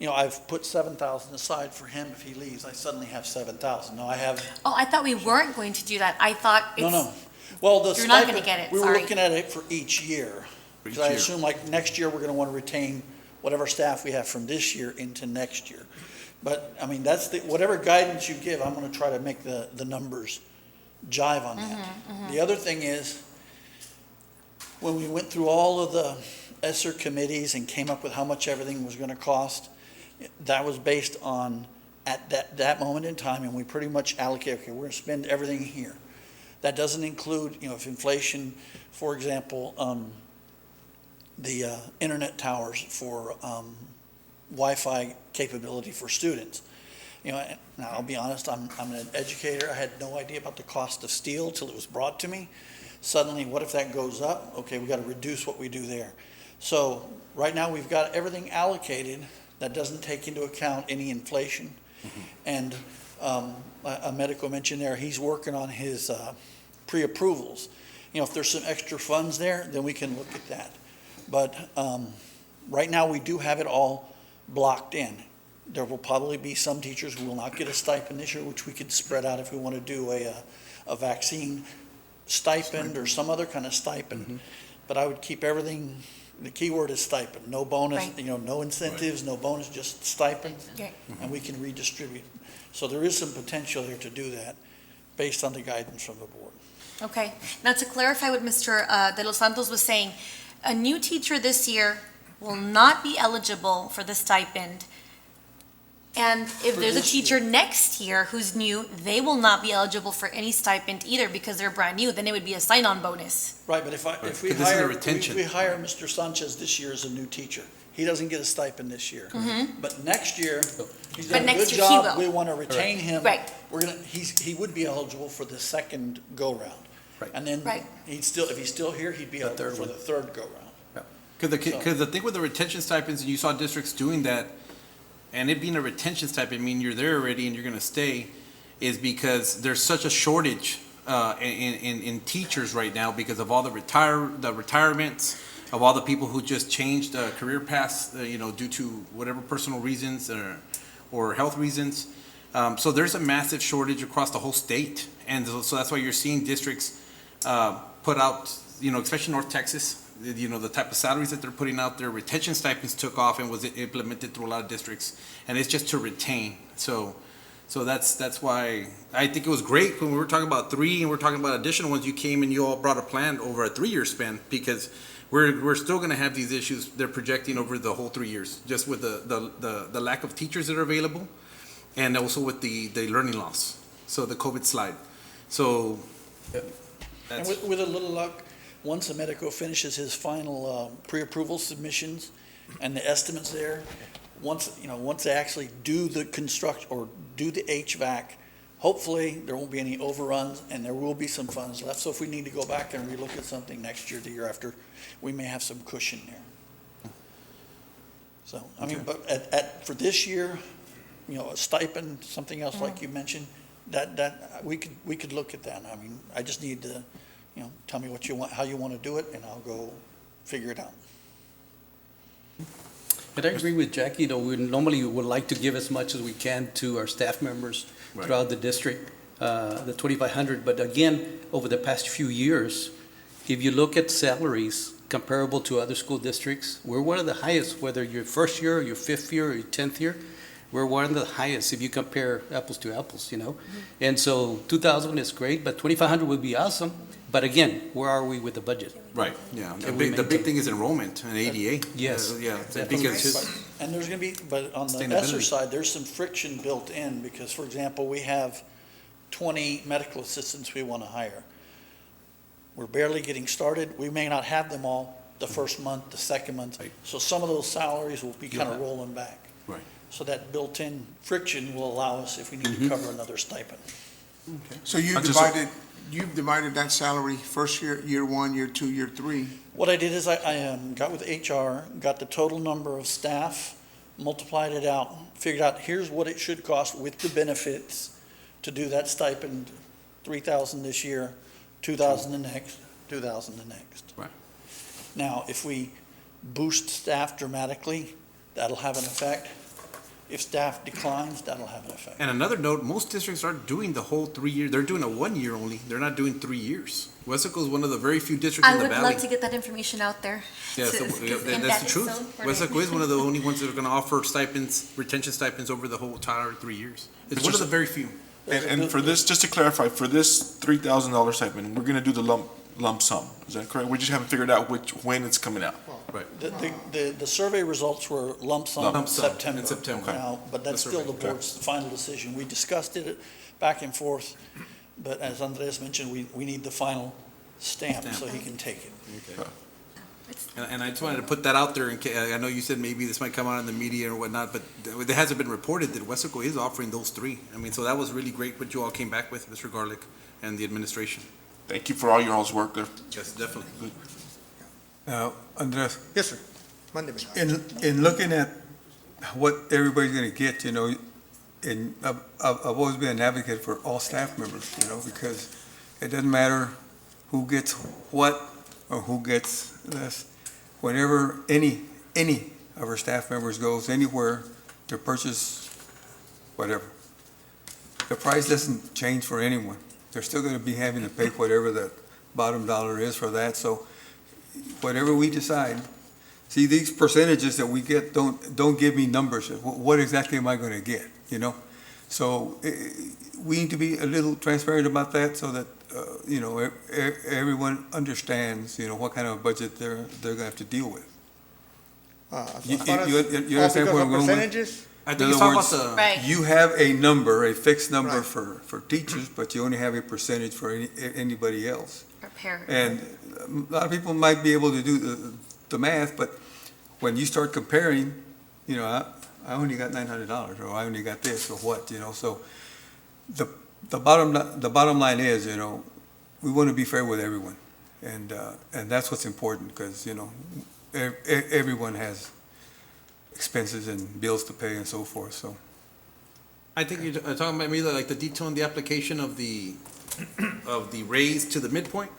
I've put 7,000 aside for him. If he leaves, I suddenly have 7,000. No, I have. Oh, I thought we weren't going to do that. I thought it's. No. Well, the You're not stipend, gonna get it, we were sorry. looking at it for each year. Because I assume like next year, we're going to want to retain whatever staff we have from this year into next year. But, I mean, that's whatever guidance you give, I'm going to try to make the numbers jive on that. The other thing is, when we went through all of the ESSER committees and came up with how much everything was going to cost, that was based on, at that moment in time, and we pretty much allocated, okay, we're going to spend everything here. That doesn't include, if inflation, for example, the internet towers for Wi-Fi capability for students. Now I'll be honest, I'm an educator. I had no idea about the cost of steel till it was brought to me. Suddenly, what if that goes up? Okay, we got to reduce what we do there. So right now we've got everything allocated that doesn't take into account any inflation. And a medical mentioned there, he's working on his pre-approvals. If there's some extra funds there, then we can look at that. But right now we do have it all blocked in. There will probably be some teachers who will not get a stipend this year, which we could spread out if we want to do a vaccine stipend or some other kind of stipend. But I would keep everything, the key word is stipend, no bonus, Right. no incentives, no bonus, just stipend, Okay. and we can redistribute. So there is some potential here to do that based on the guidance from the board. Okay. Now, to clarify what Mr. De Los Santos was saying, a new teacher this year will not be eligible for the stipend. And if For there's a this teacher next year who's new, they will not be eligible for any stipend either because they're brand new. Then it would be a sign-on bonus. Right, but if we 'cause this is a hire, retention. we hire Mr. Sanchez this year as a new teacher, he doesn't get a stipend this year. But next year, he's But done a next good year he job, will. we want to retain him. Right. He would be eligible for the second go-round. Right. And then Right. if he's still here, he'd be eligible for the third go-round. Because the thing with the retention stipends, and you saw districts doing that, and it being a retention stipend, I mean, you're there already and you're gonna stay, is because there's such a shortage in teachers right now because of all the retirements, of all the people who just changed career paths, due to whatever personal reasons or health reasons. So there's a massive shortage across the whole state, and so that's why you're seeing districts put out, especially North Texas, the type of salaries that they're putting out there. Retention stipends took off and was implemented through a lot of districts, and it's just to retain. So that's why I think it was great when we were talking about 3 and we're talking about additional ones. You came and you all brought a plan over a 3-year span, because we're still going to have these issues they're projecting over the whole 3 years, just with the lack of teachers that are available, and also with the learning loss. So the COVID slide. So And with a little luck, once the Medico finishes his final pre-approval submissions and the estimates there, once they actually do the construction or do the HVAC, hopefully there won't be any overruns and there will be some funds left. So if we need to go back and relook at something next year, the year after, we may have some cushion there. So, I mean, but for this year, a stipend, something else like you mentioned, that we could look at that. I mean, I just need to, tell me what you want, how you want to do it, and I'll go figure it out. But I agree with Jackie, we normally would like to give as much as we can to our staff members throughout the district, the 2,500. But again, over the past few years, if you look at salaries comparable to other school districts, we're one of the highest, whether you're first year, or your 5th year, or your 10th year. We're one of the highest if you compare apples to apples, And so 2,000 is great, but 2,500 would be awesome. But again, where are we with the budget? Right, yeah. Can The we big maintain? thing is enrollment and ADA. Yes. Yeah, Definitely. because And there's going to be, but on the Sustainability. ESSER side, there's some friction built in because, for example, we have 20 medical assistants we want to hire. We're barely getting started. We may not have them all the first month, the second month. Right. So some of those salaries will be kind of Yeah. rolling back. Right. So that built-in friction will allow us, if we need to cover another stipend. So you've divided that salary first year 1, year 2, year 3. What I did is I got with HR, got the total number of staff, multiplied it out, figured out here's what it should cost with the benefits to do that stipend, 3,000 this year, 2,000 the next, 2,000 the next. Right. Now, if we boost staff dramatically, that'll have an effect. If staff declines, that'll have an effect. And another note, most districts aren't doing the whole 3 year. They're doing a 1 year only. They're not doing 3 years. Weslaco is one of the very few districts I in the would valley. love to get that information out there. Yeah, so, that's the truth. Weslaco is one of the only ones that are going to offer stipends, retention stipends over the whole entire 3 years. It's one of the very few. And for this, just to clarify, for this $3,000 stipend, we're gonna do the lump sum. Is that correct? We just haven't figured out when it's coming out. Right. The survey results were lump sum Lump in sum September. in September. Now, but that's The still survey, the board's final decision. We discussed it back and forth, but as Andres mentioned, we need the final stamp so he can take it. Okay. And I just wanted to put that out there in case, I know you said maybe this might come out in the media or whatnot, but it hasn't been reported that Weslaco is offering those 3. I mean, so that was really great what you all came back with, Mr. Garlick and the administration. Thank you for all your all's work there. Yes, definitely. Now, Andres, Yes, sir. Mande. in looking at what everybody's gonna get, and I've always been an advocate for all staff members, because it doesn't matter who gets what or who gets less. Whenever any of our staff members goes anywhere to purchase whatever, the price doesn't change for anyone. They're still gonna be having to pay whatever bottom dollar is for that, so whatever we decide, see, these percentages that we get don't give me numbers. What exactly am I gonna get, you know? So we need to be a little transparent about that so that, you know, everyone understands, you know, what kind of budget they're gonna have to deal with. You understand where I'm going with? Percentages? I In think it's other all about words, the. Right. you have a number, a fixed number Right. for teachers, but you only have a percentage for anybody else. Prepare. And a lot of people might be able to do the math, but when you start comparing, you know, I only got $900, or I only got this, or what, you know, so the bottom line is, you know, we want to be fair with everyone. And that's what's important, because, you know, everyone has expenses and bills to pay and so forth, so. I think you're talking about maybe like the detail in the application of the raise to the midpoint?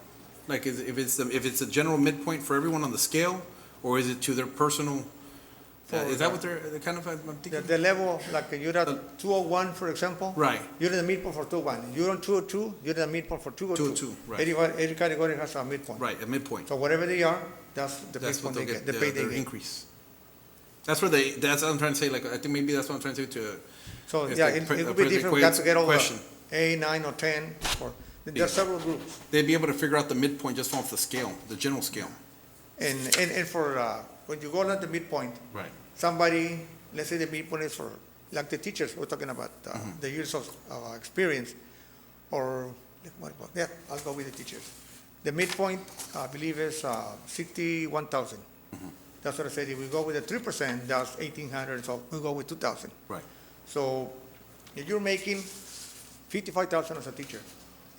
Like, if it's a general midpoint for everyone on the scale, or is it to their personal, is that what they're kind of, I'm thinking? The level, like you're at 201, for example. Right. You're in the midpoint for 201. You're on 202, you're in the midpoint for 202. 202, right. Every category has a midpoint. Right, a midpoint. So whatever they are, that's the That's what midpoint they'll they get, get, the pay their they get. increase. That's what I'm trying to say, like, I think maybe that's what I'm trying to to. So, It's yeah, like it pre- would be different, we have to get over question. 8, 9, or 10, or, there's several groups. They'd be able to figure out the midpoint just off the scale, the general scale. And for, when you go at the midpoint, Right. somebody, let's say the midpoint is for, like the teachers, we're talking about the years of experience, or, yeah, I'll go with the teachers. The midpoint, I believe, is 61,000. That's what I said, if we go with the 3%, that's 1,800, so we go with 2,000. Right. So if you're making 55,000 as a teacher,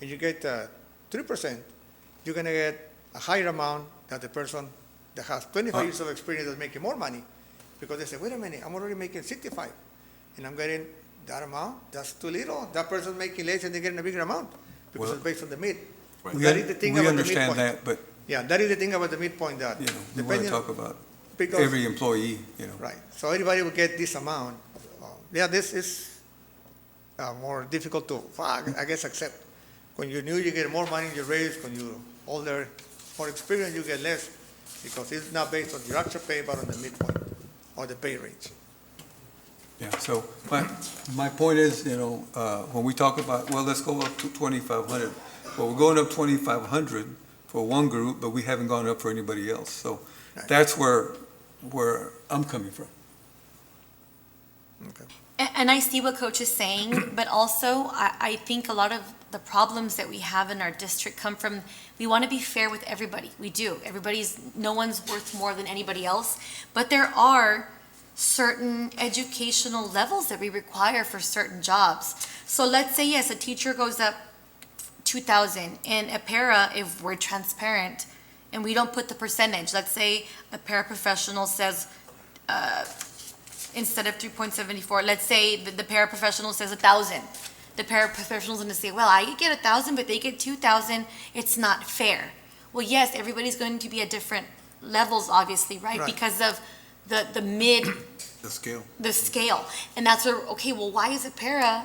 and you get 3%, you're gonna get a higher amount than the person that has 25 years of experience that's making more money. Because they say, wait a minute, I'm already making 65, and I'm getting that amount, that's too little. That person's making less and they're getting a bigger amount, because it's based on the mid. We That is the thing we about the understand midpoint. that, but, Yeah, that is the thing about the midpoint, that, you know, we want to depending, talk about because, every employee, you know. right, so everybody will get this amount. Yeah, this is more difficult to, I guess, accept. When you're new, you get more money in your raise. When you're older, more experience, you get less, because it's not based on your actual pay, but on the midpoint or the pay range. Yeah, so my point is, you know, when we talk about, well, let's go up to 2,500. Well, we're going up 2,500 for one group, but we haven't gone up for anybody else. So Right. that's where I'm coming from. Okay. And I see what Coach is saying, but also I think a lot of the problems that we have in our district come from, we want to be fair with everybody. We do. No one's worth more than anybody else. But there are certain educational levels that we require for certain jobs. So let's say, yes, a teacher goes up 2,000, and a para, if we're transparent, and we don't put the percentage, let's say a paraprofessional says, instead of 3.74, let's say the paraprofessional says 1,000. The paraprofessional's gonna say, well, I get 1,000, but they get 2,000, it's not fair. Well, yes, everybody's going to be at different levels, obviously, right? Right. Because of the mid, The scale. the scale. And that's where, okay, well, why is a para,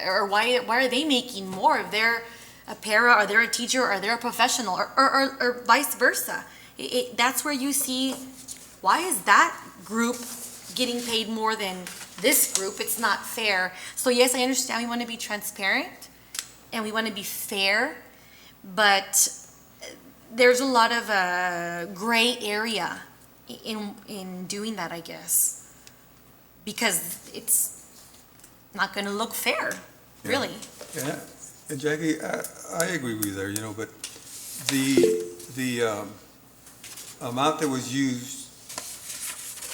or why are they making more? If they're a para, or they're a teacher, or they're a professional, or vice versa. That's where you see, why is that group getting paid more than this group? It's not fair. So yes, I understand we want to be transparent and we want to be fair, but there's a lot of gray area in doing that, I guess, because it's not going to look fair, really. Yeah, and Jackie, I agree with you there, you know, but the amount that was used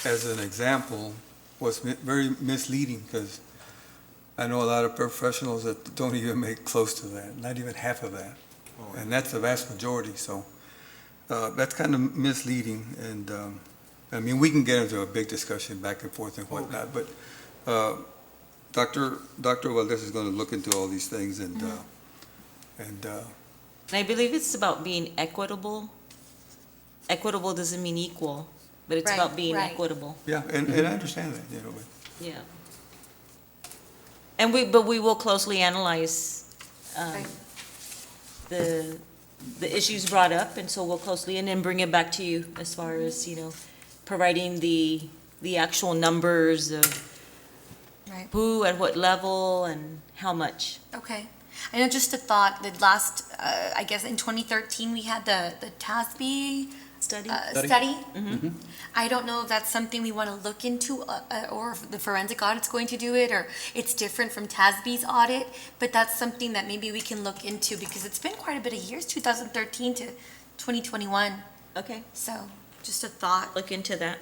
as an example was very misleading, because I know a lot of professionals that don't even make close to that, not even half of that. And that's the vast majority, so that's kind of misleading. And I mean, we can get into a big discussion back and forth and whatnot, but Dr. Valdez is going to look into all these things, and I believe it's about being equitable. Equitable doesn't mean equal, but it's Right, about being right. equitable. yeah, and I understand that, you know, but. Yeah. And but we will closely analyze Right. the the issues brought up, and so we'll closely, and then bring it back to you as far as, providing the actual numbers of Right. who, at what level, and how much. Okay. I know, just a thought, the last, I guess in 2013, we had the TASB Study? study. Mhm. I don't know if that's something we want to look into, or if the forensic audit's going to do it, or it's different from TASB's audit, but that's something that maybe we can look into, because it's been quite a bit of years, 2013 to 2021. Okay, So, just a thought. look into that.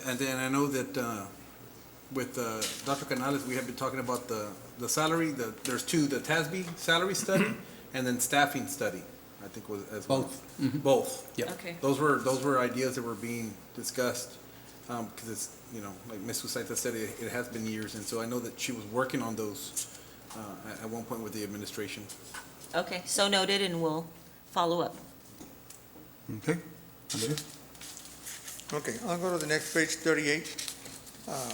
And then I know that with Dr. Canales, we have been talking about the salary, there's two, the TASB salary study and then staffing study, I think was as well. Both. Mhm. Both. Yep. Okay. Those were ideas that were being discussed, because it's, like Ms. Usaita said, it has been years, and so I know that she was working on those at one point with the administration. Okay, so noted, and we'll follow up. Okay. Andres? Okay, I'll go to the next page, 38.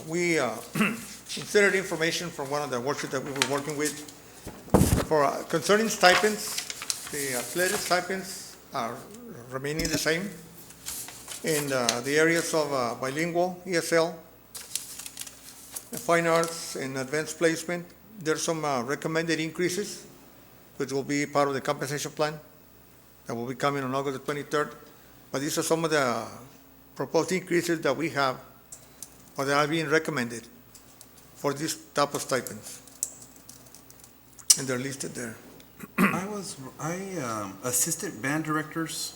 We inserted information from one of the workshops that we were working with. For concerning stipends, the athletic stipends are remaining the same. In the areas of bilingual, ESL, fine arts, and advanced placement, there's some recommended increases, which will be part of the compensation plan that will be coming on August the 23rd. But these are some of the proposed increases that we have, or that are being recommended for this type of stipends. And they're listed there. Assistant band directors,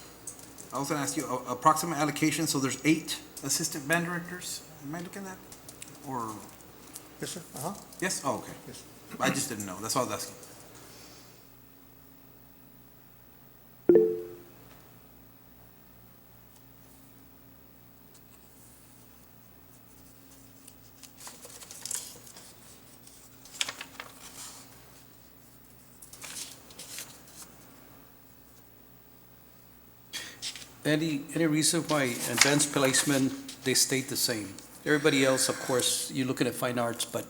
I was gonna ask you, approximate allocation, so there's 8 assistant band directors? Am I looking at, or, Yes, sir? Uh-huh. yes? Oh, okay. Yes. I just didn't know, that's all I was asking. Any reason why advanced placement, they stayed the same? Everybody else, of course, you're looking at fine arts, but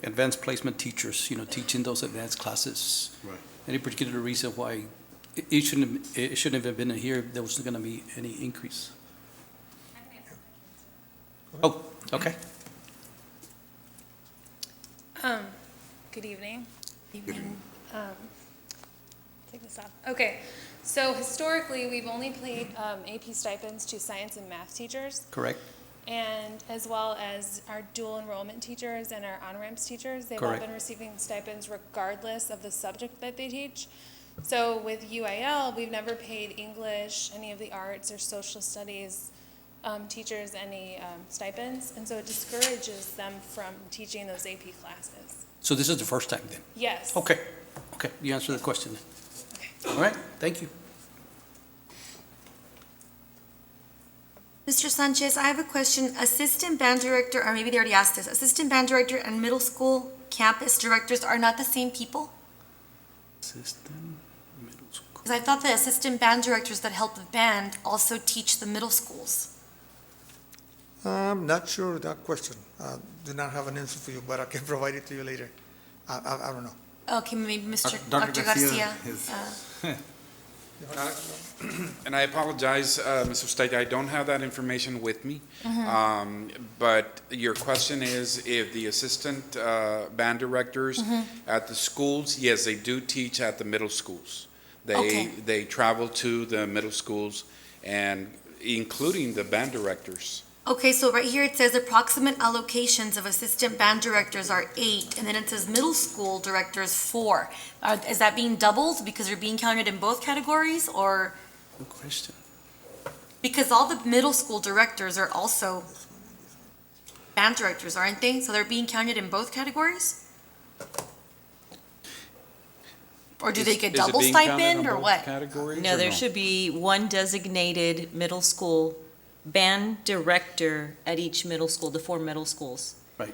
advanced placement teachers, teaching those advanced classes. Right. Any particular reason why it shouldn't have been here, there wasn't gonna be any increase? Oh, okay. Good evening. Evening. Take this off. Okay, so historically, we've only paid AP stipends to science and math teachers, Correct? and as well as our dual enrollment teachers and our on-ramps teachers. They've all Correct. been receiving stipends regardless of the subject that they teach. So with UIL, we've never paid English, any of the arts or social studies teachers any stipends, and so it discourages them from teaching those AP classes. So this is the first time then? Yes. Okay, you answered the question then. All right, thank you. Mr. Sanchez, I have a question. Assistant band director, or maybe they already asked this, assistant band director and middle school campus directors are not the same people? Assistant middle school. Because I thought the assistant band directors that help the band also teach the middle schools. I'm not sure of that question. I do not have an answer for you, but I can provide it to you later. I don't know. Okay, maybe Mr. Dr. Dr. Garcia Garcia. is- And I apologize, Ms. Ustaita, I don't have that information with me. Mm-hmm. But your question is if the assistant band directors Mm-hmm. at the schools, yes, they do teach at the middle schools. Okay. They travel to the middle schools, and including the band directors. Okay, so right here it says approximate allocations of assistant band directors are 8, and then it says middle school directors 4. Is that being doubled because they're being counted in both categories, or? Good question. Because all the middle school directors are also band directors, aren't they? So they're being counted in both categories? Or do they get Is it double being counted stipend, on or both what? categories, No, or there should be one designated middle school band director at each middle school, the 4 middle schools. But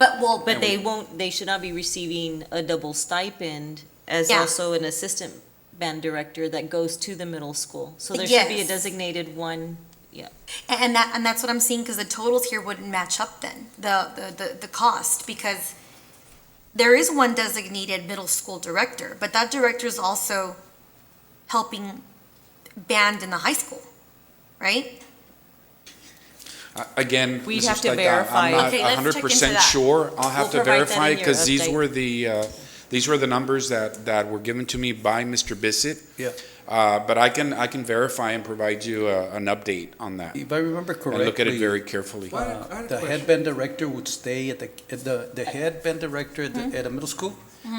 they won't, they should not be receiving a double stipend as Yeah. also an assistant band director that goes to the middle school. So there should be a Yes. designated one, yeah. And that's what I'm seeing, because the totals here wouldn't match up then, the cost, because there is one designated middle school director, but that director is also helping band in the high school, right? Again, We'd Mrs. have to Staita, verify. I'm not Okay, let's check into 100% that. sure. I'll have We'll to provide that verify in your because update. these were the numbers that were given to me by Mr. Bissett. Yeah. But I can verify and provide you an update on that. If I remember correctly. And look at it very carefully. The head band director would stay at the head band director at a middle school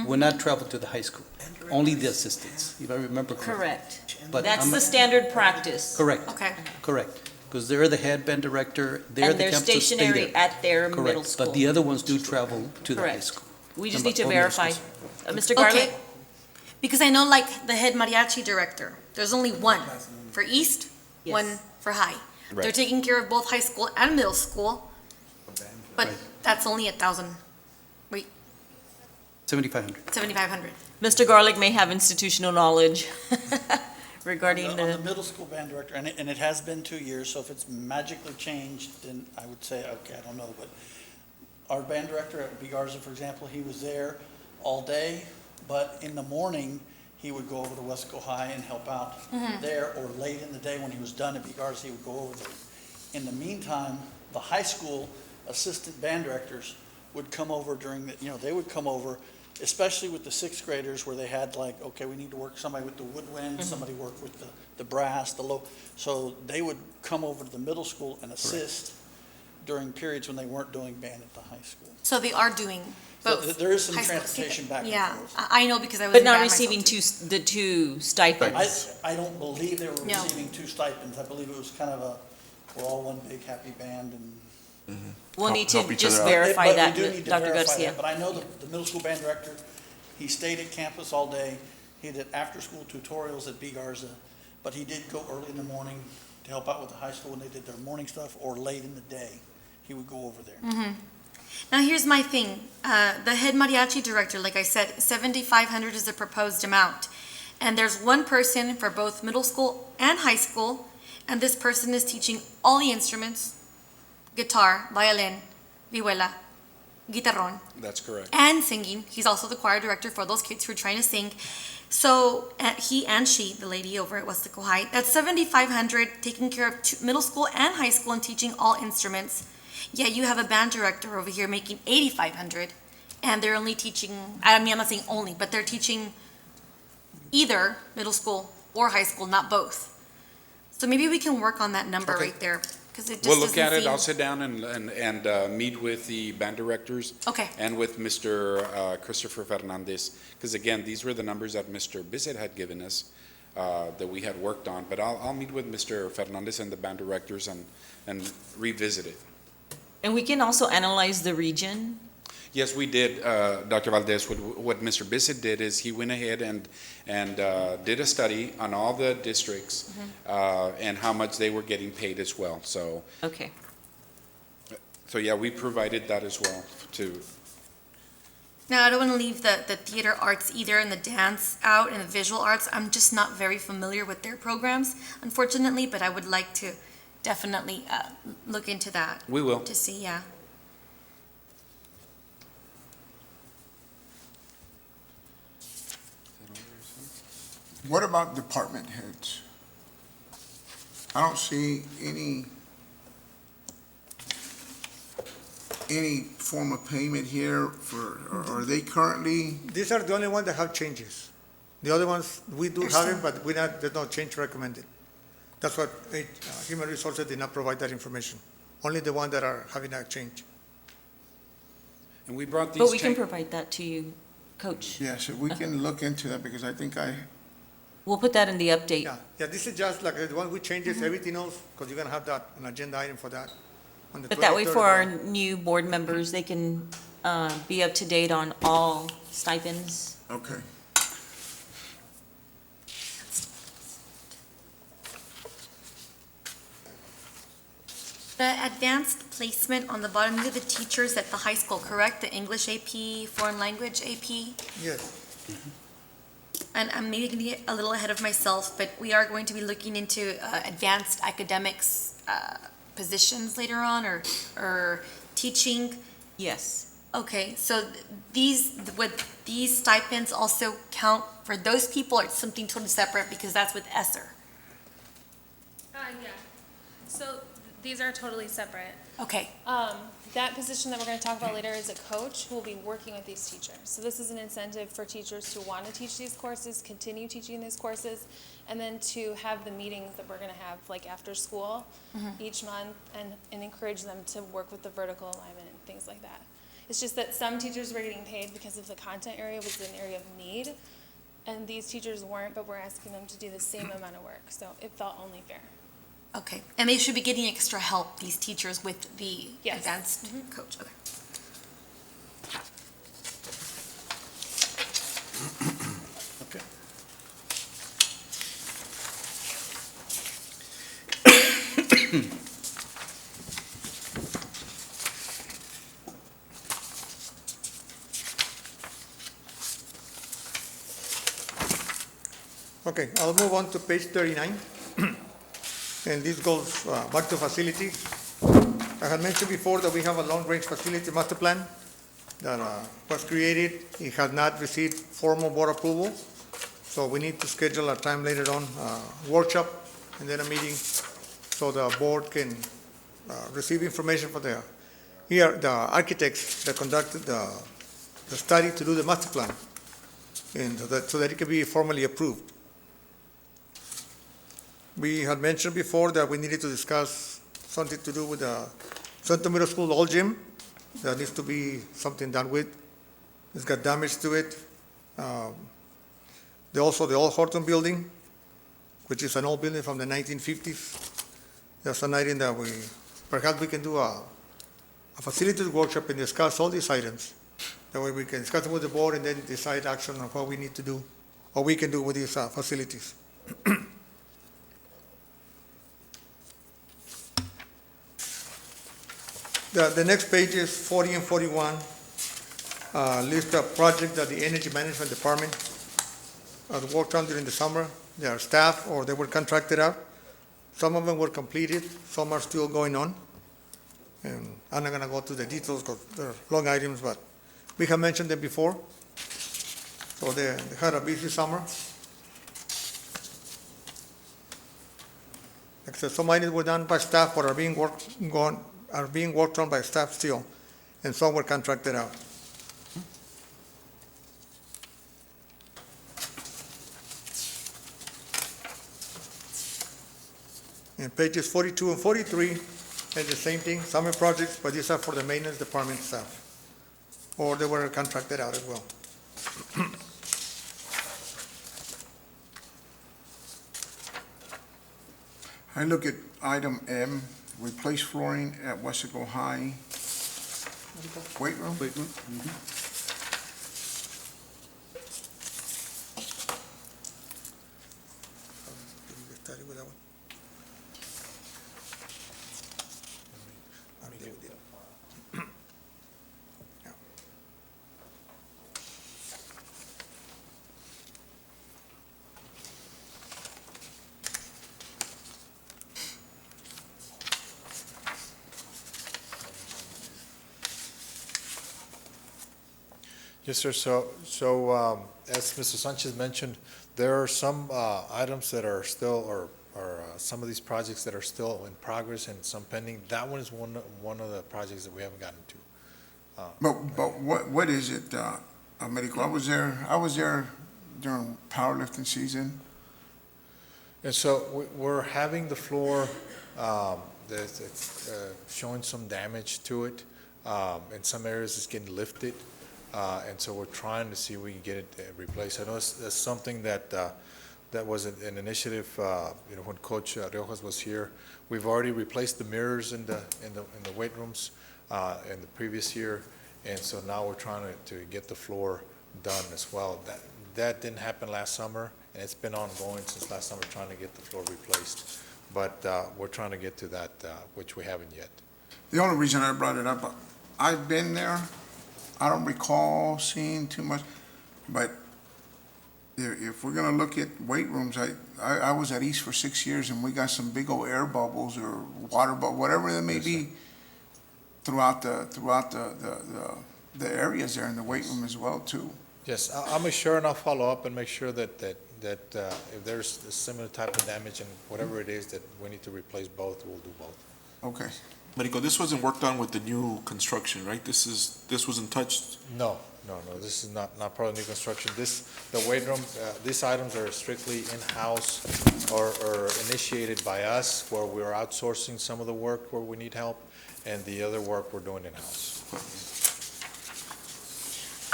would not travel to the high school. Only the assistants, if I remember correctly. Correct. But That's I'm- the standard practice. Correct. Okay. Correct. Because they're the head band director, they're And the they're campus, so stay stationary there. at their middle Correct. school. But the other ones do travel to the high Correct. school. We just Number- need to only middle verify. schools. Mr. Garlick? Okay. Because I know like the head mariachi director, there's only one for East, Yes. one for High. They're Right. taking care of both high school and middle school, but Right. that's only 1,000, 7,500. 7,500. Mr. Garlick may have institutional knowledge regarding On the the, middle school band director, and it has been 2 years, so if it's magically changed, then I would say, okay, I don't know, but our band director at B. Garza, for example, he was there all day, but in the morning, he would go over to Weslaco High and help out there, or late in the day when he was done at B. Garza, he would go over there. In the meantime, the high school assistant band directors would come over during the, they would come over, especially with the sixth graders where they had like, okay, we need to work somebody with the woodwind, somebody work with the brass, the low. So they would come over to the middle school and assist during periods when they weren't doing band at the high school. So they are doing So both. there is some high school- transportation back and Yeah, forth. I know because I was but in not band myself, receiving too. the two stipends. I don't believe they were No. receiving 2 stipends. I believe it was kind of we're all one big happy band and. We'll Help- need to help each just other out. verify But that, we do need to Dr. verify Garcia. that. But I know the middle school band director, he stayed at campus all day. He did after-school tutorials at B. Garza, but he did go early in the morning to help out with the high school when they did their morning stuff, or late in the day, he would go over there. Now, here's my thing. The head mariachi director, like I said, 7,500 is the proposed amount. And there's one person for both middle school and high school, and this person is teaching all the instruments, guitar, violin, vihuela, guitarrón, That's correct. and singing. He's also the choir director for those kids who are trying to sing. So he and she, the lady over at Weslaco High, that's 7,500, taking care of middle school and high school and teaching all instruments. Yeah, you have a band director over here making 8,500, and they're only teaching, I mean, I'm not saying only, but they're teaching either middle school or high school, not both. So maybe we can work on that number Okay. right there, because it just We'll look doesn't at it. seem- I'll sit down and meet with the band directors. Okay. And with Mr. Christopher Fernandez, because again, these were the numbers that Mr. Bissett had given us, that we had worked on. But I'll meet with Mr. Fernandez and the band directors and revisit it. And we can also analyze the region. Yes, we did, Dr. Valdez. What Mr. Bissett did is he went ahead and did a study on all the districts and how much they were getting paid as well. So Okay. yeah, we provided that as well too. Now, I don't want to leave the theater arts either and the dance out and the visual arts. I'm just not very familiar with their programs, unfortunately, but I would like to definitely look into that. We will. To see, yeah. What about department heads? I don't see any form of payment here for, are they currently? These are the only ones that have changes. The other ones, we do have it, but there's no change recommended. That's what Human Resources did not provide that information. Only the ones that are having a change. And we brought these. But we can provide that to you, Coach. Yes, if we can look into that, because I think We'll put that in the update. Yeah, this is just like the one with changes, everything else, because you're gonna have that, an agenda item for that. On the But that way 23rd. for our new board members, they can be up to date on all stipends. Okay. The advanced placement on the bottom, these are the teachers at the high school, correct? The English AP, foreign language AP? Yes. And I'm maybe going to get a little ahead of myself, but we are going to be looking into advanced academics positions later on, or teaching. Yes. Okay, so would these stipends also count for those people, or it's something totally separate because that's with ESSER? Yeah. So these are totally separate. Okay. That position that we're going to talk about later is a coach who will be working with these teachers. So this is an incentive for teachers to want to teach these courses, continue teaching these courses, and then to have the meetings that we're going to have like after school each month and encourage them to work with the vertical alignment and things like that. It's just that some teachers were getting paid because of the content area was an area of need, and these teachers weren't, but we're asking them to do the same amount of work. So it felt only fair. Okay, and they should be getting extra help, these teachers, with the Yes. advanced coach, okay. Okay. Okay, I'll move on to page 39. And this goes back to facilities. I had mentioned before that we have a long-range facility master plan that was created. It has not received formal board approval, so we need to schedule a time later on, workshop, and then a meeting, so the board can receive information for the architects that conducted the study to do the master plan, and so that it can be formally approved. We had mentioned before that we needed to discuss something to do with the Central Middle School old gym. That needs to be something done with. It's got damage to it. Also the old Horton building, which is an old building from the 1950s. That's an item that perhaps we can do a facilities workshop and discuss all these items. That way we can discuss them with the board and then decide action on what we need to do, or we can do with these facilities. The next page is 40 and 41, list of projects that the Energy Management Department worked on during the summer. They are staff or they were contracted out. Some of them were completed, some are still going on. And I'm not going to go through the details because they're long items, but we have mentioned them before. So they had a busy summer. Like I said, some items were done by staff but are being worked on by staff still, and some were contracted out. And pages 42 and 43 is the same thing, summer projects, but these are for the maintenance department staff, or they were contracted out as well. I look at item M, replace flooring at Weslaco High. Weight room? Weight room? Yes, sir. So as Mr. Sanchez mentioned, there are some items that are still, or some of these projects that are still in progress and some pending. That one is one of the projects that we haven't gotten to. But what is it, Americo? I was there during powerlifting season. And so we're having the floor, it's showing some damage to it. In some areas, it's getting lifted. And so we're trying to see if we can get it replaced. I know it's something that was an initiative, when Coach Riojas was here. We've already replaced the mirrors in the weight rooms in the previous year, and so now we're trying to get the floor done as well. That didn't happen last summer, and it's been ongoing since last summer, trying to get the floor replaced. But we're trying to get to that, which we haven't yet. The only reason I brought it up, I've been there. I don't recall seeing too much, but if we're gonna look at weight rooms, I was at East for 6 years, and we got some big old air bubbles or water bubble, whatever it may be, throughout the the areas there in the weight room as well, too. Yes, I'll make sure and I'll follow up and make sure that if there's a similar type of damage and whatever it is that we need to replace both, we'll do both. Okay. Marico, this wasn't worked on with the new construction, right? This wasn't touched? No, this is not part of new construction. The weight room, these items are strictly in-house or initiated by us, where we're outsourcing some of the work where we need help, and the other work we're doing in-house.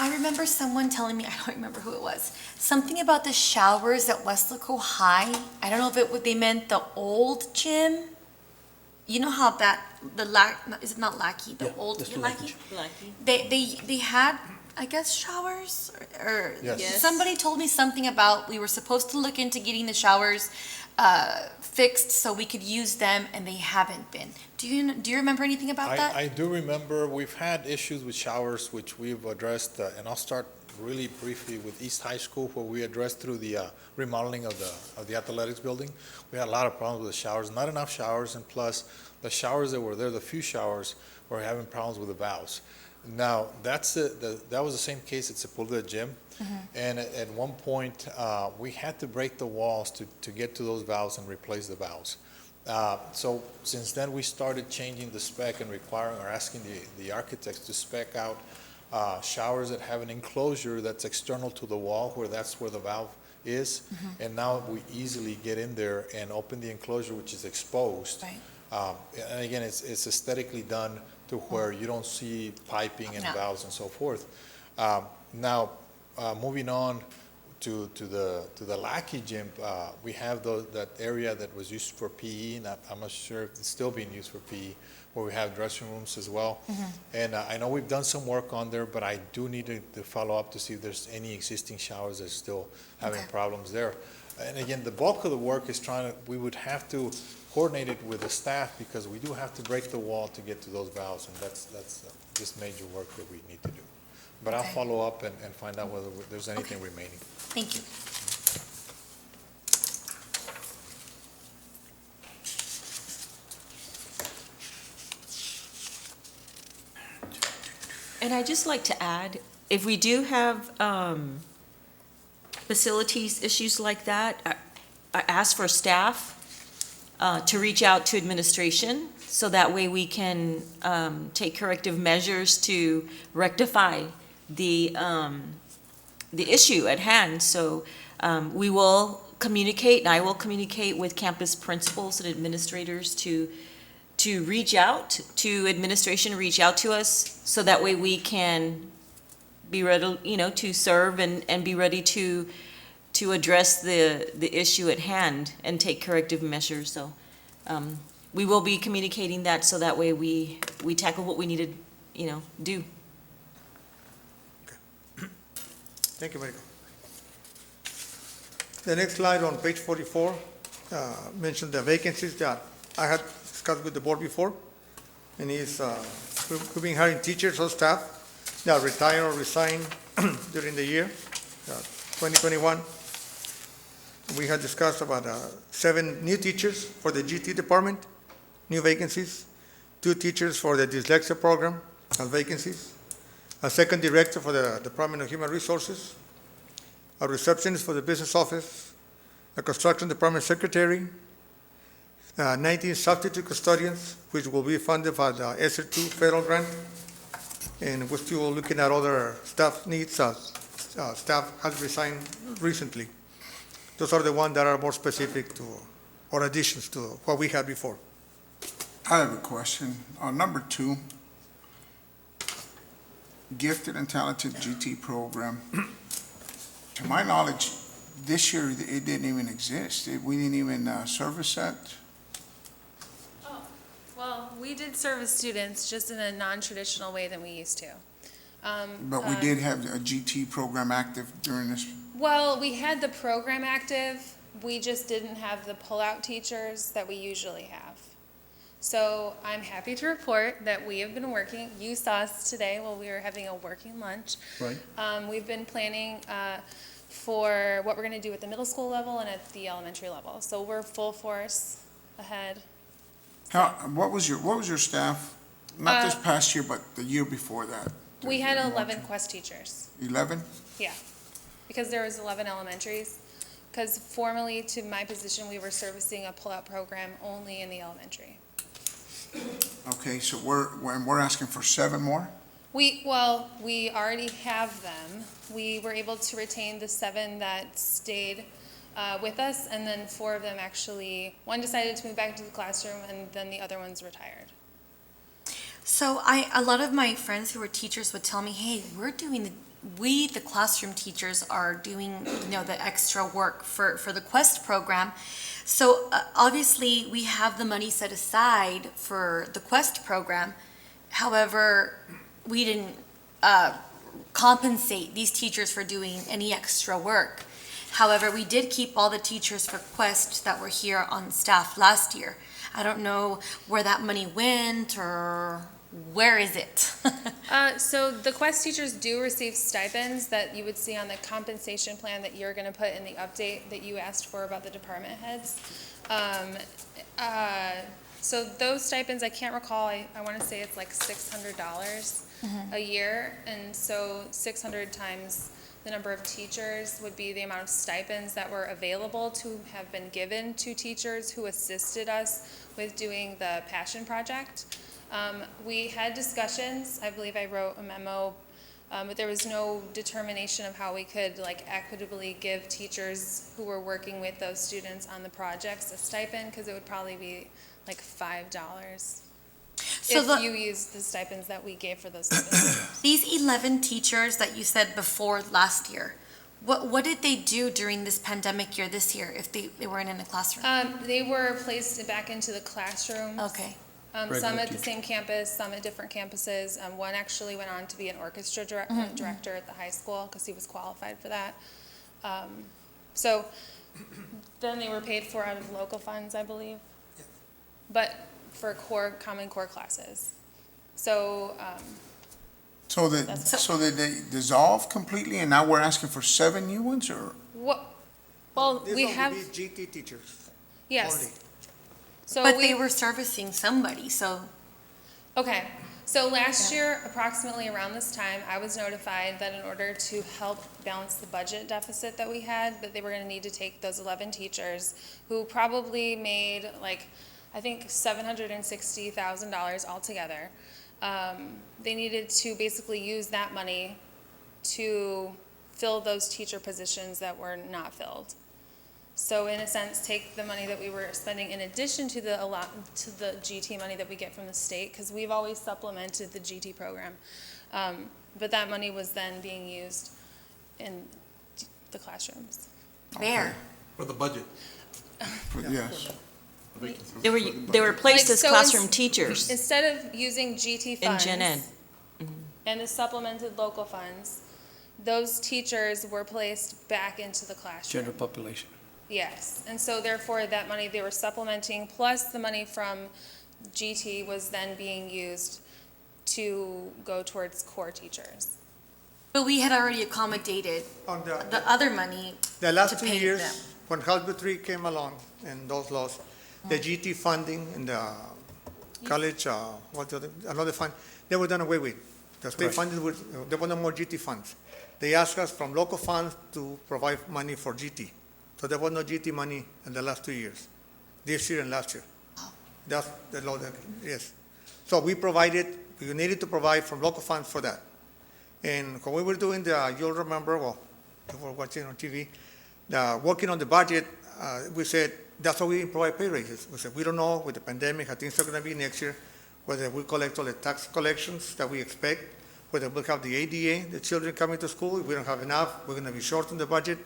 I remember someone telling me, I don't remember who it was, something about the showers at Weslaco High. I don't know if they meant the old gym. You know how is it not Lackey, the old Lackey? They had, I guess, showers, or Yes. somebody told me something about we were supposed to look into getting the showers fixed so we could use them, and they haven't been. Do you remember anything about that? I do remember we've had issues with showers, which we've addressed, and I'll start really briefly with East High School, where we addressed through the remodeling of the athletics building. We had a lot of problems with the showers, not enough showers, and plus the showers that were there, the few showers, were having problems with the valves. Now, that was the same case at Sepulveda Gym, and at one point, we had to break the walls to get to those valves and replace the valves. So since then, we started changing the spec and requiring or asking the architects to spec out showers that have an enclosure that's external to the wall, that's where the valve is. And now we easily get in there and open the enclosure, which is exposed. Right. And again, it's aesthetically done to where you don't see piping and valves and so forth. Now, moving on to the Lackey Gym, we have that area that was used for PE, and I'm not sure if it's still being used for PE, where we have dressing rooms as well. And I know we've done some work on there, but I do need to follow up to see if there's any existing showers that are still having problems there. And again, the bulk of the work is we would have to coordinate it with the staff, because we do have to break the wall to get to those valves, and that's just major work that we need to do. But I'll follow up and find out whether there's anything remaining. Thank you. And I'd just like to add, if we do have facilities issues like that, I ask for staff to reach out to administration, so that way we can take corrective measures to rectify the issue at hand. So we will communicate, and I will communicate with campus principals and administrators to reach out to administration, reach out to us, so that way we can be ready, to serve and be ready to address the issue at hand and take corrective measures. So we will be communicating that, so that way we tackle what we need to, do. Thank you, Marico. The next slide on page 44 mentioned the vacancies that I had discussed with the board before, and we've been hiring teachers or staff that retire or resign during the year 2021. We had discussed about 7 new teachers for the GT department, new vacancies, 2 teachers for the dyslexia program, vacancies, a second director for the Department of Human Resources, a receptionist for the business office, a construction department secretary, 19 substitute custodians, which will be funded by the ESSER 2 federal grant, and we're still looking at other staff needs. Staff has resigned recently. Those are the ones that are more specific to, or additions to what we had before. I have a question. On number 2, gifted and talented GT program. To my knowledge, this year it didn't even exist. We didn't even service that. Oh, well, we did service students, just in a non-traditional way than we used to. But we did have a GT program active during this. Well, we had the program active, we just didn't have the pull-out teachers that we usually have. So I'm happy to report that we have been working, you saw us today while we were having a working lunch. Right. We've been planning for what we're gonna do at the middle school level and at the elementary level. So we're full force ahead. What was your staff, not this past year, but the year before that? We had 11 Quest teachers. 11? Yeah, because there was 11 elementaries. Because formally, to my position, we were servicing a pull-out program only in the elementary. Okay, so we're asking for 7 more? We already have them. We were able to retain the 7 that stayed with us, and then 4 of them actually, one decided to move back to the classroom, and then the other one's retired. So a lot of my friends who were teachers would tell me, hey, the classroom teachers are doing, the extra work for the Quest program. So obviously, we have the money set aside for the Quest program. However, we didn't compensate these teachers for doing any extra work. However, we did keep all the teachers for Quest that were here on staff last year. I don't know where that money went or where is it? So the Quest teachers do receive stipends that you would see on the compensation plan that you're going to put in the update that you asked for about the department heads. So those stipends, I can't recall, I want to say it's like $600 a year. And so 600 times the number of teachers would be the amount of stipends that were available to have been given to teachers who assisted us with doing the Passion Project. We had discussions, I believe I wrote a memo, but there was no determination of how we could equitably give teachers who were working with those students on the projects a stipend, because it would probably be like $5 if you used the stipends that we gave for those students. These 11 teachers that you said before last year, what did they do during this pandemic year this year if they weren't in the classroom? They were placed back into the classrooms. Okay. Some at the same campus, some at different campuses. One actually went on to be an orchestra director at the high school because he was qualified for that. So then they were paid for out of local funds, I believe, but for common core classes. So So did they dissolve completely and now we're asking for 7 new ones, or? Well, we have GT teachers. yes. Only. So But they were servicing somebody, so. Okay, so last year, approximately around this time, I was notified that in order to help balance the budget deficit that we had, that they were gonna need to take those 11 teachers who probably made I think $760,000 altogether. They needed to basically use that money to fill those teacher positions that were not filled. So in a sense, take the money that we were spending in addition to the GT money that we get from the state, because we've always supplemented the GT program. But that money was then being used in the classrooms. Where? For the budget. Yes. They were placed as classroom teachers Instead of using GT in funds Gen Ed. and the supplemented local funds, those teachers were placed back into the classroom. General population. Yes, and so therefore that money they were supplementing, plus the money from GT was then being used to go towards core teachers. But we had already accommodated On the other money The last to 2 pay years, them. when House Bill 3 came along and those laws, the GT funding and the college, another fund, they were done away with. The state funding, there were no more GT funds. They asked us from local funds to provide money for GT. So there was no GT money in the last 2 years, this year and last year. That's the law, yes. So we needed to provide from local funds for that. And when we were doing you'll remember, you were watching on TV, working on the budget, we said, that's why we didn't provide pay raises. We said, we don't know with the pandemic how things are going to be next year, whether we collect all the tax collections that we expect, whether we'll have the ADA, the children coming to school. If we don't have enough, we're going to be short on the budget.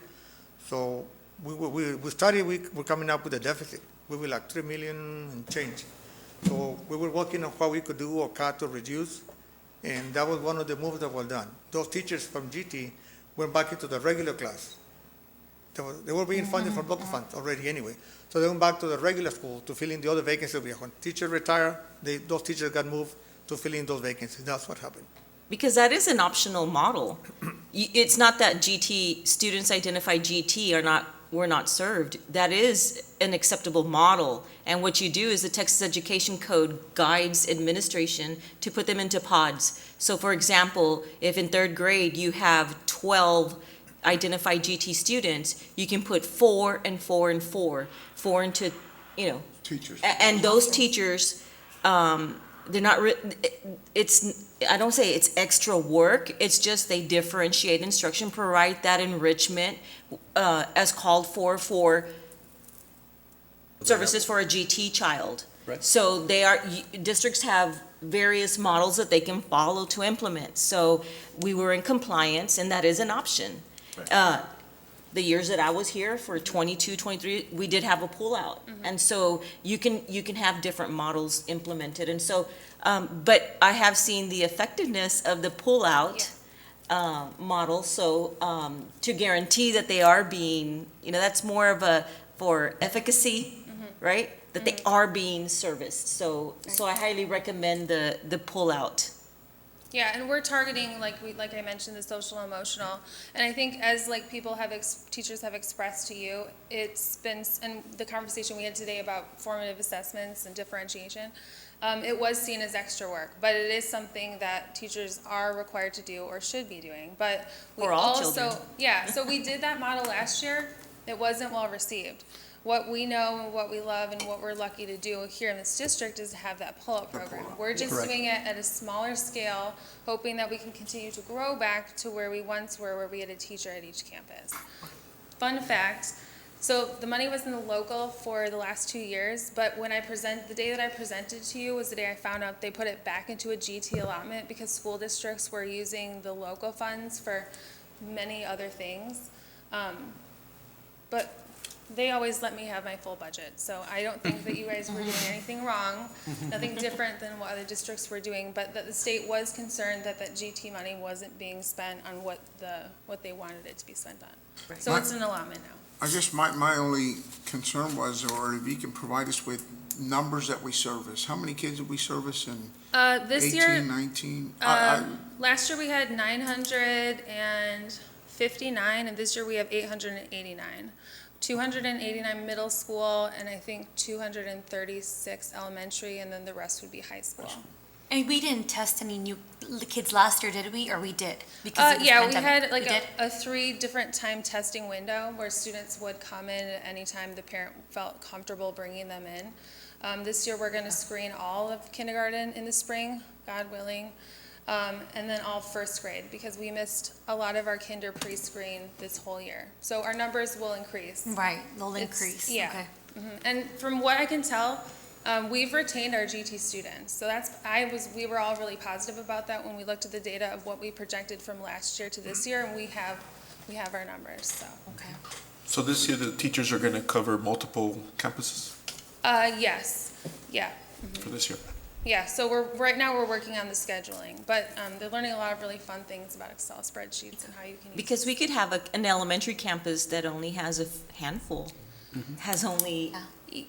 So we started, we're coming up with a deficit. We were like 3 million and change. So we were working on what we could do or cut or reduce, and that was one of the moves that were done. Those teachers from GT went back into the regular class. They were being funded from local funds already anyway. So they went back to the regular school to fill in the other vacancies. When teachers retire, those teachers got moved to fill in those vacancies. That's what happened. Because that is an optional model. It's not that students identified GT are not were not served, that is an acceptable model. And what you do is the Texas Education Code guides administration to put them into pods. So for example, if in third grade you have 12 identified GT students, you can put 4 and 4 and 4 into, Teachers. and those teachers, they're not, I don't say it's extra work, it's just they differentiate instruction, provide that enrichment as called for services for a GT child. Right. So districts have various models that they can follow to implement. So we were in compliance, and that is an option. The years that I was here for 22, 23, we did have a pullout. And so you can have different models implemented. And so, but I have seen the effectiveness of the pullout model. So to guarantee that they are being, that's more of for efficacy, right? That they are being serviced. So I highly recommend the pullout. Yeah, and we're targeting, like I mentioned, the social emotional. And I think as teachers have expressed to you, it's been, and the conversation we had today about formative assessments and differentiation, it was seen as extra work, but it is something that teachers are required to do or should be doing. But we For all also, children. yeah, so we did that model last year. It wasn't well received. What we know and what we love and what we're lucky to do here in this district is to have that pull-up program. We're just doing it at a smaller scale, hoping that we can continue to grow back to where we once were, where we had a teacher at each campus. Fun fact, so the money was in the local for the last 2 years, but the day that I presented to you was the day I found out they put it back into a GT allotment because school districts were using the local funds for many other things. But they always let me have my full budget, so I don't think that you guys were doing anything wrong, nothing different than what other districts were doing, but that the state was concerned that GT money wasn't being spent on what they wanted it to be spent on. So it's an allotment now. I guess my only concern was, or if you can provide us with numbers that we service. How many kids did we service in This 18, year, 19? last year we had 959, and this year we have 889. 289 middle school, and I think 236 elementary, and then the rest would be high school. And we didn't test any new kids last year, did we? Or we did? Because We had a 3 different time testing window where students would come in at any time the parent felt comfortable bringing them in. This year we're going to screen all of kindergarten in the spring, God willing. And then all first grade, because we missed a lot of our kinder pre-screen this whole year. So our numbers will increase. Right, they'll increase. Yeah. Okay. And from what I can tell, we've retained our GT students. So we were all really positive about that when we looked at the data of what we projected from last year to this year, and we have our numbers, so. Okay. So this year, the teachers are going to cover multiple campuses Yes, yeah. for this year? Yeah, so right now we're working on the scheduling, but they're learning a lot of really fun things about Excel spreadsheets and how you can use Because we could have an elementary campus that only has a handful, has only,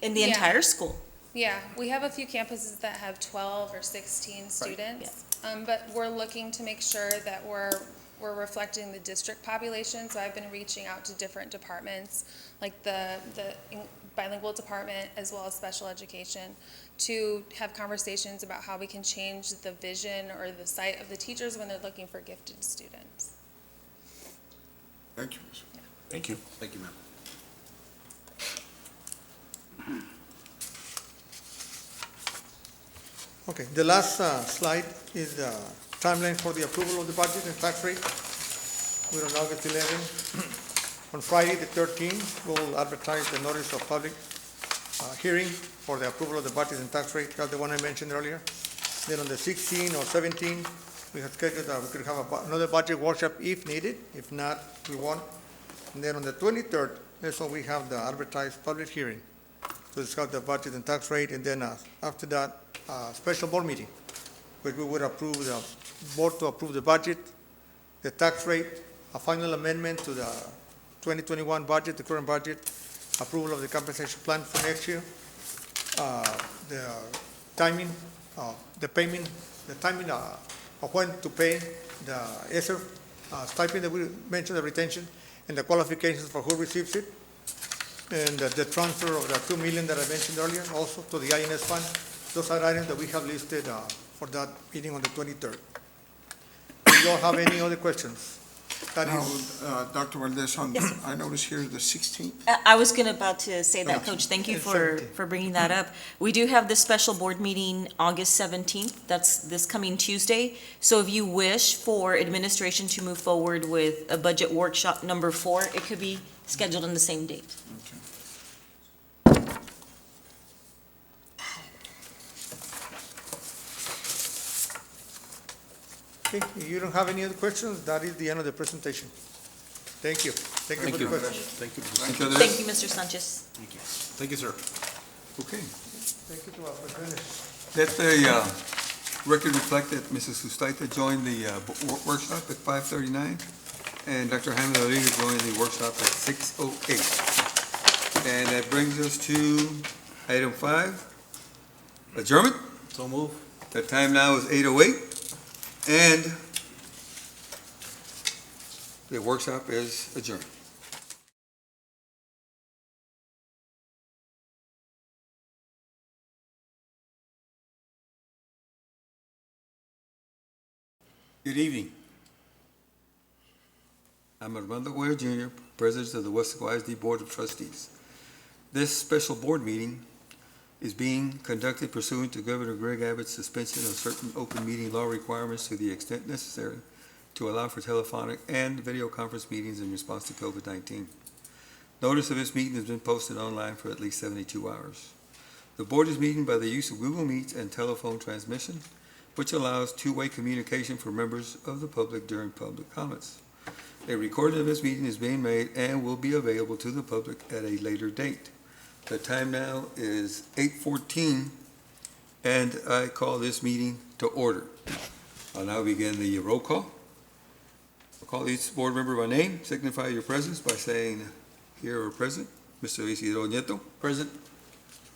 in the entire school. Yeah, we have a few campuses that have 12 or 16 students, but we're looking to make sure that we're reflecting the district population. So I've been reaching out to different departments, like the bilingual department as well as special education, to have conversations about how we can change the vision or the sight of the teachers when they're looking for gifted students. Thank you. Yeah. Thank you. Thank you, ma'am. Okay, the last slide is the timeline for the approval of the budget and tax rate. We're on August 11. On Friday, the 13th, we will advertise the notice of public hearing for the approval of the budget and tax rate, that's the one I mentioned earlier. Then on the 16th or 17th, we have scheduled that we could have another budget workshop if needed. If not, we won't. And then on the 23rd, that's when we have the advertised public hearing to discuss the budget and tax rate. And then after that, special board meeting, where we would approve the board to approve the budget, the tax rate, a final amendment to the 2021 budget, the current budget, approval of the compensation plan for next year, the timing, the payment, the timing of when to pay the ESSER stipend that we mentioned, the retention, and the qualifications for who receives it, and the transfer of the 2 million that I mentioned earlier, also to the INS fund. Those are items that we have listed for that meeting on the 23rd. Do you all have any other questions? That Now, is, Dr. Valdez, I notice here the 16th. I was about to say that, Okay. Coach. Thank you It's for 17th. bringing that up. We do have this special board meeting August 17th. That's this coming Tuesday. So if you wish for administration to move forward with a budget workshop number 4, it could be scheduled on the same date. okay, if you don't have any other questions, that is the end of the presentation. Thank you. Thank you for the questions. Thank you. Thank you, Andres. Thank you, Mr. Sanchez. Thank you. Thank you, sir. Okay. Thank you to our presenters. Let the record reflect that Mrs. Sustaita joined the workshop at 5:39, and Dr. Hamid Rodriguez joined the workshop at 6:08. And that brings us to item 5, adjournment. So move. The time now is 8:08, and the workshop is adjourned. Good evening. I'm Armando Guerra Jr., President of the Weslaco ISD Board of Trustees. This special board meeting is being conducted pursuant to Governor Greg Abbott's suspension of certain open meeting law requirements to the extent necessary to allow for telephonic and video conference meetings in response to COVID-19. Notice of this meeting has been posted online for at least 72 hours. The board is meeting by the use of Google Meets and telephone transmission, which allows two-way communication for members of the public during public comments. A recording of this meeting is being made and will be available to the public at a later date. The time now is 8:14, and I call this meeting to order. I'll now begin the roll call. I'll call each board member by name. Signify your presence by saying here or present. Mr. Isidro Nieto. Present.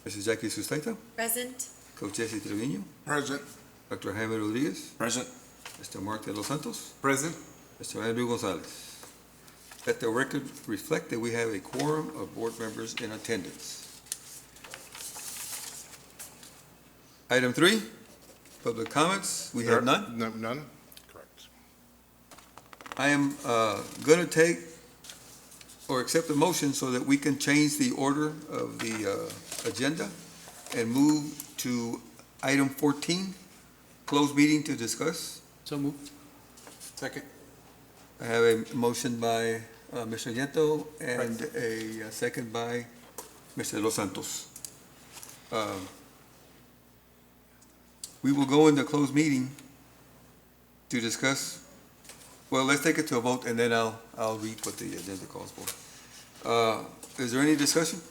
Mrs. Jackie Sustaita. Present. Coach Jesse Trevino. Present. Dr. Jaime Rodriguez. Present. Mr. Mark de los Santos. Present. Mr. Andrew Gonzalez. Let the record reflect that we have a quorum of board members in attendance. Item 3, public comments. We have none. None? Correct. I am going to take or accept a motion so that we can change the order of the agenda and move to item 14, closed meeting to discuss. So moved. Second. I have a motion by Mr. Nieto and a second by Mr. Los Santos. We will go into closed meeting to discuss, well, let's take it to a vote and then I'll read what the agenda calls for. Is there any discussion?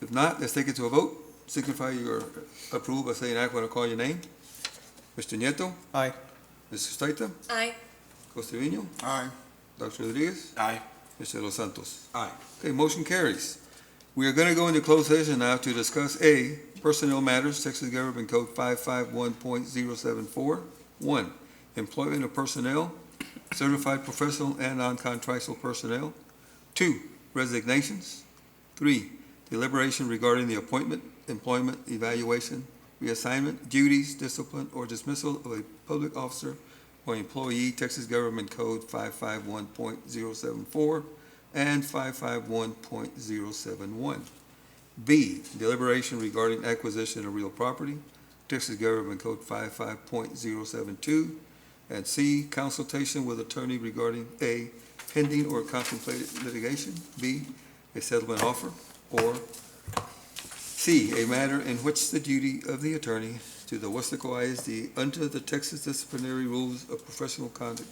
If not, let's take it to a vote. Signify your approval by saying aye when I call your name. Mr. Nieto? Aye. Mr. Staita? Aye. Costevino? Aye. Dr. Rodriguez? Aye. Mr. Los Santos? Aye. Okay, motion carries. We are going to go into closed session now to discuss A, personnel matters, Texas Government Code 551.074. 1, employment of personnel, certified professional and non-contractual personnel. 2, resignations. 3, deliberation regarding the appointment, employment, evaluation, reassignment, duties, discipline, or dismissal of a public officer or employee, Texas Government Code 551.074 and 551.071. B, deliberation regarding acquisition of real property, Texas Government Code 55.072. And C, consultation with attorney regarding A, pending or contemplated litigation, B, a settlement offer, or C, a matter in which the duty of the attorney to the Weslaco ISD under the Texas Disciplinary Rules of Professional Conduct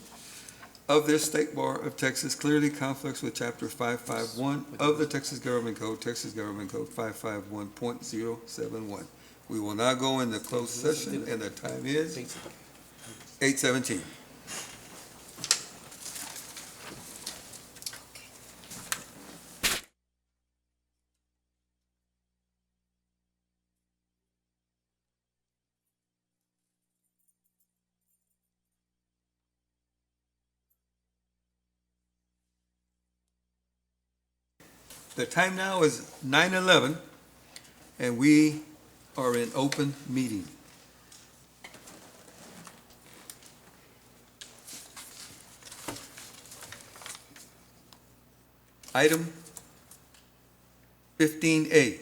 of this State Bar of Texas clearly conflicts with Chapter 551 of the Texas Government Code 551.071. We will now go into closed session, and the time is 8:17. The time now is 9:11, and we are in open meeting. Item 15A,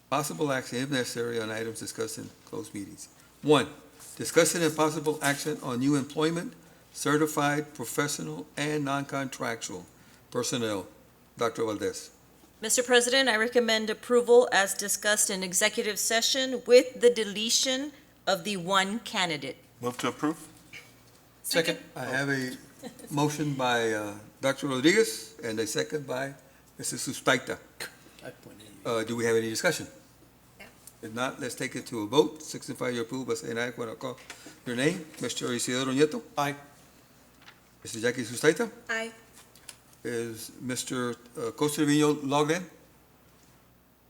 possible action if necessary on items discussed in closed meetings. 1, discussion and possible action on new employment, certified, professional, and non-contractual personnel. Dr. Valdez. Mr. President, I recommend approval as discussed in executive session with the deletion of the one candidate. Move to approve? Second. I have a motion by Dr. Rodriguez and a second by Mrs. Sustaita. Do we have any discussion? If not, let's take it to a vote. Signify your approval by saying aye when I call your name. Mr. Isidro Nieto? Aye. Mrs. Jackie Sustaita? Aye. Is Mr. Costa Trevino logged in?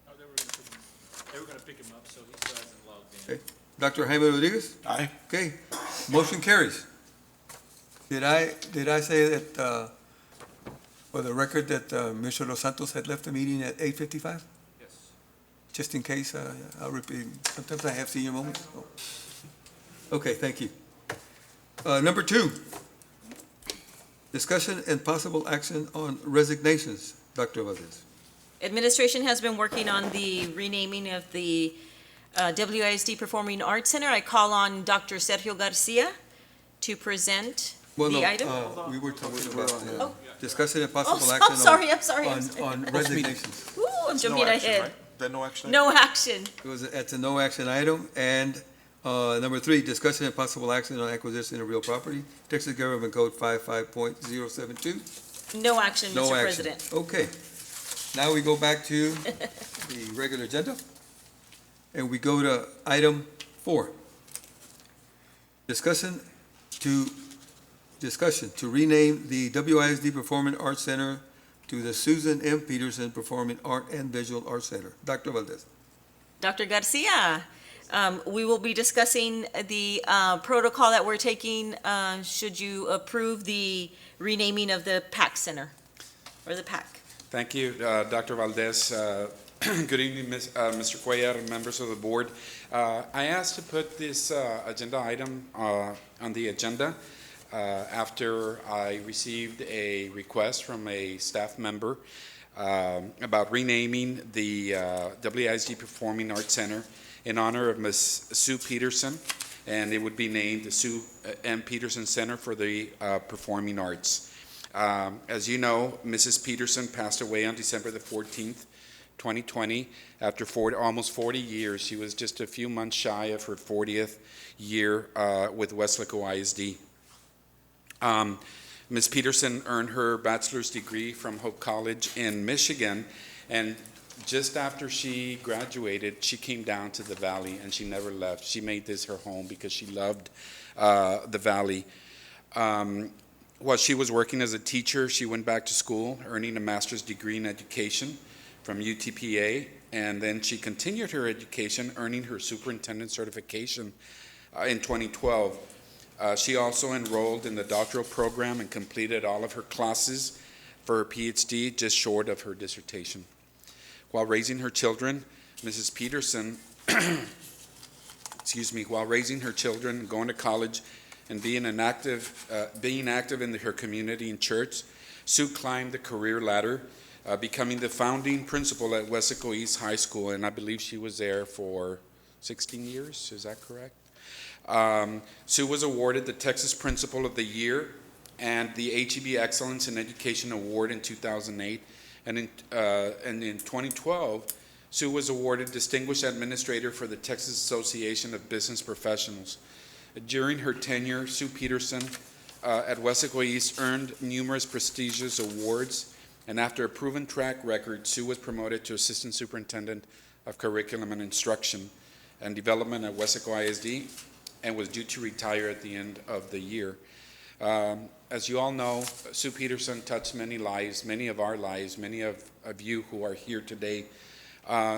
Oh, they were gonna pick him up, so he still hasn't logged in. Okay. Dr. Jaime Rodriguez? Aye. Okay, motion carries. Did I say that, for the record, that Mr. Los Santos had left the meeting at 8:55? Yes. Just in case, I'll repeat, sometimes I have senior moments. Okay, thank you. Number 2, discussion and possible action on resignations. Dr. Valdez. Administration has been working on the renaming of the WISD Performing Arts Center. I call on Dr. Sergio Garcia to present the item. We were talking about Oh. discussion and possible Oh, action I'm sorry, I'm sorry. on resignations. Ooh, I'm jumping ahead. Then no action? No action. It's a no action item. And number 3, discussion and possible action on acquisition of real property. Texas Government Code 55.072. No action, No Mr. action. President. Okay. Now we go back to the regular agenda. And we go to item 4. Discussion to rename the WISD Performing Arts Center to the Susan M. Peterson Performing Art and Visual Arts Center. Dr. Valdez. Dr. Garcia, we will be discussing the protocol that we're taking should you approve the renaming of the PAC Center, or the PAC. Thank you, Dr. Valdez. Good evening, Mr. Cuellar and members of the board. I asked to put this agenda item on the agenda after I received a request from a staff member about renaming the WISD Performing Arts Center in honor of Ms. Sue Peterson, and it would be named the Sue M. Peterson Center for the Performing Arts. As you know, Mrs. Peterson passed away on December the 14th, 2020, after almost 40 years. She was just a few months shy of her 40th year with Weslaco ISD. Ms. Peterson earned her bachelor's degree from Hope College in Michigan, and just after she graduated, she came down to the Valley, and she never left. She made this her home because she loved the Valley. While she was working as a teacher, she went back to school, earning a master's degree in education from UTPA, and then she continued her education, earning her superintendent certification in 2012. She also enrolled in the doctoral program and completed all of her classes for her PhD, just short of her dissertation. While raising her children, Mrs. Peterson, while raising her children, going to college, and being active in her community and church, Sue climbed the career ladder, becoming the founding principal at Weslaco East High School, and I believe she was there for 16 years. Is that correct? Sue was awarded the Texas Principal of the Year and the HEB Excellence in Education Award in 2008, and in 2012, Sue was awarded Distinguished Administrator for the Texas Association of Business Professionals. During her tenure, Sue Peterson at Weslaco East earned numerous prestigious awards, and after a proven track record, Sue was promoted to Assistant Superintendent of Curriculum and Instruction and Development at Weslaco ISD, and was due to retire at the end of the year. As you all know, Sue Peterson touched many lives, many of our lives, many of you who are here today.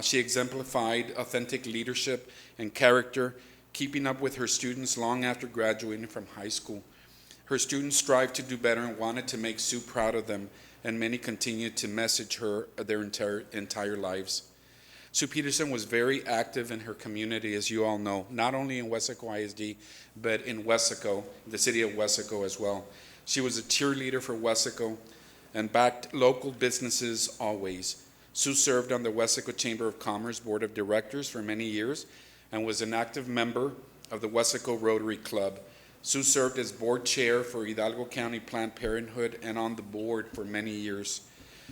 She exemplified authentic leadership and character, keeping up with her students long after graduating from high school. Her students strived to do better and wanted to make Sue proud of them. and many continue to message her their entire lives. Sue Peterson was very active in her community, as you all know, not only in Weslaco ISD, but in Weslaco, the city of Weslaco as well. She was a cheerleader for Weslaco and backed local businesses always. Sue served on the Weslaco Chamber of Commerce Board of Directors for many years and was an active member of the Weslaco Rotary Club. Sue served as board chair for Hidalgo County Planned Parenthood and on the board for many years.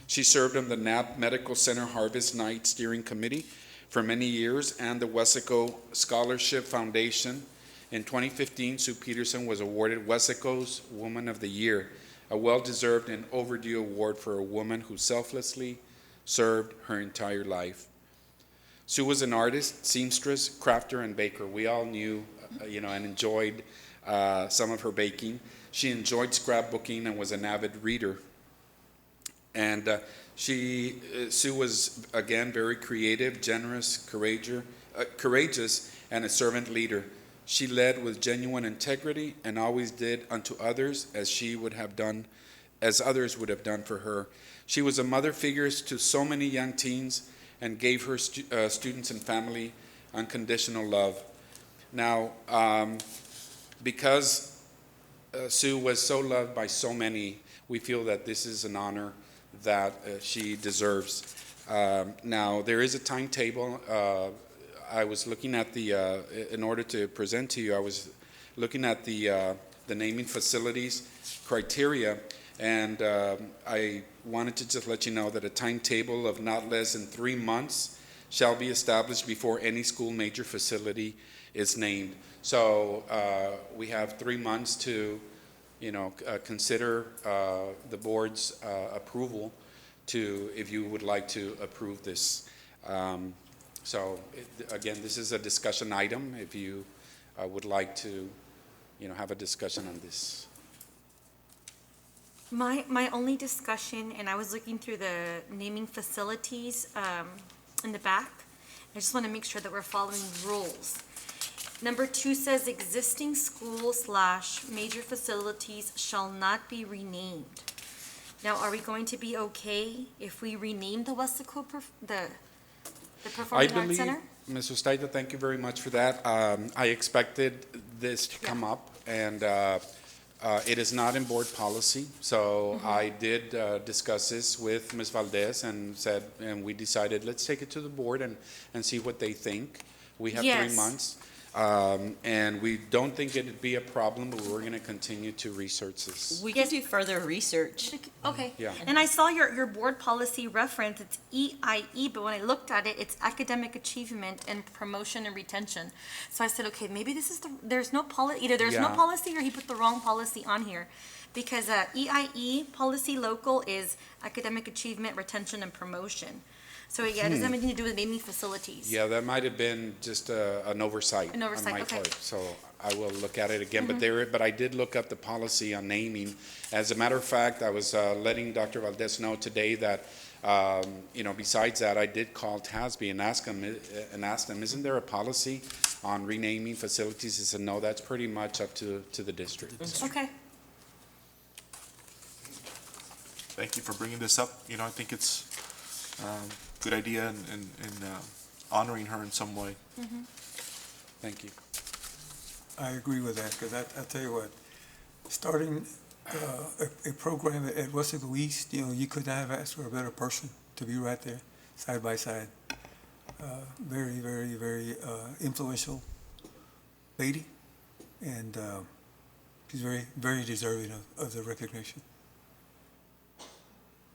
She served on the Knapp Medical Center Harvest Night Steering Committee for many years and the Weslaco Scholarship Foundation. In 2015, Sue Peterson was awarded Weslaco's Woman of the Year, a well-deserved and overdue award for a woman who selflessly served her entire life. Sue was an artist, seamstress, crafter, and baker. We all knew, and enjoyed some of her baking. She enjoyed scrapbooking and was an avid reader. And Sue was, again, very creative, generous, courageous, and a servant leader. She led with genuine integrity and always did unto others as others would have done for her. She was a mother figure to so many young teens and gave her students and family unconditional love. Now, because Sue was so loved by so many, we feel that this is an honor that she deserves. Now, there is a timetable. I was looking at in order to present to you, I was looking at the naming facilities criteria, and I wanted to just let you know that a timetable of not less than 3 months shall be established before any school major facility is named. So we have 3 months to consider the board's approval if you would like to approve this. Again, this is a discussion item if you would like to, have a discussion on this. My only discussion, and I was looking through the naming facilities in the back. I just want to make sure that we're following rules. Number 2 says existing school/major facilities shall not be renamed. Now, are we going to be okay if we rename the Weslaco, the Performing Arts Center? Ms. Ustaita, thank you very much for that. I expected this to come up, and it is not in board policy. So I did discuss this with Ms. Valdez and we decided, let's take it to the board and see what they think. We have 3 months. And we don't think it'd be a problem, but we're going to continue to research this. We can do further research. Okay. Yeah. And I saw your board policy reference, it's EIE, but when I looked at it, it's academic achievement and promotion and retention. So I said, okay, maybe this is there's no policy, either there's no policy or he put the wrong policy on here. Because EIE policy local is academic achievement, retention, and promotion. So yeah, it doesn't have anything to do with naming facilities. Yeah, that might have been just an oversight. An oversight, on my okay. part. So I will look at it again. But I did look up the policy on naming. As a matter of fact, I was letting Dr. Valdez know today that, besides that, I did call TASB and ask them, isn't there a policy on renaming facilities? He said, no, that's pretty much up to the district. Okay. Thank you for bringing this up. I think it's good idea and honoring her in some way. Thank you. I agree with that, because I tell you what, starting a program at Weslaco East, you could not have asked for a better person to be right there, side by side. Very, very, very influential lady, and she's very, very deserving of the recognition.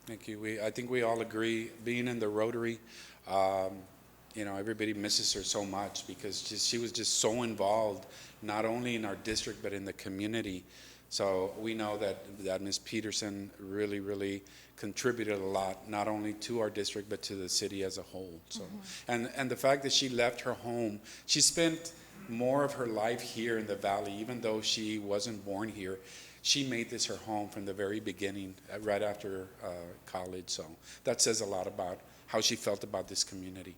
Thank you. I think we all agree, being in the Rotary, everybody misses her so much because she was just so involved, not only in our district, but in the community. So we know that Ms. Peterson really, really contributed a lot, not only to our district, but to the city as a whole. So, and the fact that she left her home, she spent more of her life here in the Valley, even though she wasn't born here. She made this her home from the very beginning, right after college. So that says a lot about how she felt about this community.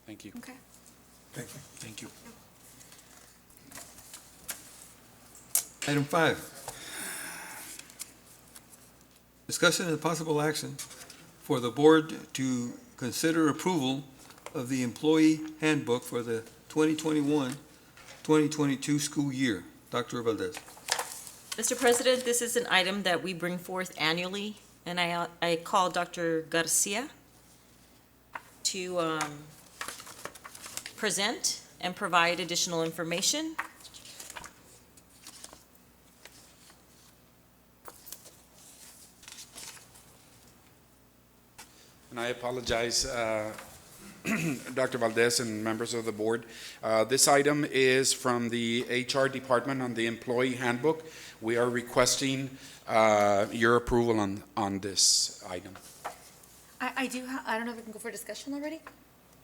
Thank you. Okay. Thank you. Thank you. Item 5, Discussion and possible action for the board to consider approval of the employee handbook for the 2021-2022 school year. Dr. Valdez. Mr. President, this is an item that we bring forth annually, and I call Dr. Garcia to present and provide additional information. And I apologize, Dr. Valdez and members of the board. This item is from the HR department on the employee handbook. We are requesting your approval on this item. I don't know if we can go for discussion already,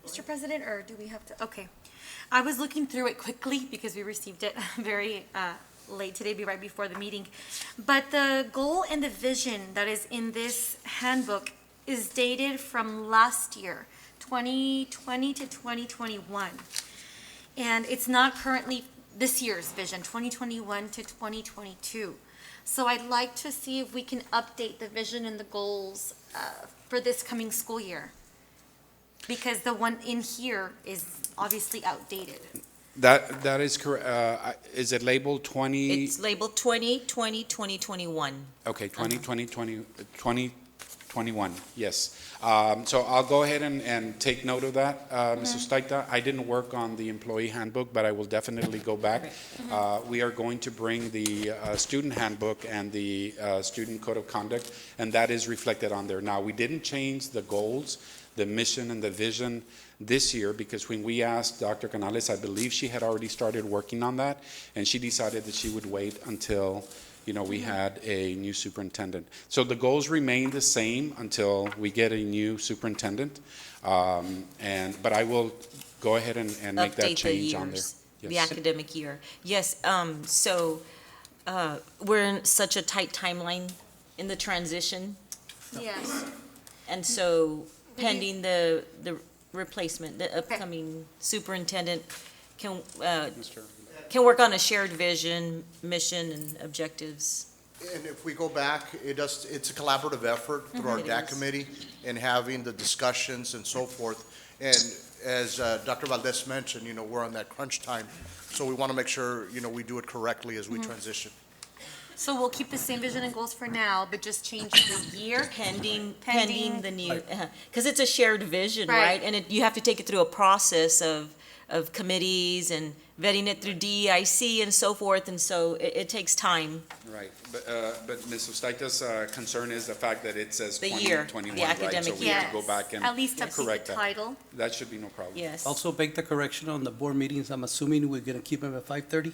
Mr. President, or do we have to? Okay. I was looking through it quickly because we received it very late today, right before the meeting. But the goal and the vision that is in this handbook is dated from last year, 2020 to 2021. And it's not currently this year's vision, 2021 to 2022. So I'd like to see if we can update the vision and the goals for this coming school year, because the one in here is obviously outdated. That is correct. Is it labeled 20? It's labeled 2020, 2021. Okay, 2021, yes. So I'll go ahead and take note of that, Mrs. Staita. I didn't work on the employee handbook, but I will definitely go back. We are going to bring the student handbook and the student code of conduct, and that is reflected on there. Now, we didn't change the goals, the mission, and the vision this year, because when we asked Dr. Canales, I believe she had already started working on that, and she decided that she would wait until we had a new superintendent. So the goals remain the same until we get a new superintendent. But I will go ahead and make that change on there. The academic year. Yes, so we're in such a tight timeline in the transition. Yes. And so pending the replacement, the upcoming superintendent can work on a shared vision, mission, and objectives. And if we go back, it's a collaborative effort through our It DAC is. committee and having the discussions and so forth. And as Dr. Valdez mentioned, we're on that crunch time. So we want to make sure, we do it correctly as we transition. So we'll keep the same vision and goals for now, but just change the year. Pending the new, because it's a shared vision, Right. right? And you have to take it through a process of committees and vetting it through DEIC and so forth, and so it takes time. Right, but Ms. Ustaita's concern is the fact that it says The year, 2021, the right? academic So we have to go back and At least update correct the that. title. That should be no problem. Yes. Also make the correction on the board meetings. I'm assuming we're going to keep them at 5:30?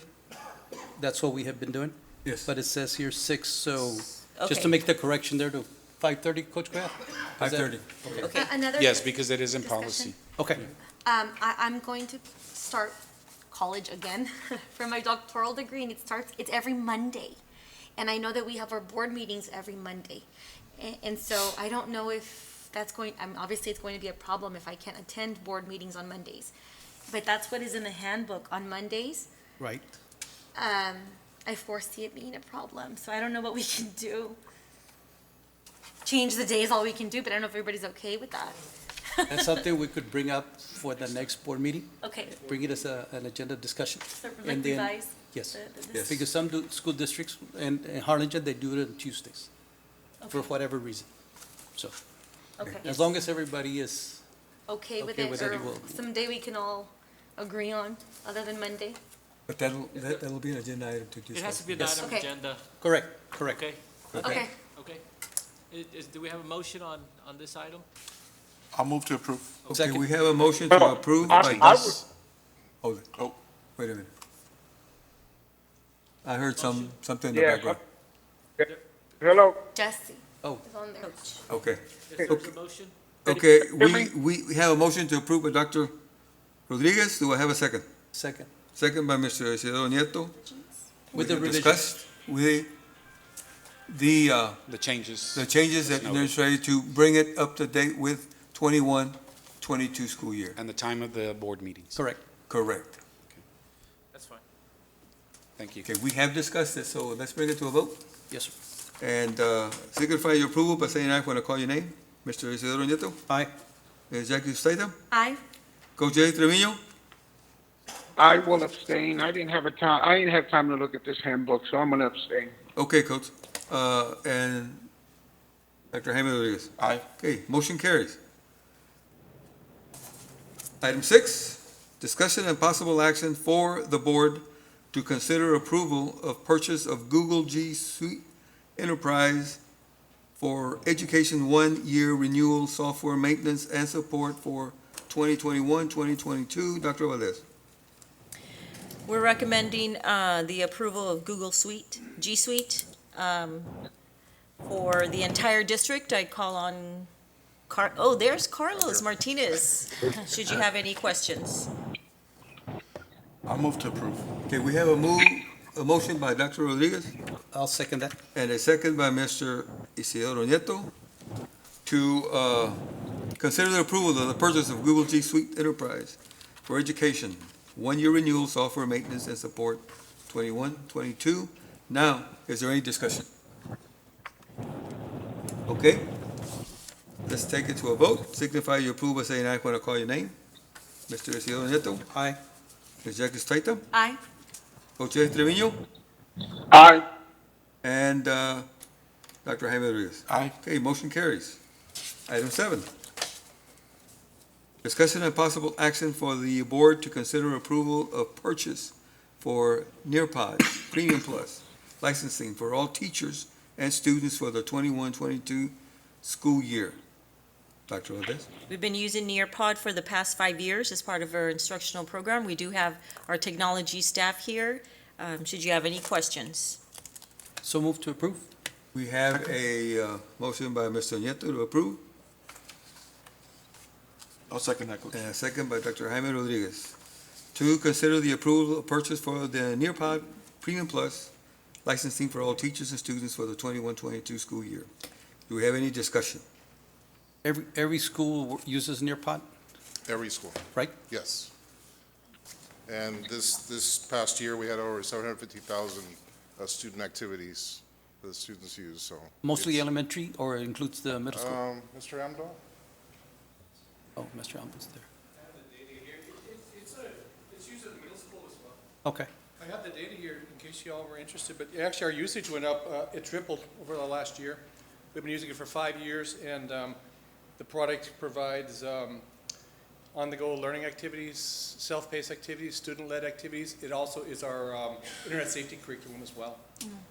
That's what we have been doing? Yes. But it says here 6, so just Okay. to make the correction there to 5:30, Coach Graf? 5:30. Okay. Another. Yes, because it is in discussion. policy. Okay. I'm going to start college again for my doctoral degree, and it's every Monday. And I know that we have our board meetings every Monday. And so I don't know if that's obviously it's going to be a problem if I can't attend board meetings on Mondays. But that's what is in the handbook on Mondays. Right. I foresee it being a problem, so I don't know what we can do. Change the days, all we can do, but I don't know if everybody's okay with that. That's something we could bring up for the next board meeting. Okay. Bring it as an agenda discussion. So, like And then- revise Yes. Yes. Because some school districts, and in Harlingen, they do it on Tuesdays, for whatever reason. So, Okay. as long as everybody is, Okay with Okay it, with it, or we'll- someday we can all agree on, other than Monday? But that'll be an agenda item to discuss. It has to be an Yes. item Okay. agenda, correct. okay? Okay. Okay. Do we have a motion on this item? I'll move to approve. Okay, Second. we have a motion to approve by Hold it. Oh, wait a minute. I heard something in the background. Hello. Jesse Oh. is on there. Okay. If there's a motion? Okay, we have a motion to approve by Dr. Rodriguez. Do I have a second? Second. Second by Mr. Isidro Nieto. With the We revisions. discussed with the changes. the changes that necessary to bring it up to date with 21-22 school year. And the time of the board meetings. Correct. Correct. That's fine. Thank you. Okay, we have discussed it, so let's bring it to a vote. Yes, sir. And signify your approval by saying aye when I call your name. Mr. Isidro Nieto. Aye. Ms. Jackie Statham. Aye. Coach Eddie Trevino. I will abstain. I didn't have time to look at this handbook, so I'm gonna abstain. Okay, Coach. And Dr. Jaime Rodriguez. Aye. Okay, motion carries. Item 6, discussion and possible action for the board to consider approval of purchase of Google G Suite Enterprise for education 1-year renewal software maintenance and support for 2021-2022. Dr. Valdez. We're recommending the approval of Google Suite, G Suite, for the entire district. I'd call on there's Carlos Martinez. Should you have any questions? I'll move to approve. Okay, we have a motion by Dr. Rodriguez I'll second that. and a second by Mr. Isidro Nieto to consider the approval of the purchase of Google G Suite Enterprise for education, 1-year renewal, software maintenance and support, 21-22. Now, is there any discussion? Okay, let's take it to a vote. Signify your approval by saying aye when I call your name. Mr. Isidro Nieto. Aye. Ms. Jackie Statham. Aye. Coach Eddie Trevino. Aye. And Dr. Jaime Rodriguez. Aye. Okay, motion carries. Item 7. Discussion and possible action for the board to consider approval of purchase for Nearpod Premium Plus licensing for all teachers and students for the 21-22 school year. Dr. Valdez. We've been using Nearpod for the past 5 years as part of our instructional program. We do have our technology staff here. Should you have any questions? So move to approve. We have a motion by Mr. Nieto to approve, I'll second that, Coach. and a second by Dr. Jaime Rodriguez to consider the approval of purchase for the Nearpod Premium Plus licensing for all teachers and students for the 21-22 school year. Do we have any discussion? Every school uses Nearpod, Every school, right? yes. And this past year, we had over 750,000 student activities that the students use, so. Mostly it's- elementary, or it includes the middle school? Mr. Amdo? Oh, Mr. Allen's there. It's used at the middle school as well. Okay. I have the data here in case you all were interested, but actually our usage went up, it tripled over the last year. We've been using it for 5 years, and the product provides on-the-go learning activities, self-paced activities, student-led activities. It also is our internet safety curriculum as well.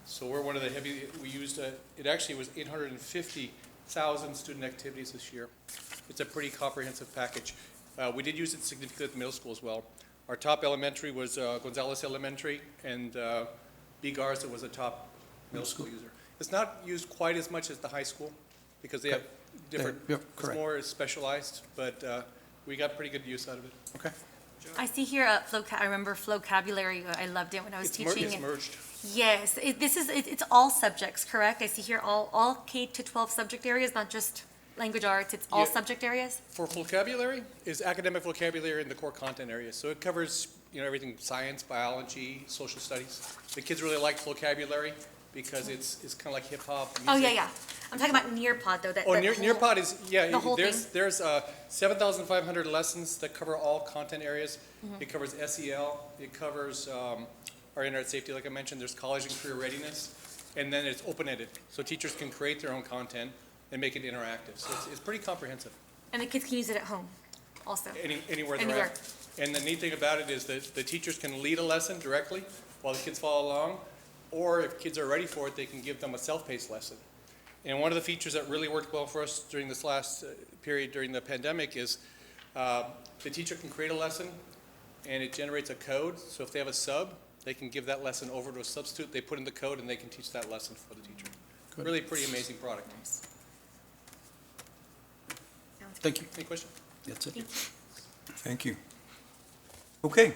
So we're one of the we used, it actually was 850,000 student activities this year. It's a pretty comprehensive package. We did use it significantly at the middle school as well. Our top elementary was Gonzales Elementary, and B. Garza was a top middle school user. It's not used quite as much as the high school because they have different, it's more specialized, but we got pretty good use out of it. Okay. I see here, I remember Flocabulary, I loved it when I was teaching. It's merged. Yes, it's all subjects, correct? I see here all K to 12 subject areas, not just language arts, it's all Yeah. subject areas? For vocabulary, is academic vocabulary in the core content areas. So it covers, everything, science, biology, social studies. The kids really like vocabulary because it's kind of like hip hop, music. Oh, yeah. I'm talking about Nearpod, though. Nearpod is, the whole there's 7,500 lessons that cover all content areas. Mhm. It covers SEL, it covers our internet safety, like I mentioned, there's college and career readiness, and then it's open-ended. So teachers can create their own content and make it interactive. So it's pretty comprehensive. And the kids can use it at home also? Anywhere they're at. And the neat thing about it is that the teachers can lead a lesson directly while the kids follow along, or if kids are ready for it, they can give them a self-paced lesson. And one of the features that really worked well for us during this last period during the pandemic is the teacher can create a lesson and it generates a code. So if they have a sub, they can give that lesson over to a substitute. They put in the code and they can teach that lesson for the teacher. Good. Really pretty amazing product. Thank you. Any question? That's it. Thank you. Okay,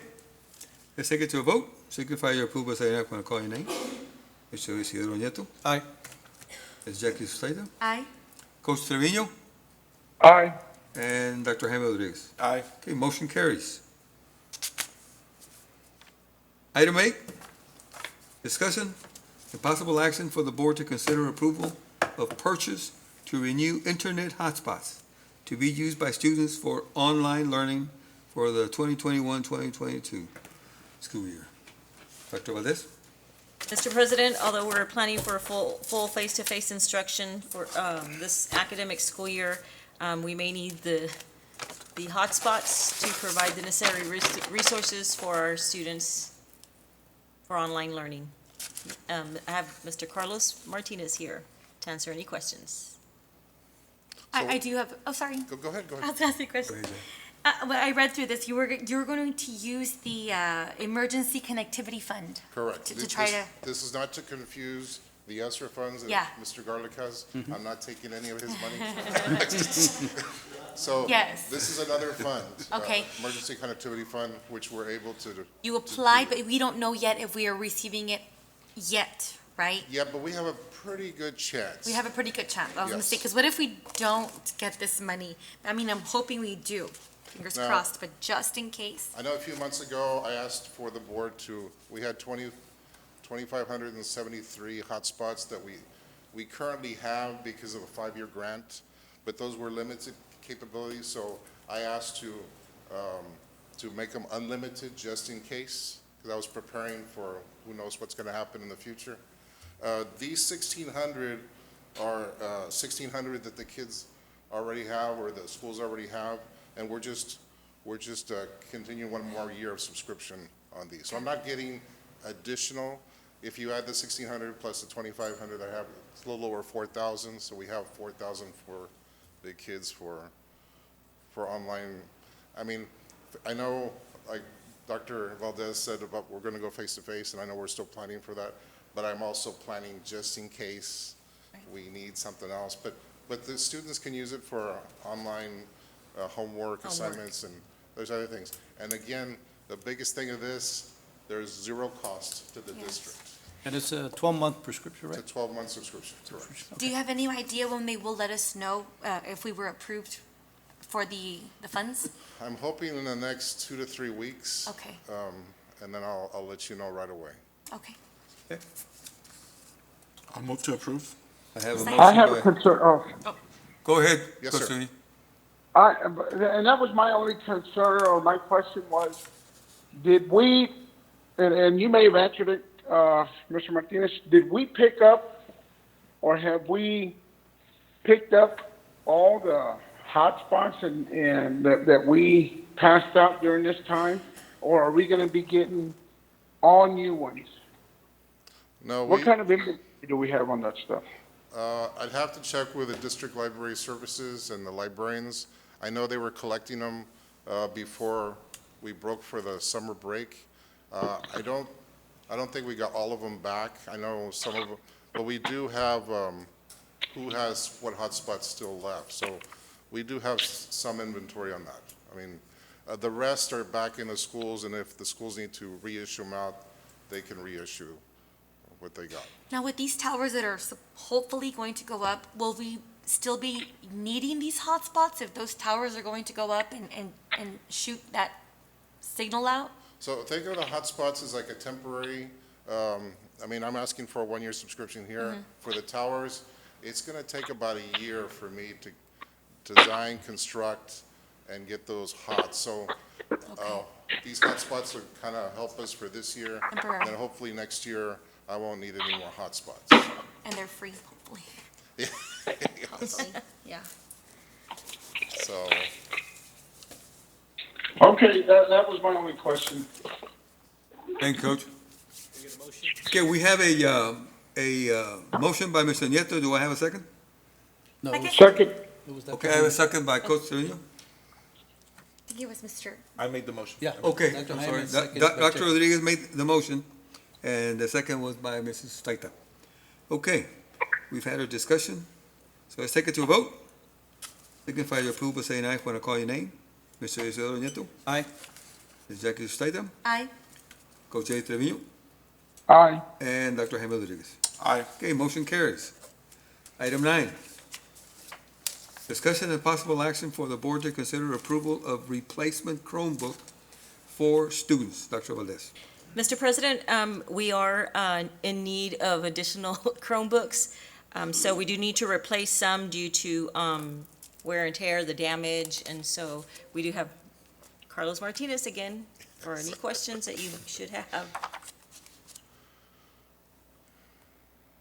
let's take it to a vote. Signify your approval by saying aye when I call your name. Mr. Isidro Nieto. Aye. Ms. Jackie Slater. Aye. Coach Trevino. Aye. And Dr. Jaime Rodriguez. Aye. Okay, motion carries. Item 8, discussion A possible action for the board to consider approval of purchase to renew internet hotspots to be used by students for online learning for the 2021-2022 school year. Dr. Valdez? Mr. President, although we're planning for a full face-to-face instruction for this academic school year, we may need the hotspots to provide the necessary resources for our students for online learning. I have Mr. Carlos Martinez here to answer any questions. I do have, oh, sorry. Go ahead. I was going to ask you a question. When I read through this, you were going to use the Emergency Connectivity Fund. Correct. To try to. This is not to confuse the ESSER funds that Yeah. Mr. Garlic has. I'm not taking any of his money. So Yes. this is another fund. Okay. Emergency Connectivity Fund, which we're able to. You applied, but we don't know yet if we are receiving it yet, right? Yeah, but we have a pretty good chance. We have a pretty good chance. I was going to say, Yes. because what if we don't get this money? I mean, I'm hoping we do. Fingers Now- crossed, but just in case. I know a few months ago, I asked for the board we had 2,573 hotspots that we currently have because of a 5-year grant, but those were limited capabilities, so I asked to make them unlimited just in case, because I was preparing for who knows what's going to happen in the future. These 1,600 are 1,600 that the kids already have or the schools already have, and we're just continuing one more year of subscription on these. So I'm not getting additional. If you add the 1,600 plus the 2,500 I have, it's a little over 4,000. So we have 4,000 for the kids for online. I mean, I know, like Dr. Valdez said about we're going to go face to face, and I know we're still planning for that. But I'm also planning just in case we need something else. But the students can use it for online homework assignments, and there's other things. And again, the biggest thing of this, there's zero cost to the district. And it's a 12-month prescription, right? It's a 12-month subscription, correct. Do you have any idea when they will let us know if we were approved for the funds? I'm hoping in the next 2 to 3 weeks. Okay. And then I'll let you know right away. Okay. I'll move to approve. I have a motion I have a by, concern, go ahead, Yes, sir. Coach Rooney. and that was my only concern, or my question was, did we, and you may have answered it, Mr. Martinez, did we pick up, or have we picked up all the hotspots and that we passed out during this time? Or are we gonna be getting all new ones? No, What kind of inventory do we have on that stuff? I'd have to check with the district library services and the librarians. I know they were collecting them before we broke for the summer break. I don't think we got all of them back. I know some of them, but we do have who has what hotspots still left. So we do have some inventory on that. I mean, the rest are back in the schools, and if the schools need to reissue them out, they can reissue what they got. Now, with these towers that are hopefully going to go up, will we still be needing these hotspots if those towers are going to go up and shoot that signal out? So think of the hotspots as like a temporary, I mean, I'm asking for a 1-year subscription here. For the towers, it's gonna take about a year for me to design, construct, and get those hot. So these hotspots will kind of help us for this year. Temporary. And then hopefully next year, I won't need any more hotspots. And they're free, hopefully. Yeah. Yeah. So, Okay, that was my only question. Thank you, Coach. Okay, we have a motion by Mr. Nieto. Do I have a second? No, it was- Second. it was Dr. Okay, I have a second by Coach Trevino. I think it was Mr. I made the motion. Yeah. Okay, Dr. I'm Hyman, sorry. seconded by Dr. Chair. Rodriguez made the motion, and the second was by Mrs. Staita. Okay, we've had our discussion, so let's take it to a vote. Signify your approval by saying aye when I call your name. Mr. Isidro Nieto. Aye. Ms. Jackie Staita. Aye. Coach A. Trevino. Aye. And Dr. Jaime Rodriguez. Aye. Okay, motion carries. Item 9. Discussion and possible action for the board to consider approval of replacement Chromebook for students. Dr. Valdez. Mr. President, we are in need of additional Chromebooks. So we do need to replace some due to wear and tear, the damage. And so we do have Carlos Martinez again for any questions that you should have.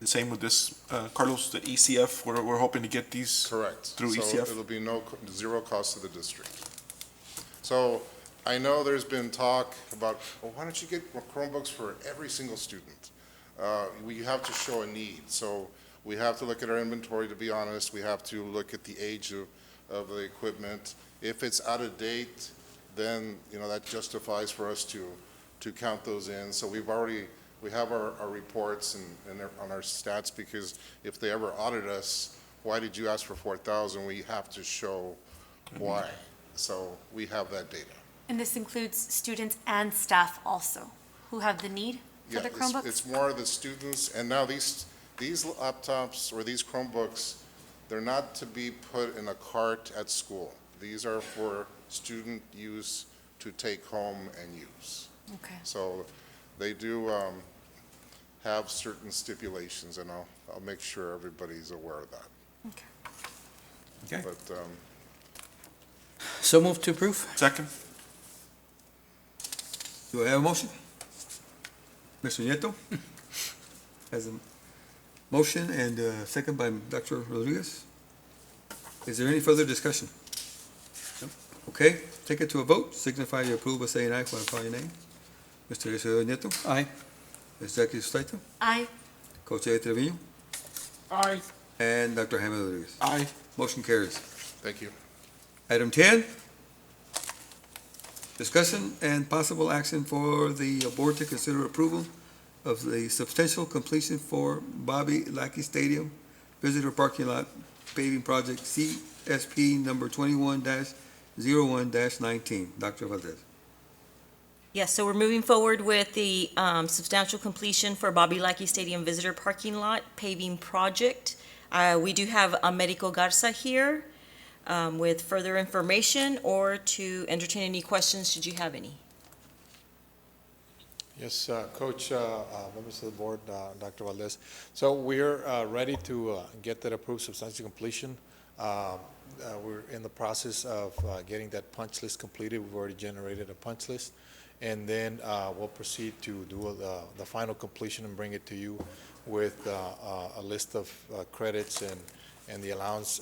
The same with this, Carlos, the ECF, we're hoping to get these Correct. through So ECF? it'll be zero cost to the district. So I know there's been talk about, well, why don't you get Chromebooks for every single student? We have to show a need. So we have to look at our inventory, to be honest. We have to look at the age of the equipment. If it's out of date, then, that justifies for us to count those in. So we have our reports and on our stats, because if they ever audit us, why did you ask for 4,000? We have to show why. So we have that data. And this includes students and staff also, who have the need for the Chromebooks? It's more the students, and now these laptops or these Chromebooks, they're not to be put in a cart at school. These are for student use to take home and use. Okay. So they do have certain stipulations, and I'll make sure everybody's aware of that. Okay. But, So move to approve? Second? Do I have a motion? Mr. Nieto has a motion and a second by Dr. Rodriguez. Is there any further discussion? No? Okay, take it to a vote. Signify your approval by saying aye when I call your name. Mr. Isidro Nieto. Aye. Ms. Jackie Staita. Aye. Coach Eddie Trevino. Aye. And Dr. Jaime Rodriguez. Aye. Motion carries. thank you. Item 10, discussion and possible action for the board to consider approval of the substantial completion for Bobby Lackey Stadium Visitor Parking Lot Paving Project CSP number 21-01-19. Dr. Valdez. Yes, so we're moving forward with the substantial completion for Bobby Lackey Stadium Visitor Parking Lot Paving Project. We do have Americo Garza here with further information or to entertain any questions, should you have any. Yes, Coach, members of the board, Dr. Valdez. So we're ready to get that approved substantial completion. We're in the process of getting that punch list completed. We've already generated a punch list. And then we'll proceed to do the final completion and bring it to you with a list of credits and the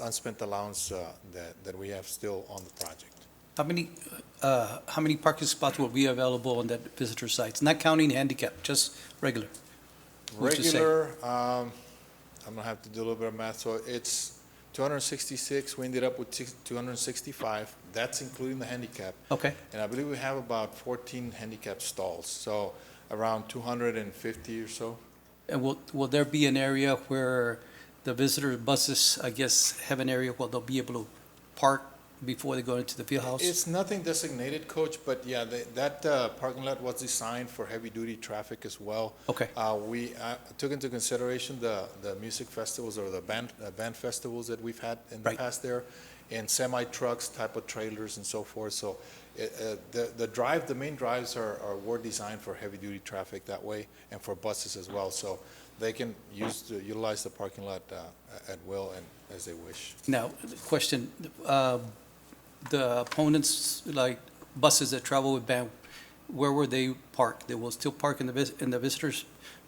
unspent allowance that we have still on the project. How many parking spots will be available on that visitor sites? Not counting handicap, just regular. Regular, I'm gonna have to do a little bit of math. So it's 266. We ended up with 265. That's including the handicap. Okay. And I believe we have about 14 handicap stalls. So around 250 or so. And will there be an area where the visitor buses, I guess, have an area where they'll be able to park before they go into the field house? It's nothing designated, Coach, but yeah, that parking lot was designed for heavy-duty traffic as well. Okay. We took into consideration the music festivals or the band festivals that we've had in the past there, and semi-trucks, type of trailers and so forth. So the main drives were designed for heavy-duty traffic that way, and for buses as well. So they can utilize the parking lot at will and as they wish. Now, question, the opponents, like buses that travel with band, where will they park? They will still park in the visitors'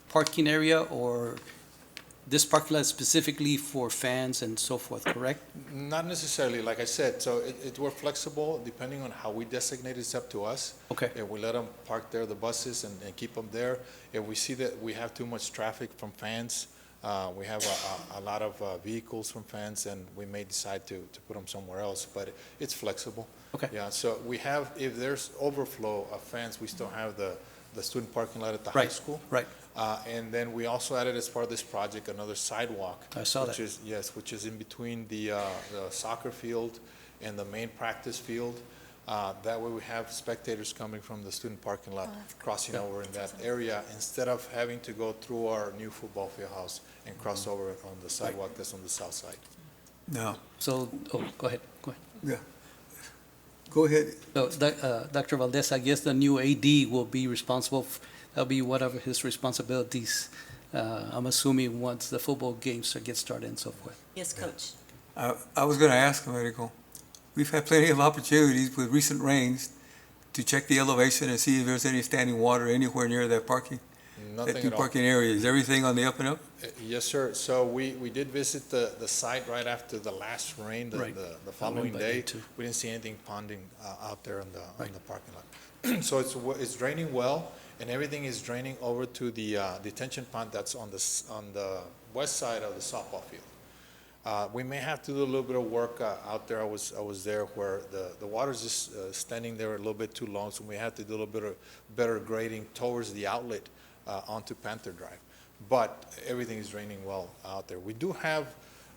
parking area, or this parking lot specifically for fans and so forth, correct? Not necessarily, like I said, so we're flexible depending on how we designate it's up to us. Okay. If we let them park there, the buses, and keep them there. If we see that we have too much traffic from fans, we have a lot of vehicles from fans, and we may decide to put them somewhere else, but it's flexible. Okay. Yeah, so we have, if there's overflow of fans, we still have the student parking lot at the high school. Right. And then we also added, as part of this project, another sidewalk. I saw that. Which is in between the soccer field and the main practice field. That way we have spectators coming from the student parking lot, crossing over in that area, instead of having to go through our new football field house and cross over on the sidewalk that's on the south side. No. So, go ahead. Yeah. Go ahead. So, Dr. Valdez, I guess the new AD will be responsible that'll be one of his responsibilities, I'm assuming, once the football games get started and so forth. Yes, Coach. I was gonna ask, Americo, we've had plenty of opportunities with recent rains to check the elevation and see if there's any standing water anywhere near that parking, that Nothing new at all. parking area. Is everything on the up and up? Yes, sir. So we did visit the site right after the last rain, Right. the following by day. there, too. We didn't see anything ponding out there in the parking lot. So it's draining well, and everything is draining over to the detention pond that's on the west side of the softball field. We may have to do a little bit of work out there. I was there where the water's just standing there a little bit too long, so we have to do a little bit of better grading towards the outlet onto Panther Drive. But everything is draining well out there. We do have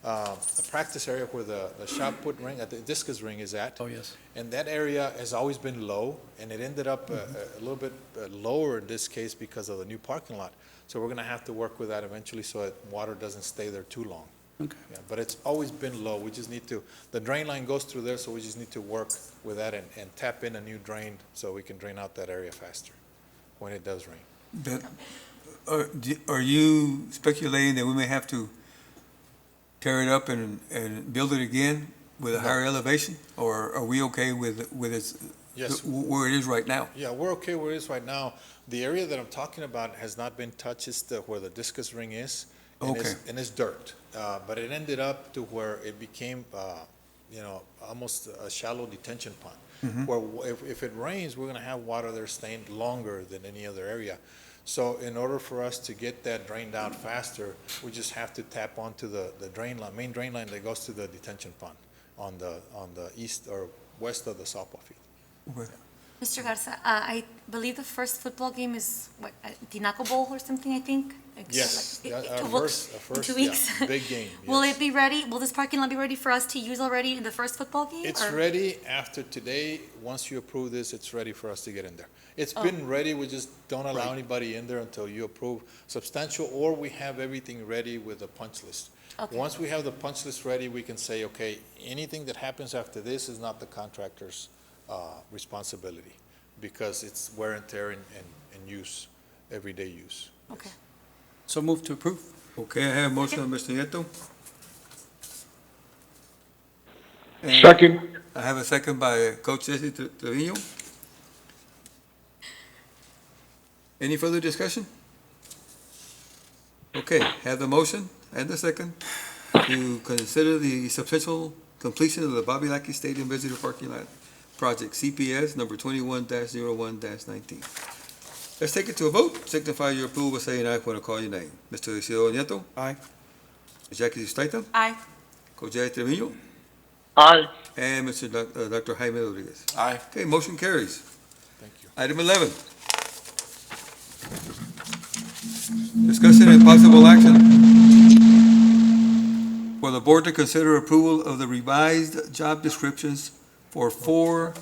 a practice area where the shot put ring, the discus ring is at. Oh, yes. And that area has always been low, and it ended up a little bit lower in this case because of the new parking lot. So we're gonna have to work with that eventually so that water doesn't stay there too long. Okay. Yeah, but it's always been low. We just need to, the drain line goes through there, so we just need to work with that and tap in a new drain so we can drain out that area faster when it does rain. Are you speculating that we may have to tear it up and build it again with a higher elevation? Or are we okay with its, Yes. where it is right now? Yeah, we're okay where it is right now. The area that I'm talking about has not been touched. It's where the discus ring is. Okay. And it's dirt. But it ended up to where it became, almost a shallow detention pond. Mhm. Where if it rains, we're gonna have water there staying longer than any other area. So in order for us to get that drained out faster, we just have to tap onto the drain line, main drain line that goes to the detention pond on the east or west of the softball field. Okay. Mr. Garza, I believe the first football game is, what, at Tinaco Bowl or something, I think? Yes, Like, our two first, in 2 yeah, weeks? big game. Will yes. it be ready, will this parking lot be ready for us to use already in the first football game? It's or- ready after today. Once you approve this, it's ready for us to get in there. It's Oh. been ready, we just don't allow Right. anybody in there until you approve substantial, or we have everything ready with a punch list. Okay. Once we have the punch list ready, we can say, okay, anything that happens after this is not the contractor's responsibility, because it's wear and tear and use, everyday use. Okay. So move to approve. Okay, I have a motion by Mr. Nieto. And Second. I have a second by Coach Jesse Trevino. Any further discussion? Okay, have the motion and the second to consider the substantial completion of the Bobby Lackey Stadium Visitor Parking Lot Project, CPS number 21-01-19. Let's take it to a vote. Signify your approval by saying aye when I call your name. Mr. Isidro Nieto? Aye. Ms. Jackie Sustaita? Aye. Coach Jesse Trevino? Aye. And Mr. Dr. Jaime Rodriguez. Aye. Okay, motion carries. Thank you. Item 11. Discussion and possible action for the board to consider approval of the revised job descriptions for 4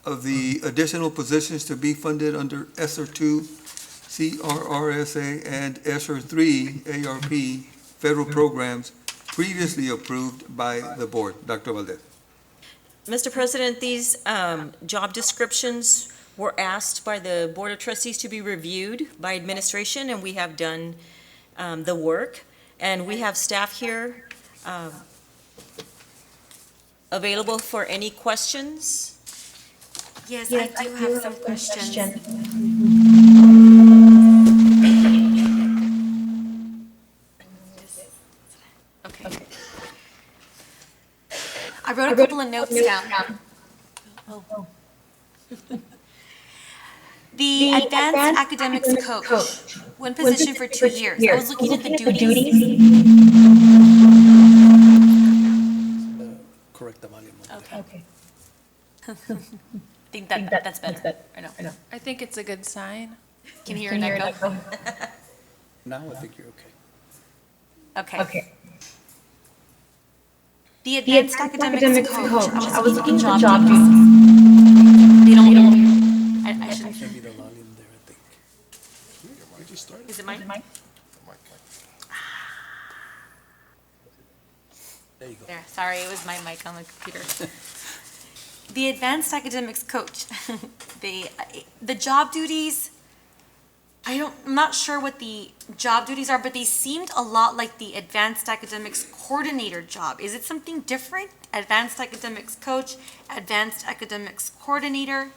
of the additional positions to be funded under ESSER 2, CRRSA, and ESSER 3, ARP, federal programs previously approved by the board. Dr. Valdez. Mr. President, these job descriptions were asked by the Board of Trustees to be reviewed by administration, and we have done the work. And we have staff here available for any questions. Yes, I do have some questions. Okay. I wrote a couple of notes down. Oh. The advanced academics coach, one position for 2 years. I was looking at the duties. Correct the volume. Okay. I think that's better. I know. I think it's a good sign. Can you hear an echo? Now I think you're okay. Okay. The advanced academics coach, I was looking at job duties. They don't, I shouldn't. Maybe the volume there, I think. Is it mine? There you go. There, sorry, it was my mic on the computer. The advanced academics coach, the job duties I'm not sure what the job duties are, but they seemed a lot like the advanced academics coordinator job. Is it something different? Advanced academics coach, advanced academics coordinator?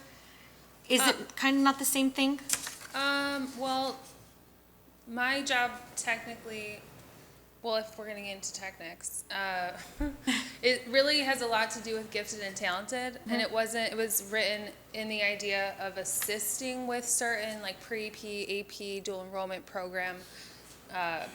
Is it kind of not the same thing? Well, my job technically, well, if we're getting into technics, it really has a lot to do with gifted and talented, and it was written in the idea of assisting with certain like pre-AP, AP, dual enrollment program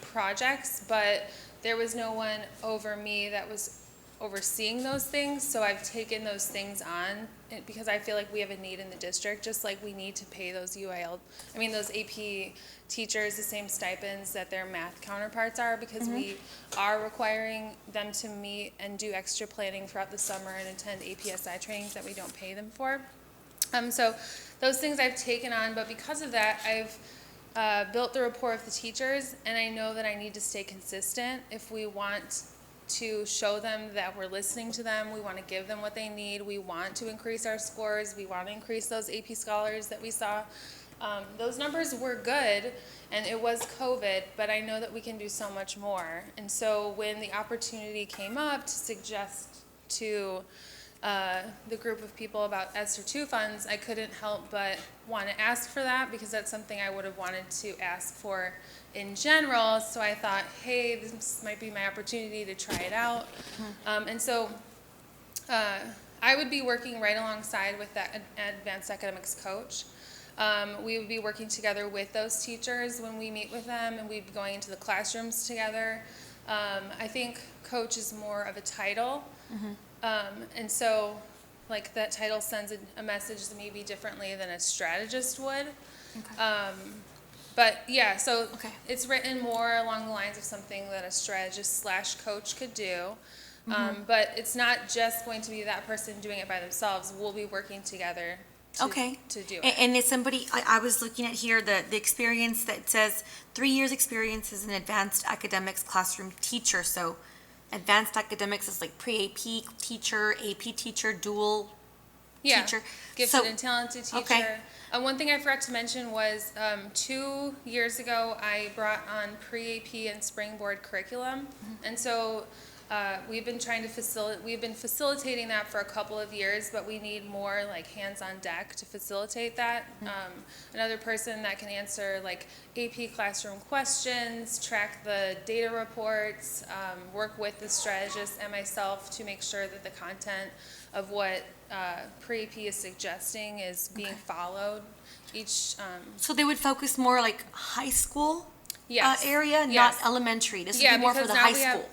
projects, but there was no one over me that was overseeing those things, so I've taken those things on because I feel like we have a need in the district, just like we need to pay those those AP teachers the same stipends that their math counterparts are, because we are requiring them to meet and do extra planning throughout the summer and attend APSI trainings that we don't pay them for. So those things I've taken on, but because of that, I've built the rapport of the teachers, and I know that I need to stay consistent if we want to show them that we're listening to them, we want to give them what they need, we want to increase our scores, we want to increase those AP scholars that we saw. Those numbers were good, and it was COVID, but I know that we can do so much more. And so when the opportunity came up to suggest to the group of people about ESSER II funds, I couldn't help but want to ask for that, because that's something I would have wanted to ask for in general. So I thought, hey, this might be my opportunity to try it out. And so I would be working right alongside with that advanced academics coach. We would be working together with those teachers when we meet with them, and we'd be going into the classrooms together. I think coach is more of a title. And so, like, that title sends a message maybe differently than a strategist would. But yeah, so it's written more along the lines of something that a strategist / coach could do. But it's not just going to be that person doing it by themselves. We'll be working together to do it. And it's somebody, I was looking at here, the experience that says 3 years experience as an advanced academics classroom teacher. So advanced academics is like pre-AP teacher, AP teacher, dual teacher. Gifted and talented teacher. One thing I forgot to mention was 2 years ago I brought on pre-AP and springboard curriculum, and so we've been facilitating that for a couple of years, but we need more like hands on deck to facilitate that. Another person that can answer like AP classroom questions, track the data reports, work with the strategist and myself to make sure that the content of what pre-AP is suggesting is being followed. So they would focus more like high school area, not elementary. This would be more for the high school.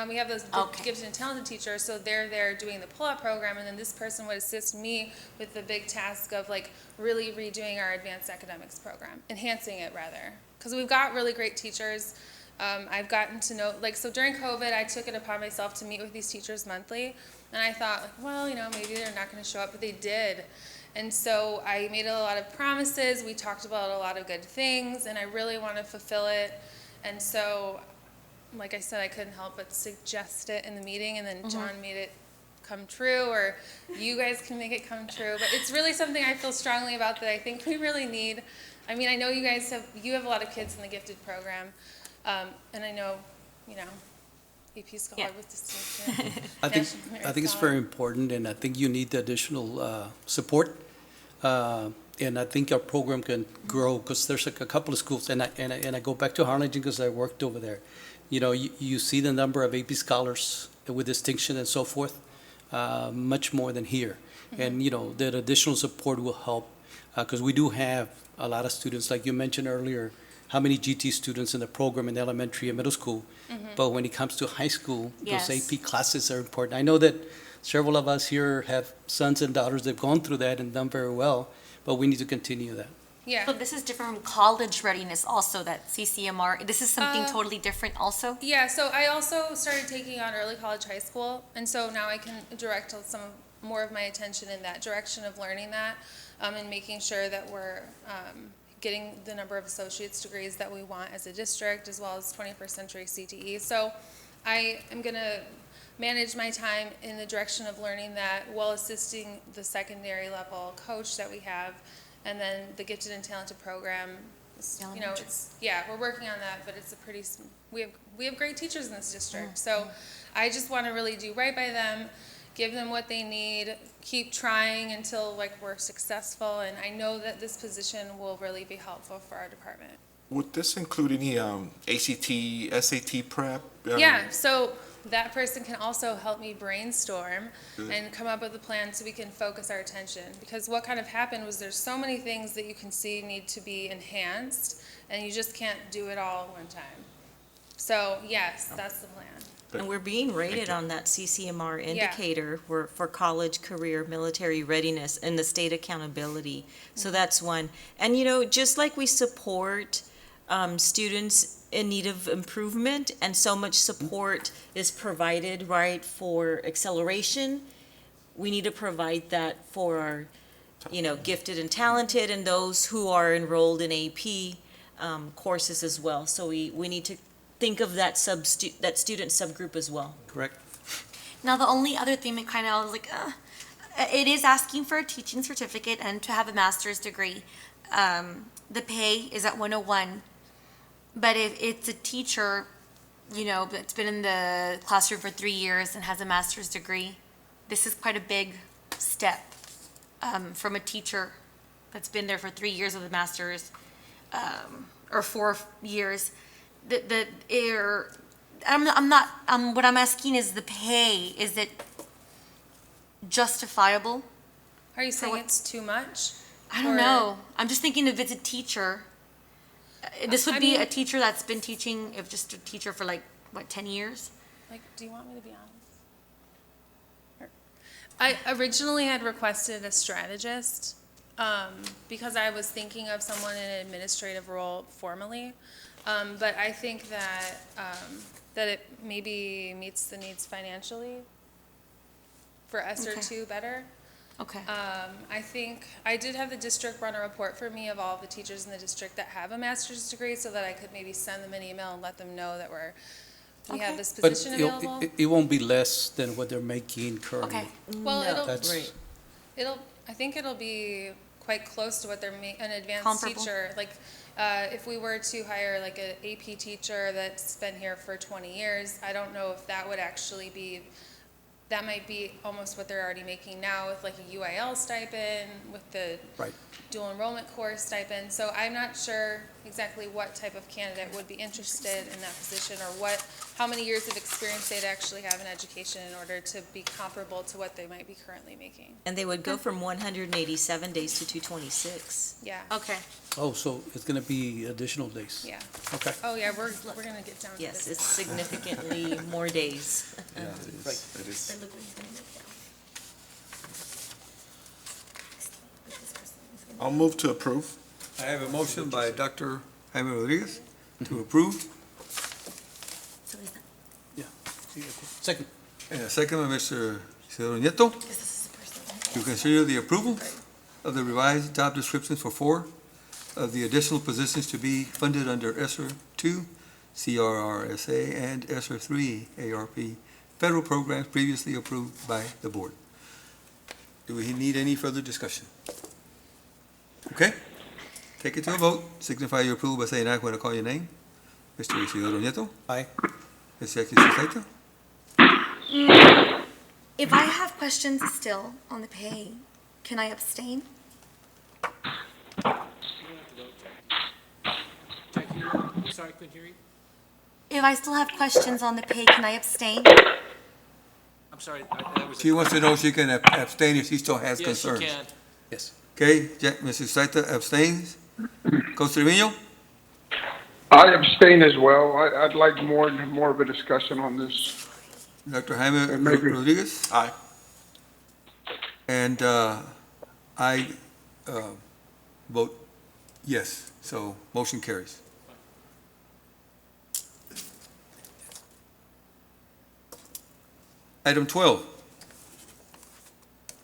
We have those gifted and talented teachers, so they're there doing the pull-out program, and then this person would assist me with the big task of like really redoing our advanced academics program, enhancing it rather, because we've got really great teachers. I've gotten to know, so during COVID, I took it upon myself to meet with these teachers monthly, and I thought, maybe they're not going to show up, but they did. And so I made a lot of promises, we talked about a lot of good things, and I really want to fulfill it. And so, like I said, I couldn't help but suggest it in the meeting, and then John made it come true, or you guys can make it come true. But it's really something I feel strongly about that I think we really need. I mean, I know you guys have a lot of kids in the gifted program, and I know, AP Scholar with distinction. I think it's very important, and I think you need the additional support. And I think our program can grow, because there's a couple of schools, and I go back to Harlingen because I worked over there. You see the number of AP scholars with distinction and so forth, much more than here. And that additional support will help, because we do have a lot of students, like you mentioned earlier, how many GT students in the program in elementary and middle school. But when it comes to high school, those AP classes are important. I know that several of us here have sons and daughters that have gone through that and done very well, but we need to continue that. So this is different from college readiness also, that CCMR. This is something totally different also? Yeah, so I also started taking on early college high school, and so now I can direct more of my attention in that direction of learning that, and making sure that we're getting the number of associate's degrees that we want as a district, as well as 21st century CTE. So I am going to manage my time in the direction of learning that while assisting the secondary level coach that we have, and then the gifted and talented program You know, it's, yeah, we're working on that, but it's a pretty, we have great teachers in this district. So I just want to really do right by them, give them what they need, keep trying until like we're successful. And I know that this position will really be helpful for our department. Would this include any ACT, SAT prep? Yeah, so that person can also help me brainstorm and come up with a plan so we can focus our attention. Because what kind of happened was there's so many things that you can see need to be enhanced, and you just can't do it all at one time. So yes, that's the plan. And we're being rated on that CCMR indicator for college, career, military readiness, and the state accountability. So that's one. And, you know, just like we support students in need of improvement, and so much support is provided, right, for acceleration, we need to provide that for our, you know, gifted and talented and those who are enrolled in AP courses as well. So we need to think of that student subgroup as well. Correct. Now, the only other thing that kind of, I was like, it is asking for a teaching certificate and to have a master's degree. The pay is at 101. But if it's a teacher, you know, that's been in the classroom for 3 years and has a master's degree, this is quite a big step from a teacher that's been there for 3 years with a master's or 4 years. What I'm asking is the pay, is it justifiable? Are you saying it's too much? I don't know. I'm just thinking if it's a teacher, this would be a teacher that's been teaching, if just a teacher for like, what, 10 years? Like, do you want me to be honest? I originally had requested a strategist because I was thinking of someone in an administrative role formally. But I think that that it maybe meets the needs financially for ESER 2 better. Okay. I think I did have the district run a report for me of all the teachers in the district that have a master's degree, so that I could maybe send them an email and let them know that we have this position available. But it won't be less than what they're making currently. Okay. Well, No, I think it'll be quite close to what they're an advanced Comparable. teacher. Like, if we were to hire like an AP teacher that's been here for 20 years, I don't know if that would actually be. That might be almost what they're already making now with like a UIL stipend, with the dual enrollment course stipend. So I'm not sure exactly what type of candidate would be interested in that position, or how many years of experience they'd actually have in education in order to be comparable to what they might be currently making. And they would go from 187 days to 226. Yeah. Okay. Oh, so it's gonna be additional days? Yeah. Okay. Oh, yeah, we're gonna get down to this. Yes, it's significantly more days. Yeah, it is. I'll move to approve. I have a motion by Dr. Jaime Rodriguez to approve, Second. and a second by Mr. Isidro Nieto to consider the approval of the revised job descriptions for 4 of the additional positions to be funded under ESER 2, CRRSA, and ESER 3, ARP, federal programs previously approved by the board. Do we need any further discussion? Okay, take it to a vote. Signify your approval by saying aye when I call your name. Mr. Isidro Nieto? Aye. Ms. Jackie Susaita? If I have questions still on the pay, can I abstain? Sorry, couldn't hear you. If I still have questions on the pay, can I abstain? I'm sorry. That was She wants to know if she can abstain if she still has Yes, you concerns. can. Yes. Okay, Ms. Susaita abstains. Costa Trevino? I abstain as well. I'd like more of a discussion on this. Dr. Jaime Maybe. Rodriguez? Aye. And I vote yes, so motion carries. Item 12,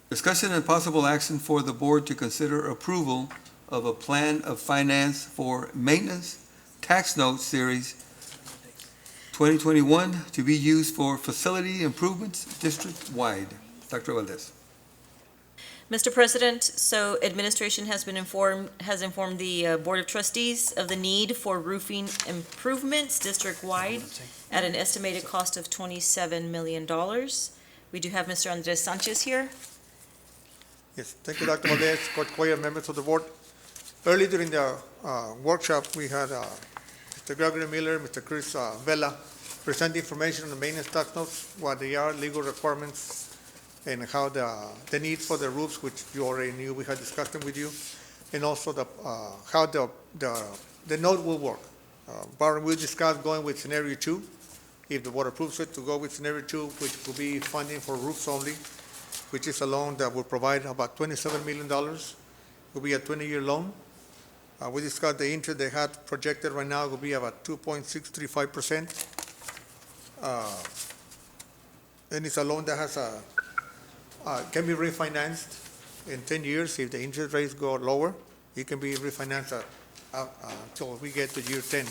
discussion and possible action for the board to consider approval of a plan of finance for maintenance tax note series 2021 to be used for facility improvements district-wide. Dr. Valdez. Mr. President, so administration has informed the Board of Trustees of the need for roofing improvements district-wide at an estimated cost of $27 million. We do have Mr. Andres Sanchez here. Yes, thank you, Dr. Valdez, Coach Cuellar, members of the board. Early during the workshop, we had Mr. Gregory Miller, Mr. Chris Vela present information on the maintenance tax notes, what they are, legal requirements, and how the need for the roofs, which you already knew, we had discussed them with you, and also how the note will work. Byron, we discussed going with scenario 2, if the board approves it, to go with scenario 2, which will be funding for roofs only, which is a loan that will provide about $27 million. It will be a 20-year loan. We discussed the interest they had projected right now will be about 2.635%. And it's a loan that has can be refinanced in 10 years. If the interest rates go lower, it can be refinanced until we get to year 10.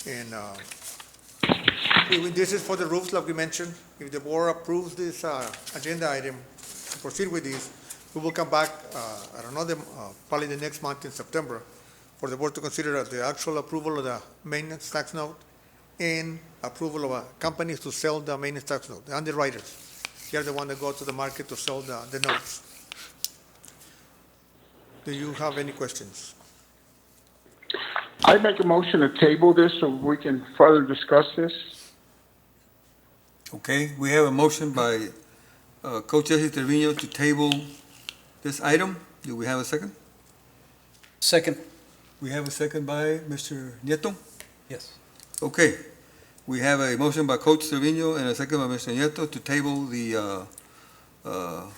And this is for the roofs, like we mentioned. If the board approves this agenda item to proceed with this, we will come back, I don't know, probably the next month in September, for the board to consider the actual approval of the maintenance tax note and approval of companies to sell the maintenance tax note, the underwriters. They're the one that go to the market to sell the notes. Do you have any questions? I make a motion to table this so we can further discuss this. Okay, we have a motion by Coach Jesse Trevino to table this item. Do we have a second? Second. We have a second by Mr. Nieto? Yes. Okay, we have a motion by Coach Trevino and a second by Mr. Nieto to table the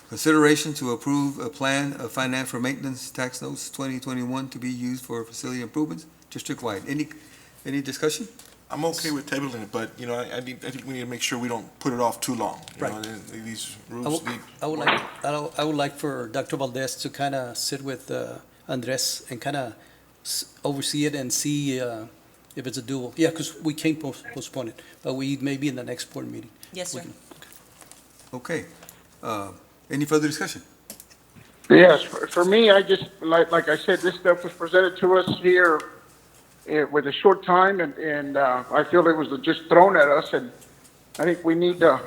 consideration to approve a plan of finance for maintenance tax notes 2021 to be used for facility improvements district-wide. Any discussion? I'm okay with tabling it, but, I think we need to make sure we don't put it off too long. Right. These roofs need. I would like for Dr. Valdez to kind of sit with Andres and kind of oversee it and see if it's a doable. Yeah, because we can't postpone it, but we may be in the next board meeting. Yes, sir. Okay. Any further discussion? Yes, for me, I just, like I said, this stuff was presented to us here with a short time, and I feel it was just thrown at us, and I think we need to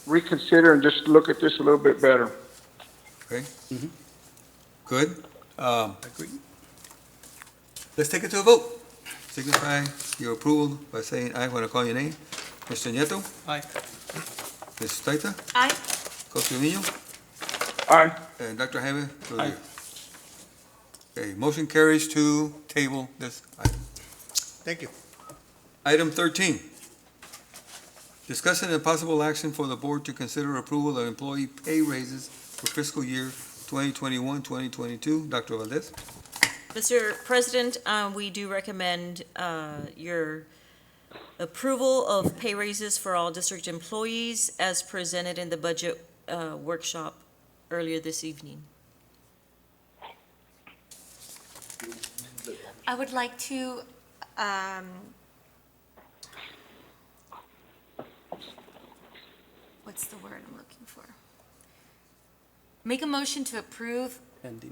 reconsider and just look at this a little bit better. Okay. Good. Agree. Let's take it to a vote. Signify your approval by saying aye when I call your name. Mr. Nieto? Aye. Ms. Taita? Aye. Coach Trevino? Aye. And Dr. Jaime? Aye. Okay, motion carries to table this item. Thank you. Item 13, discussion and possible action for the board to consider approval of employee pay raises for fiscal year 2021, 2022. Dr. Valdez? Mr. President, we do recommend your approval of pay raises for all district employees as presented in the budget workshop earlier this evening. I would like to, what's the word I'm looking for? Make a motion to approve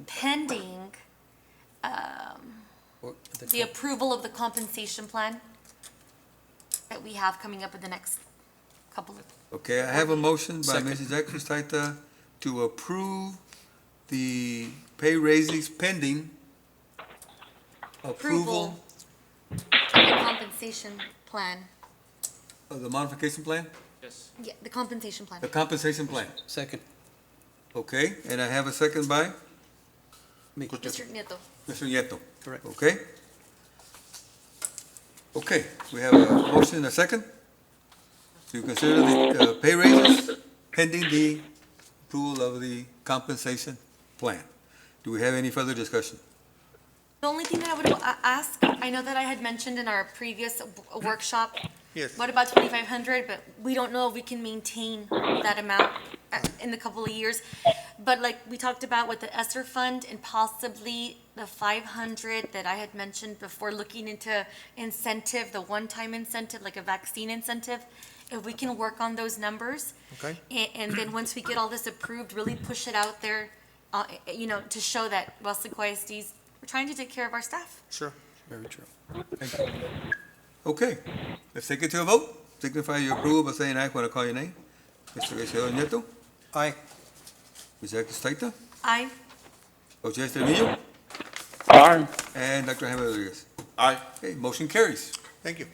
pending the approval of the compensation plan that we have coming up in the next couple of. Okay, I have a motion by Second. Mrs. Exis Taita to approve the pay raises pending approval Of the compensation plan. of the modification plan, Yes. Yeah, the compensation plan. the compensation plan. Second. Okay, and I have a second by Me. Mr. Nieto. Mr. Nieto. Correct. Okay? Okay, we have a motion and a second to consider the pay raises pending the approval of the compensation plan. Do we have any further discussion? The only thing that I would ask, I know that I had mentioned in our previous workshop, Yes. what about 2,500, but we don't know if we can maintain that amount in the couple of years. But like we talked about with the ESSER fund and possibly the 500 that I had mentioned before, looking into incentive, the one-time incentive, like a vaccine incentive, if we can work on those numbers. Okay. And then once we get all this approved, really push it out there to show that Weslaco ISD's, we're trying to take care of our staff. Sure. Very true. Thank you. Okay, let's take it to a vote. Signify your approval by saying aye when I call your name. Mr. Garcia Nieto. Aye. Ms. Staita. Aye. Jose Estremillo. Aye. And Dr. Jaime Rodriguez. Aye. Okay, motion carries. Thank you.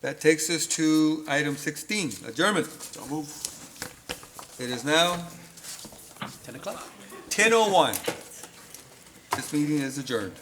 That takes us to item 16, adjournment. So move. It is now 10 o'clock. 10:01. This meeting is adjourned.